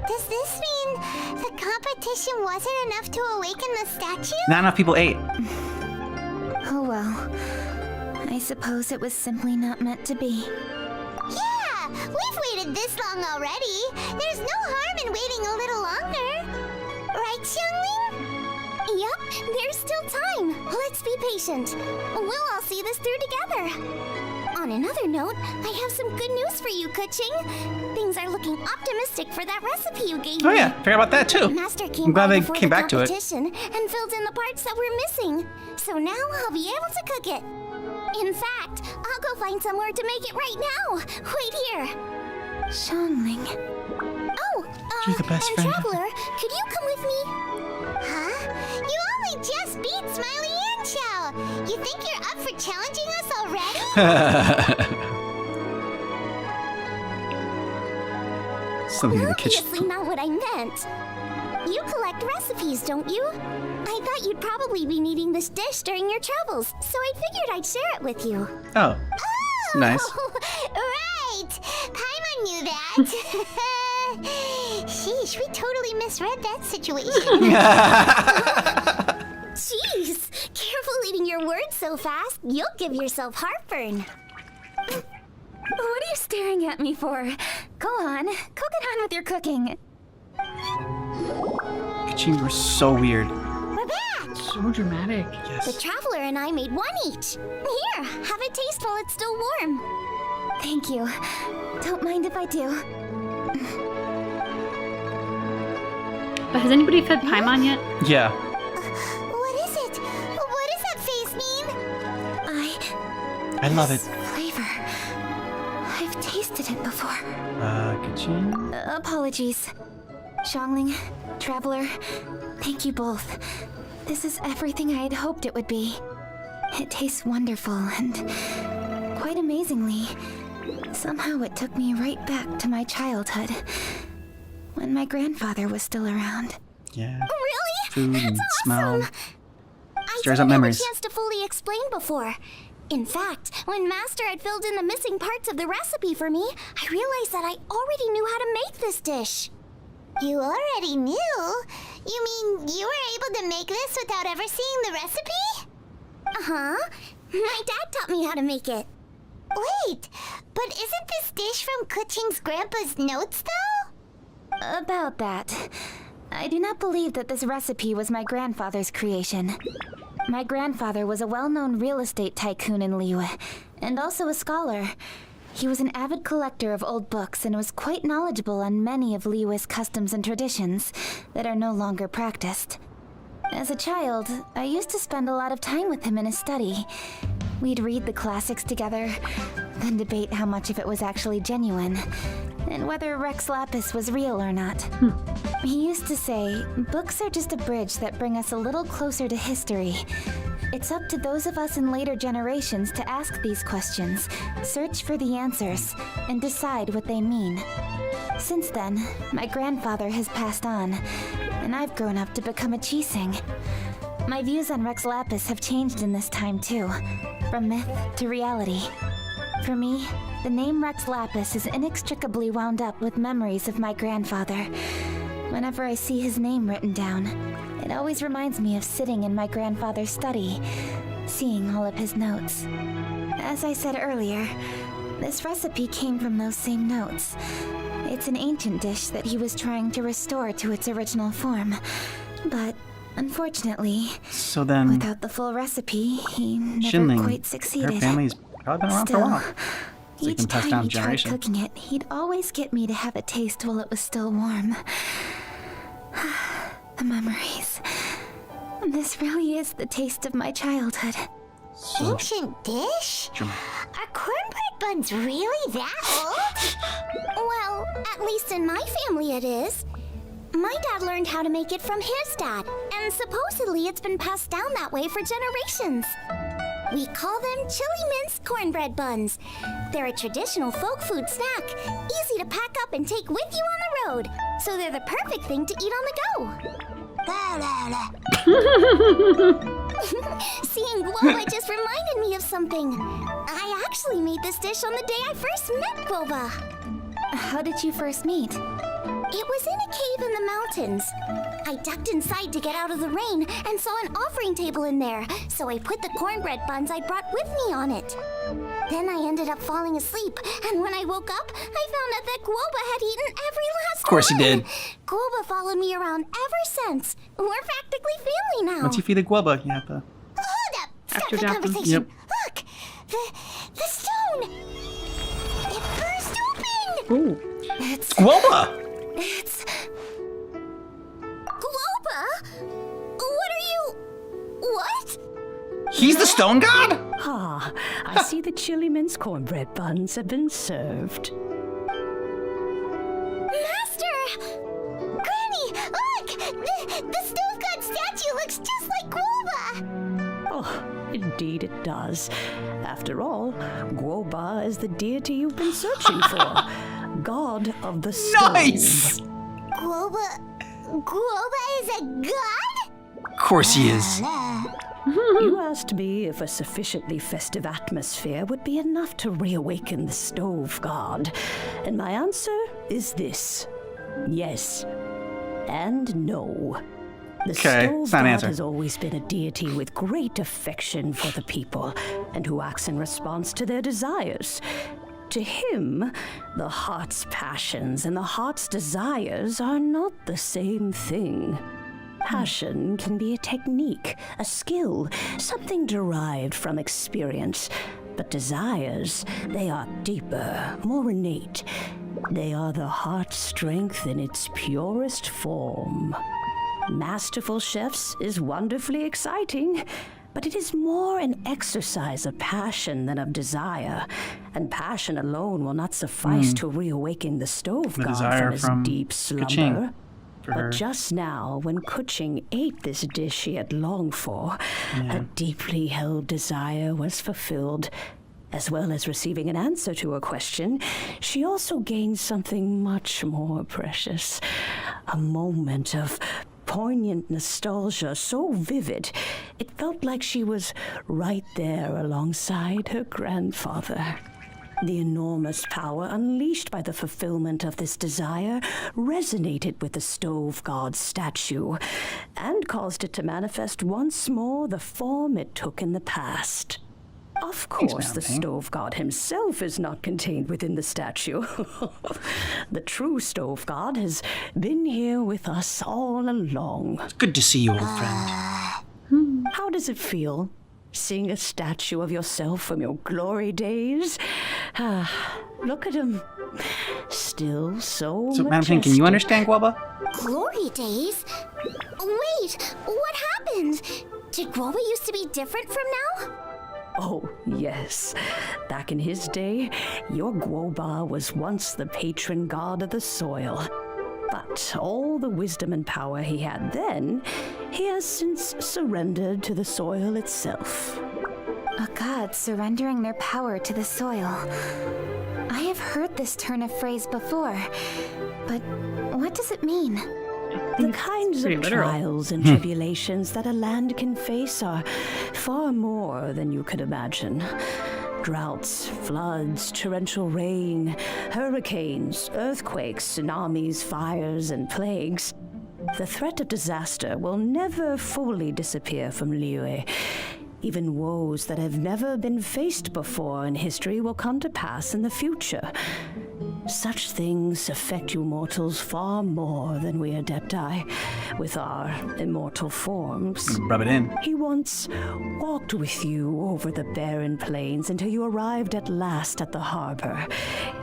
Does this mean the competition wasn't enough to awaken the statue? Not enough people ate. Oh well. I suppose it was simply not meant to be. Yeah, we've waited this long already. There's no harm in waiting a little longer. Right, Xiangling? Yup, there's still time. Let's be patient. We'll all see this through together. On another note, I have some good news for you, Kuching. Things are looking optimistic for that recipe you gave me. Oh yeah, forgot about that too. Master came I'm glad by they before came the back to it. competition and filled in the parts that were missing. So now I'll be able to cook it. In fact, I'll go find somewhere to make it right now. Wait here. Xiangling. Oh, You're the best and friend. Traveler, could you come with me? Huh? You only just beat Smiley Yanchao. You think you're up for challenging us already? Something in the kitchen. Obviously not what I meant. You collect recipes, don't you? I thought you'd probably be needing this dish during your travels, so I figured I'd share it with you. Oh. Nice. Right! Paimon knew that. Sheesh, we totally misread that situation. Jeez, careful eating your words so fast. You'll give yourself heartburn. What are you staring at me for? Go on, cook it on with your cooking. Kaching, you were so weird. We're back! So dramatic. The traveler and I made one each. Here, have a taste while it's still warm. Thank you. Don't mind if I do. But has anybody fed Paimon yet? Yeah. What is it? What does that face mean? I love it. Flavor. I've tasted it before. Genshin? Apologies. Xiangling, Traveler, thank you both. This is everything I had hoped it would be. It tastes wonderful and quite amazingly, somehow it took me right back to my childhood when my grandfather was still around. Yeah. Really? Food and smell. I Stirs didn't up memories. have a chance to fully explain before. In fact, when Master had filled in the missing parts of the recipe for me, I realized that I already knew how to make this dish. You already knew? You mean you were able to make this without ever seeing the recipe? Uh-huh. My dad taught me how to make it. Wait, but isn't this dish from Kuching's grandpa's notes, though? About that, I do not believe that this recipe was my grandfather's creation. My grandfather was a well-known real estate tycoon in Liyue, and also a scholar. He was an avid collector of old books and was quite knowledgeable on many of Liyue's customs and traditions that are no longer practiced. As a child, I used to spend a lot of time with him in his study. We'd read the classics together, then debate how much of it was actually genuine, and whether Rex Lapis was real or not. He used to say, books are just a bridge that bring us a little closer to history. It's up to those of us in later generations to ask these questions, search for the answers, and decide what they mean. Since then, my grandfather has passed on, and I've grown up to become a Chising. My views on Rex Lapis have changed in this time too, from myth to reality. For me, the name Rex Lapis is inextricably wound up with memories of my grandfather. Whenever I see his name written down, it always reminds me of sitting in my grandfather's study, seeing all of his notes. As I said earlier, this recipe came from those same notes. It's an ancient dish that he was trying to restore to its original form. But unfortunately, So then, without the full recipe, he never Shinling, quite succeeded. her family's probably been around for a while. So they Each can pass time down he tried generation. cooking it, he'd always get me to have a taste while it was still warm. The memories. This really is the taste of my childhood. Ancient dish? Are cornbread buns really that old? Well, at least in my family it is. My dad learned how to make it from his dad, and supposedly it's been passed down that way for generations. We call them chili mince cornbread buns. They're a traditional folk food snack, easy to pack up and take with you on the road. So they're the perfect thing to eat on the go. Seeing Guoba just reminded me of something. I actually made this dish on the day I first met Guoba. How did you first meet? It was in a cave in the mountains. I ducked inside to get out of the rain and saw an offering table in there, so I put the cornbread buns I brought with me on it. Then I ended up falling asleep, and when I woke up, I found out that Guoba had eaten every last one. Of course he did. Guoba followed me around ever since. We're practically family now. Once you feed a guaba, you have to... Hold up! Stop After the Jotham. conversation! Yep. Look! The stone! It burst open! Ooh. It's Guoba! It's... Guoba? What are you... What? He's the stone god? Ah, I see the chili mince cornbread buns have been served. Master! Granny, look! The stove god statue looks just like Guoba! Oh, indeed it does. After all, Guoba is the deity you've been searching for. God of the stone. Nice! Guoba is a god? Of course he is. You asked me if a sufficiently festive atmosphere would be enough to reawaken the stove god. And my answer is this. Yes. And no. The Okay, stove it's not an god answer. has always been a deity with great affection for the people, and who acts in response to their desires. To him, the heart's passions and the heart's desires are not the same thing. Passion can be a technique, a skill, something derived from experience. But desires, they are deeper, more innate. They are the heart's strength in its purest form. Masterful chefs is wonderfully exciting, but it is more an exercise of passion than of desire. And passion alone will not suffice to reawaken the stove god from his deep slumber. But just now, when Kuching ate this dish he had longed for, a deeply held desire was fulfilled. As well as receiving an answer to her question, she also gained something much more precious. A moment of poignant nostalgia so vivid, it felt like she was right there alongside her grandfather. The enormous power unleashed by the fulfillment of this desire resonated with the stove god's statue and caused it to manifest once more the form it took in the past. Of course, the stove god himself is not contained within the statue. The true stove god has been here with us all along. It's good to see you, old friend. How does it feel, seeing a statue of yourself from your glory days? Look at him. Still so Madam King, can you understand Guoba? Glory days? Wait, what happened? Did Guoba used to be different from now? Oh, yes. Back in his day, your Guoba was once the patron god of the soil. But all the wisdom and power he had then, he has since surrendered to the soil itself. A god surrendering their power to the soil. I have heard this turn of phrase before, but what does it mean? The kinds of trials and tribulations that a land can face are far more than you could imagine. Droughts, floods, torrential rain, hurricanes, earthquakes, tsunamis, fires, and plagues. The threat of disaster will never fully disappear from Liyue. Even woes that have never been faced before in history will come to pass in the future. Such things affect you mortals far more than we Adepti, with our immortal forms. Rub it in. He once walked with you over the barren plains until you arrived at last at the harbor.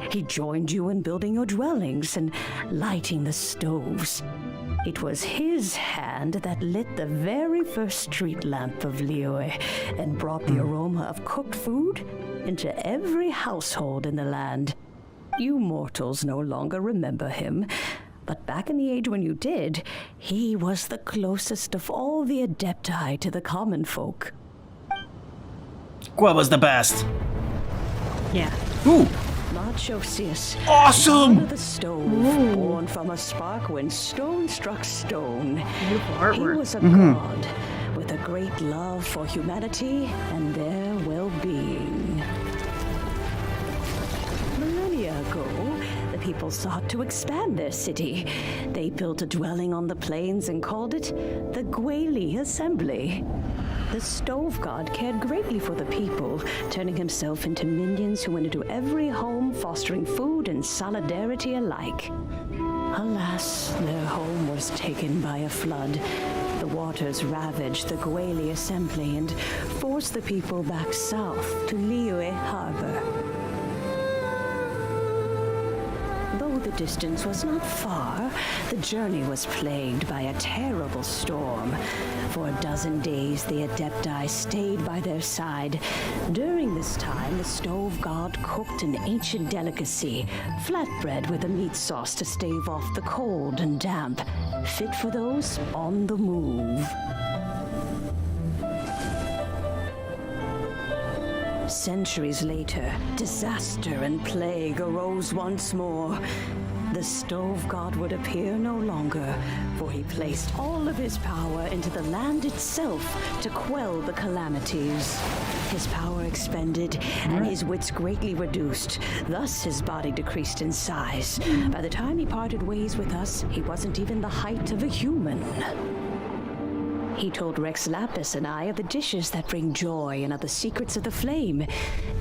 He joined you in building your dwellings and lighting the stoves. It was his hand that lit the very first street lamp of Liyue and brought the aroma of cooked food into every household in the land. You mortals no longer remember him, but back in the age when you did, he was the closest of all the Adepti to the common folk. Guoba's the best. Yeah. Ooh. Josius. Awesome! The stove, born from a spark when stone struck stone. He was a god with a great love for humanity and their well-being. Millennia ago, the people sought to expand their city. They built a dwelling on the plains and called it the Gweli Assembly. The stove god cared greatly for the people, turning himself into minions who went into every home, fostering food and solidarity alike. Alas, their home was taken by a flood. The waters ravaged the Gweli Assembly and forced the people back south to Liyue Harbor. Though the distance was not far, the journey was plagued by a terrible storm. For a dozen days, the Adepti stayed by their side. During this time, the stove god cooked an ancient delicacy, flatbread with a meat sauce to stave off the cold and damp, fit for those on the move. Centuries later, disaster and plague arose once more. The stove god would appear no longer, for he placed all of his power into the land itself to quell the calamities. His power expended, and his wits greatly reduced. Thus his body decreased in size. By the time he parted ways with us, he wasn't even the height of a human. He told Rex Lapis and I of the dishes that bring joy and of the secrets of the flame,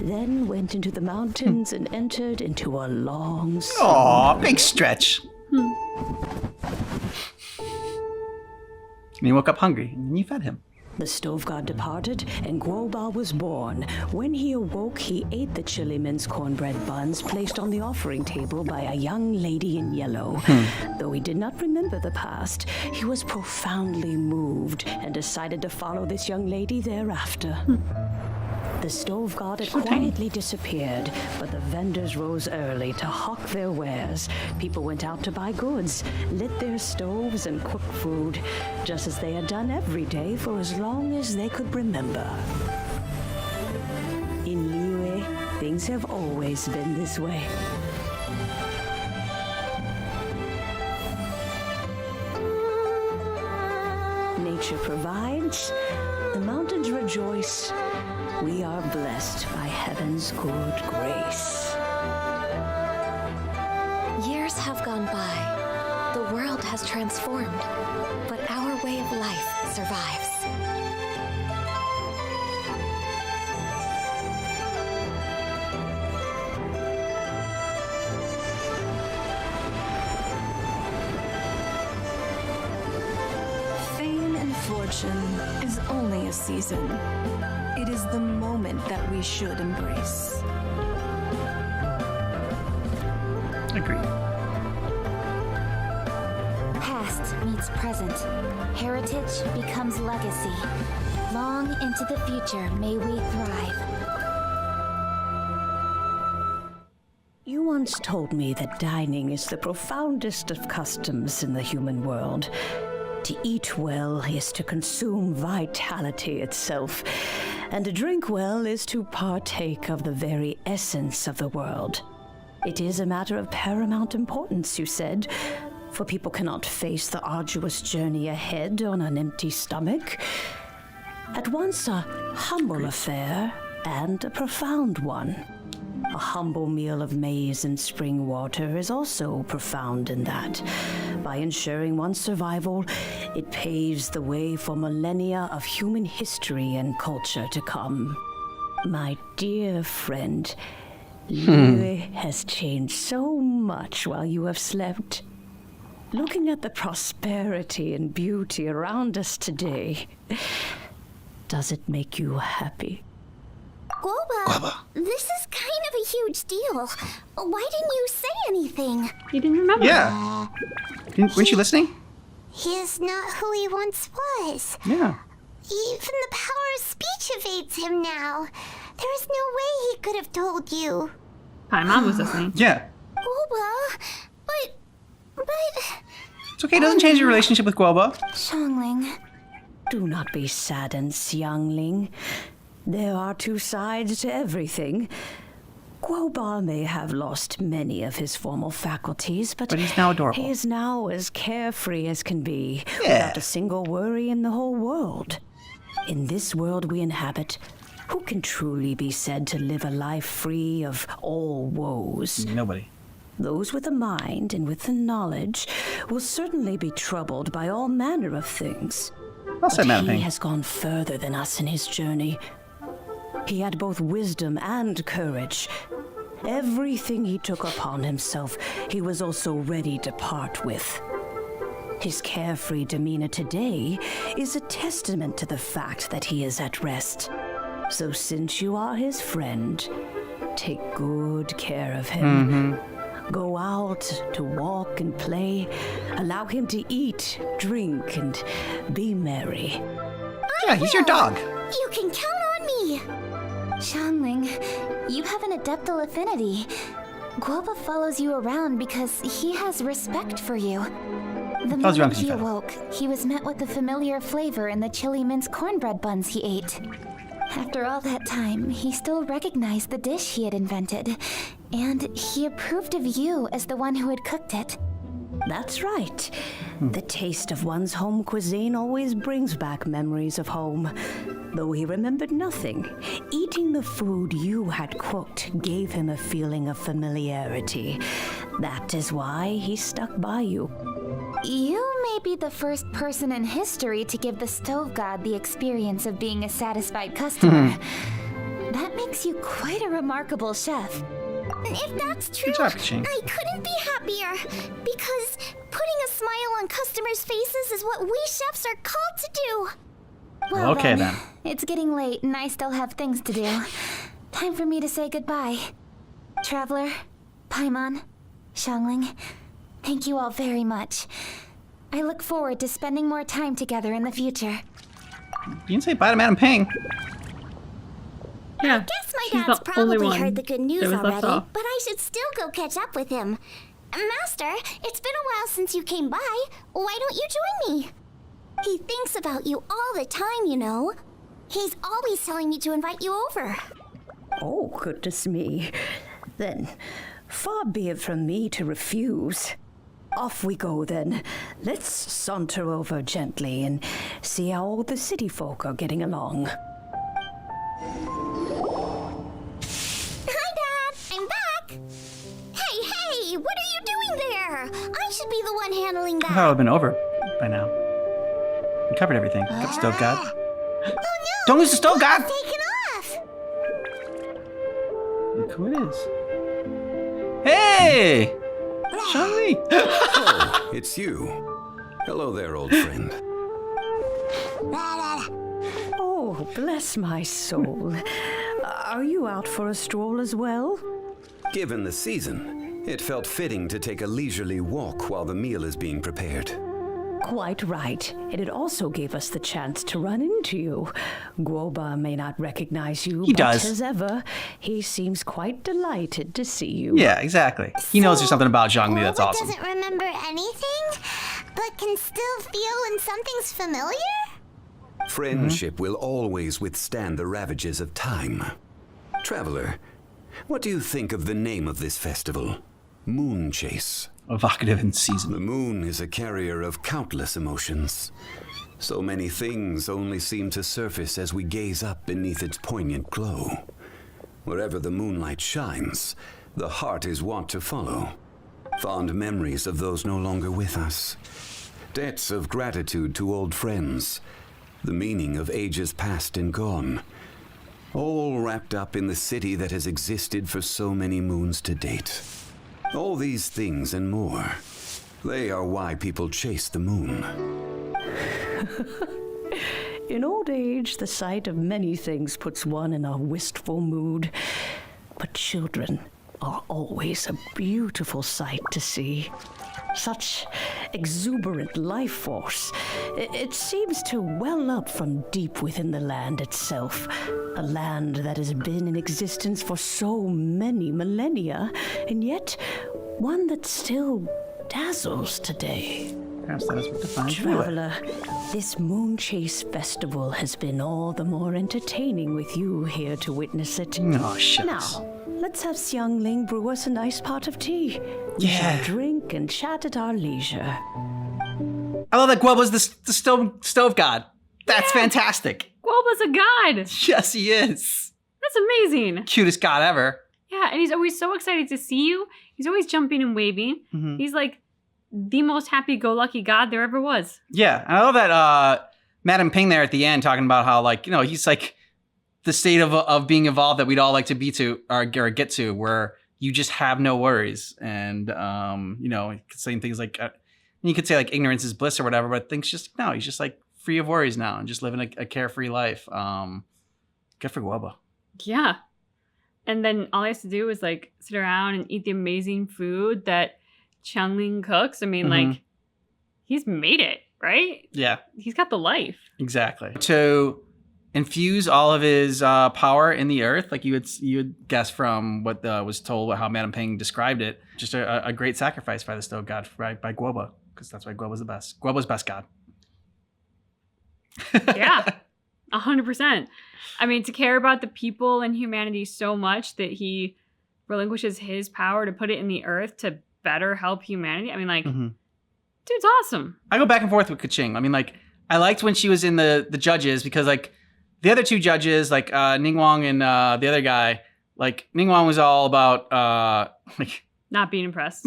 then went into the mountains and entered into a long sleep. Aw, big stretch. And he woke up hungry, and you fed him. The stove god departed, and Guoba was born. When he awoke, he ate the chili mince cornbread buns placed on the offering table by a young lady in yellow. Though he did not remember the past, he was profoundly moved and decided to follow this young lady thereafter. The stove god had quietly disappeared, but the vendors rose early to hawk their wares. People went out to buy goods, lit their stoves, and cooked food, just as they had done every day for as long as they could remember. In Liyue, things have always been this way. Nature provides, the mountains rejoice. We are blessed by heaven's good grace. Years have gone by. The world has transformed, but our way of life survives. Fame and fortune is only a season. It is the moment that we should embrace. Agreed. Past meets present. Heritage becomes legacy. Long into the future may we thrive. You once told me that dining is the profoundest of customs in the human world. To eat well is to consume vitality itself, and to drink well is to partake of the very essence of the world. It is a matter of paramount importance, you said, for people cannot face the arduous journey ahead on an empty stomach. At once a humble affair and a profound one. A humble meal of maize and spring water is also profound in that. By ensuring one's survival, it paves the way for millennia of human history and culture to come. My dear friend, Liyue has changed so much while you have slept. Looking at the prosperity and beauty around us today, does it make you happy? Guoba, this is kind of a huge deal. Why didn't you say anything? You didn't remember? Yeah. Weren't you listening? He is not who he once was. Yeah. Even the power of speech evades him now. There is no way he could have told you. Hi, Mom was listening. Yeah. Guoba, but... It's okay, it doesn't change your relationship with Guoba. Xiangling, do not be saddened, Xiangling. There are two sides to everything. Guoba may have lost many of his formal faculties, but he's now adorable. He is now as carefree as can be, without a single worry in the whole world. In this world we inhabit, who can truly be said to live a life free of all woes? Nobody. Those with a mind and with the knowledge will certainly be troubled by all manner of things. Well said, But he Mapping. has gone further than us in his journey. He had both wisdom and courage. Everything he took upon himself, he was also ready to part with. His carefree demeanor today is a testament to the fact that he is at rest. So since you are his friend, take good care of him. Go out to walk and play. Allow him to eat, drink, and be merry. Yeah, he's your dog. You can count on me. Xiangling, you have an adeptal affinity. Guoba follows you around because he has respect for you. The Follows you around moment 'cause he you fed him. awoke, he was met with the familiar flavor in the chili mince cornbread buns he ate. After all that time, he still recognized the dish he had invented, and he approved of you as the one who had cooked it. That's right. The taste of one's home cuisine always brings back memories of home. Though he remembered nothing, eating the food you had cooked gave him a feeling of familiarity. That is why he stuck by you. You may be the first person in history to give the stove god the experience of being a satisfied customer. That makes you quite a remarkable chef. If that's true, Good job, Ching. I couldn't be happier. Because putting a smile on customers' faces is what we chefs are called to do. Well, Okay, then. It's getting late and I still have things to do. Time for me to say goodbye. Traveler, Paimon, Xiangling, thank you all very much. I look forward to spending more time together in the future. You can say bye to Madam Ping. Yeah. I guess my she's dad's the only probably one heard the good news that was left already, off. but I should still go catch up with him. Master, it's been a while since you came by. Why don't you join me? He thinks about you all the time, you know. He's always telling me to invite you over. Oh, goodness me. Then, far be it from me to refuse. Off we go, then. Let's saunter over gently and see how all the city folk are getting along. Hi, Dad. I'm back. Hey, what are you doing there? I should be the one handling that. I thought it would have been over by now. We covered everything. Got the stove god. Oh, no. Don't lose the stove god! Taken off. Look who it is. Hey! Xiangli! Oh, it's you. Hello there, old friend. Oh, bless my soul. Are you out for a stroll as well? Given the season, it felt fitting to take a leisurely walk while the meal is being prepared. Quite right. And it also gave us the chance to run into you. Guoba may not recognize you, He but does. as ever, he seems quite delighted to see you. Yeah, exactly. He knows there's something about Xiangli that's Guoba awesome. doesn't remember anything, but can still feel when something's familiar? Friendship will always withstand the ravages of time. Traveler, what do you think of the name of this festival? Moonchase. Evocative in season. The moon is a carrier of countless emotions. So many things only seem to surface as we gaze up beneath its poignant glow. Wherever the moonlight shines, the heart is wont to follow. Fond memories of those no longer with us. Debts of gratitude to old friends. The meaning of ages past and gone. All wrapped up in the city that has existed for so many moons to date. All these things and more, they are why people chase the moon. In old age, the sight of many things puts one in a wistful mood. But children are always a beautiful sight to see. Such exuberant life force. It seems to well up from deep within the land itself. A land that has been in existence for so many millennia, and yet one that still dazzles today. Perhaps that is what defines joy. Traveler, this Moonchase festival has been all the more entertaining with you here to witness it. Oh, shucks. Now, let's have Xiangling brew us a nice pot of tea. We shall drink and chat at our leisure. I love that Guoba's the stove god. That's fantastic. Guoba's a god. Yes, he is. That's amazing. Cutest god ever. Yeah, and he's always so excited to see you. He's always jumping and waving. Mhm. He's like the most happy-go-lucky god there ever was. Yeah, and I love that Madam Ping there at the end talking about how, like, you know, he's like the state of being evolved that we'd all like to be to or get to, where you just have no worries. And, you know, saying things like, you could say like ignorance is bliss or whatever, but things just, no, he's just like free of worries now and just living a carefree life. Good for Guoba. Yeah. And then all he has to do is like sit around and eat the amazing food that Xiangling cooks. I mean, like, he's made it, right? Yeah. He's got the life. Exactly. To infuse all of his power in the earth, like you would guess from what was told, how Madam Ping described it, just a great sacrifice by the stove god, right, by Guoba, because that's why Guoba's the best. Guoba's best god. Yeah, 100%. I mean, to care about the people and humanity so much that he relinquishes his power to put it in the earth to better help humanity. I mean, like, dude's awesome. I go back and forth with Kaching. I mean, like, I liked when she was in the judges because, like, the other two judges, like Ningguang and the other guy, like, Ningguang was all about like not being impressed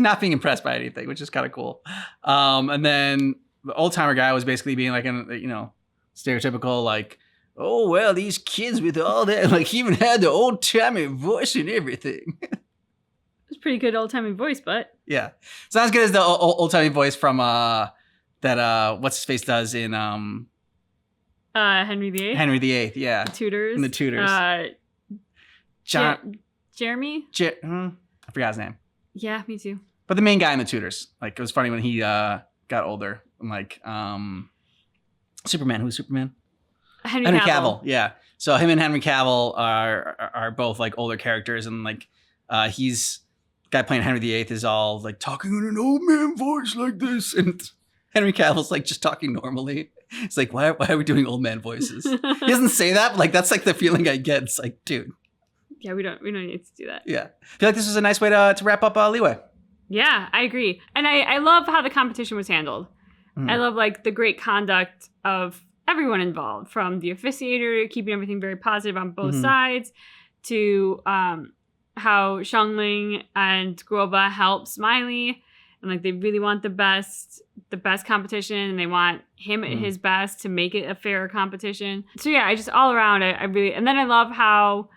by anything, which is kind of cool. And then the old timer guy was basically being like, you know, stereotypical, like, oh well, these kids with all that, like, even had the old timey voice and everything. It's pretty good old-timey voice, but... Yeah. It's not as good as the old-timey voice from that what's-his-face does in... Henry VIII? Henry VIII, yeah. The Tudors. In the Tudors. Jeremy? I forgot his name. Yeah, me too. But the main guy in the Tudors. Like, it was funny when he got older. And like, Superman. Who's Superman? Henry Cavill. Yeah. So him and Henry Cavill are both like older characters, and like he's the guy playing Henry VIII is all like talking in an old man voice like this, and Henry Cavill's like just talking normally. It's like, why are we doing old man voices? He doesn't say that, but like that's like the feeling I get. It's like, dude. Yeah, we don't need to do that. Yeah. I feel like this was a nice way to wrap up Leeway. Yeah, I agree. And I love how the competition was handled. I love like the great conduct of everyone involved, from the officiator keeping everything very positive on both sides, to how Xiangling and Guoba help Smiley, and like they really want the best competition, and they want him at his best to make it a fair competition. So yeah, I just all around I really, and then I love how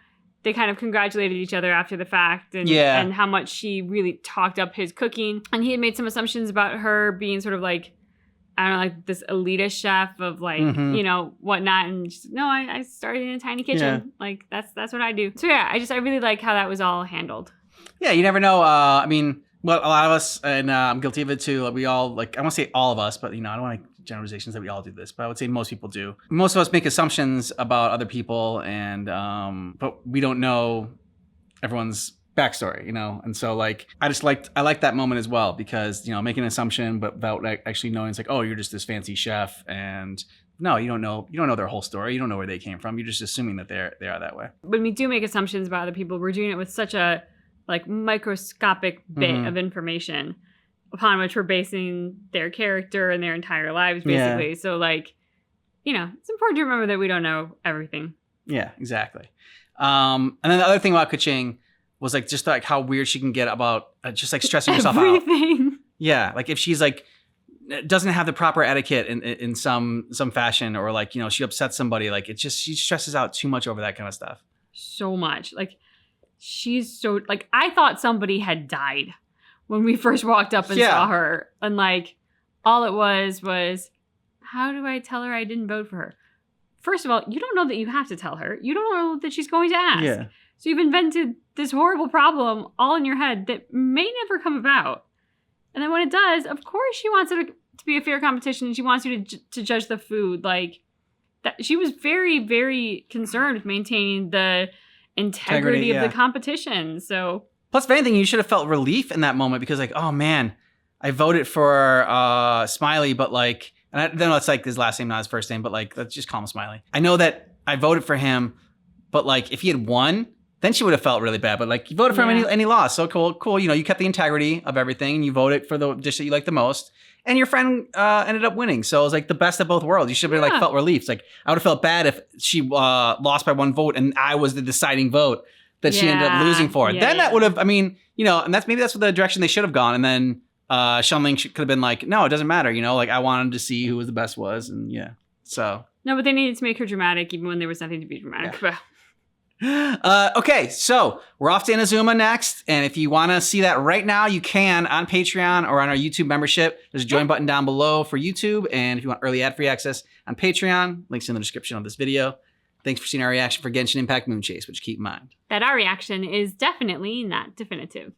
they kind of congratulated each other after the fact, and how much she really talked up his cooking, and he had made some assumptions about her being sort of like, I don't know, like this elitist chef of like, you know, whatnot. And she's, no, I started in a tiny kitchen. Yeah. Like that's what I do. So yeah, I really like how that was all handled. Yeah, you never know. I mean, well, a lot of us, and I'm guilty of it too. Like we all, like, I want to say all of us, but you know, I don't want to make generalizations that we all do this, but I would say most people do. Most of us make assumptions about other people, and but we don't know everyone's backstory, you know. And so like I like that moment as well, because you know, making an assumption but without actually knowing, it's like, oh, you're just this fancy chef, and no, you don't know their whole story, you don't know where they came from, you're just assuming that they are that way. When we do make assumptions about other people, we're doing it with such a like microscopic bit of information upon which we're basing their character and their entire lives, basically. Yeah. So like, you know, it's important to remember that we don't know everything. Yeah, exactly. And then the other thing about Keqing was like just like how weird she can get about just like stressing herself out. Everything. Yeah, like if she's like doesn't have the proper etiquette in some fashion, or like, you know, she upsets somebody, like it's just, she stresses out too much over that kind of stuff. So much. Like she's so, like, I thought somebody had died when we first walked up and saw her, and like all it was how do I tell her I didn't vote for her? First of all, you don't know that you have to tell her. You don't know that she's going to ask. Yeah. So you've invented this horrible problem all in your head that may never come about. And then when it does, of course she wants it to be a fair competition, and she wants you to judge the food. Like that, she was very, very concerned with maintaining the integrity of the competition. So plus, if anything, you should have felt relief in that moment, because like, oh man, I voted for Smiley, but like, and then it's like his last name, not his first name, but like, let's just call him Smiley. I know that I voted for him, but like, if he had won, then she would have felt really bad. But like, you voted for him and he lost. So cool. You know, you kept the integrity of everything, and you voted for the dish that you like the most, and your friend ended up winning. So it was like the best of both worlds. You should have like felt relief. It's like, I would have felt bad if she lost by one vote and I was the deciding vote that she ended up losing for. Then that would have, I mean, you know, and maybe that's the direction they should have gone. And then Xiangling could have been like, no, it doesn't matter. You know, like I wanted to see who was the best was. And so. No, but they needed to make her dramatic even when there was nothing to be dramatic about. Okay, so we're off to Inazuma next. And if you want to see that right now, you can on Patreon or on our YouTube membership. There's a join button down below for YouTube. And if you want early ad-free access on Patreon, links in the description of this video. Thanks for seeing our reaction for Genshin Impact Moonchase, which keep in mind that our reaction is definitely not definitive.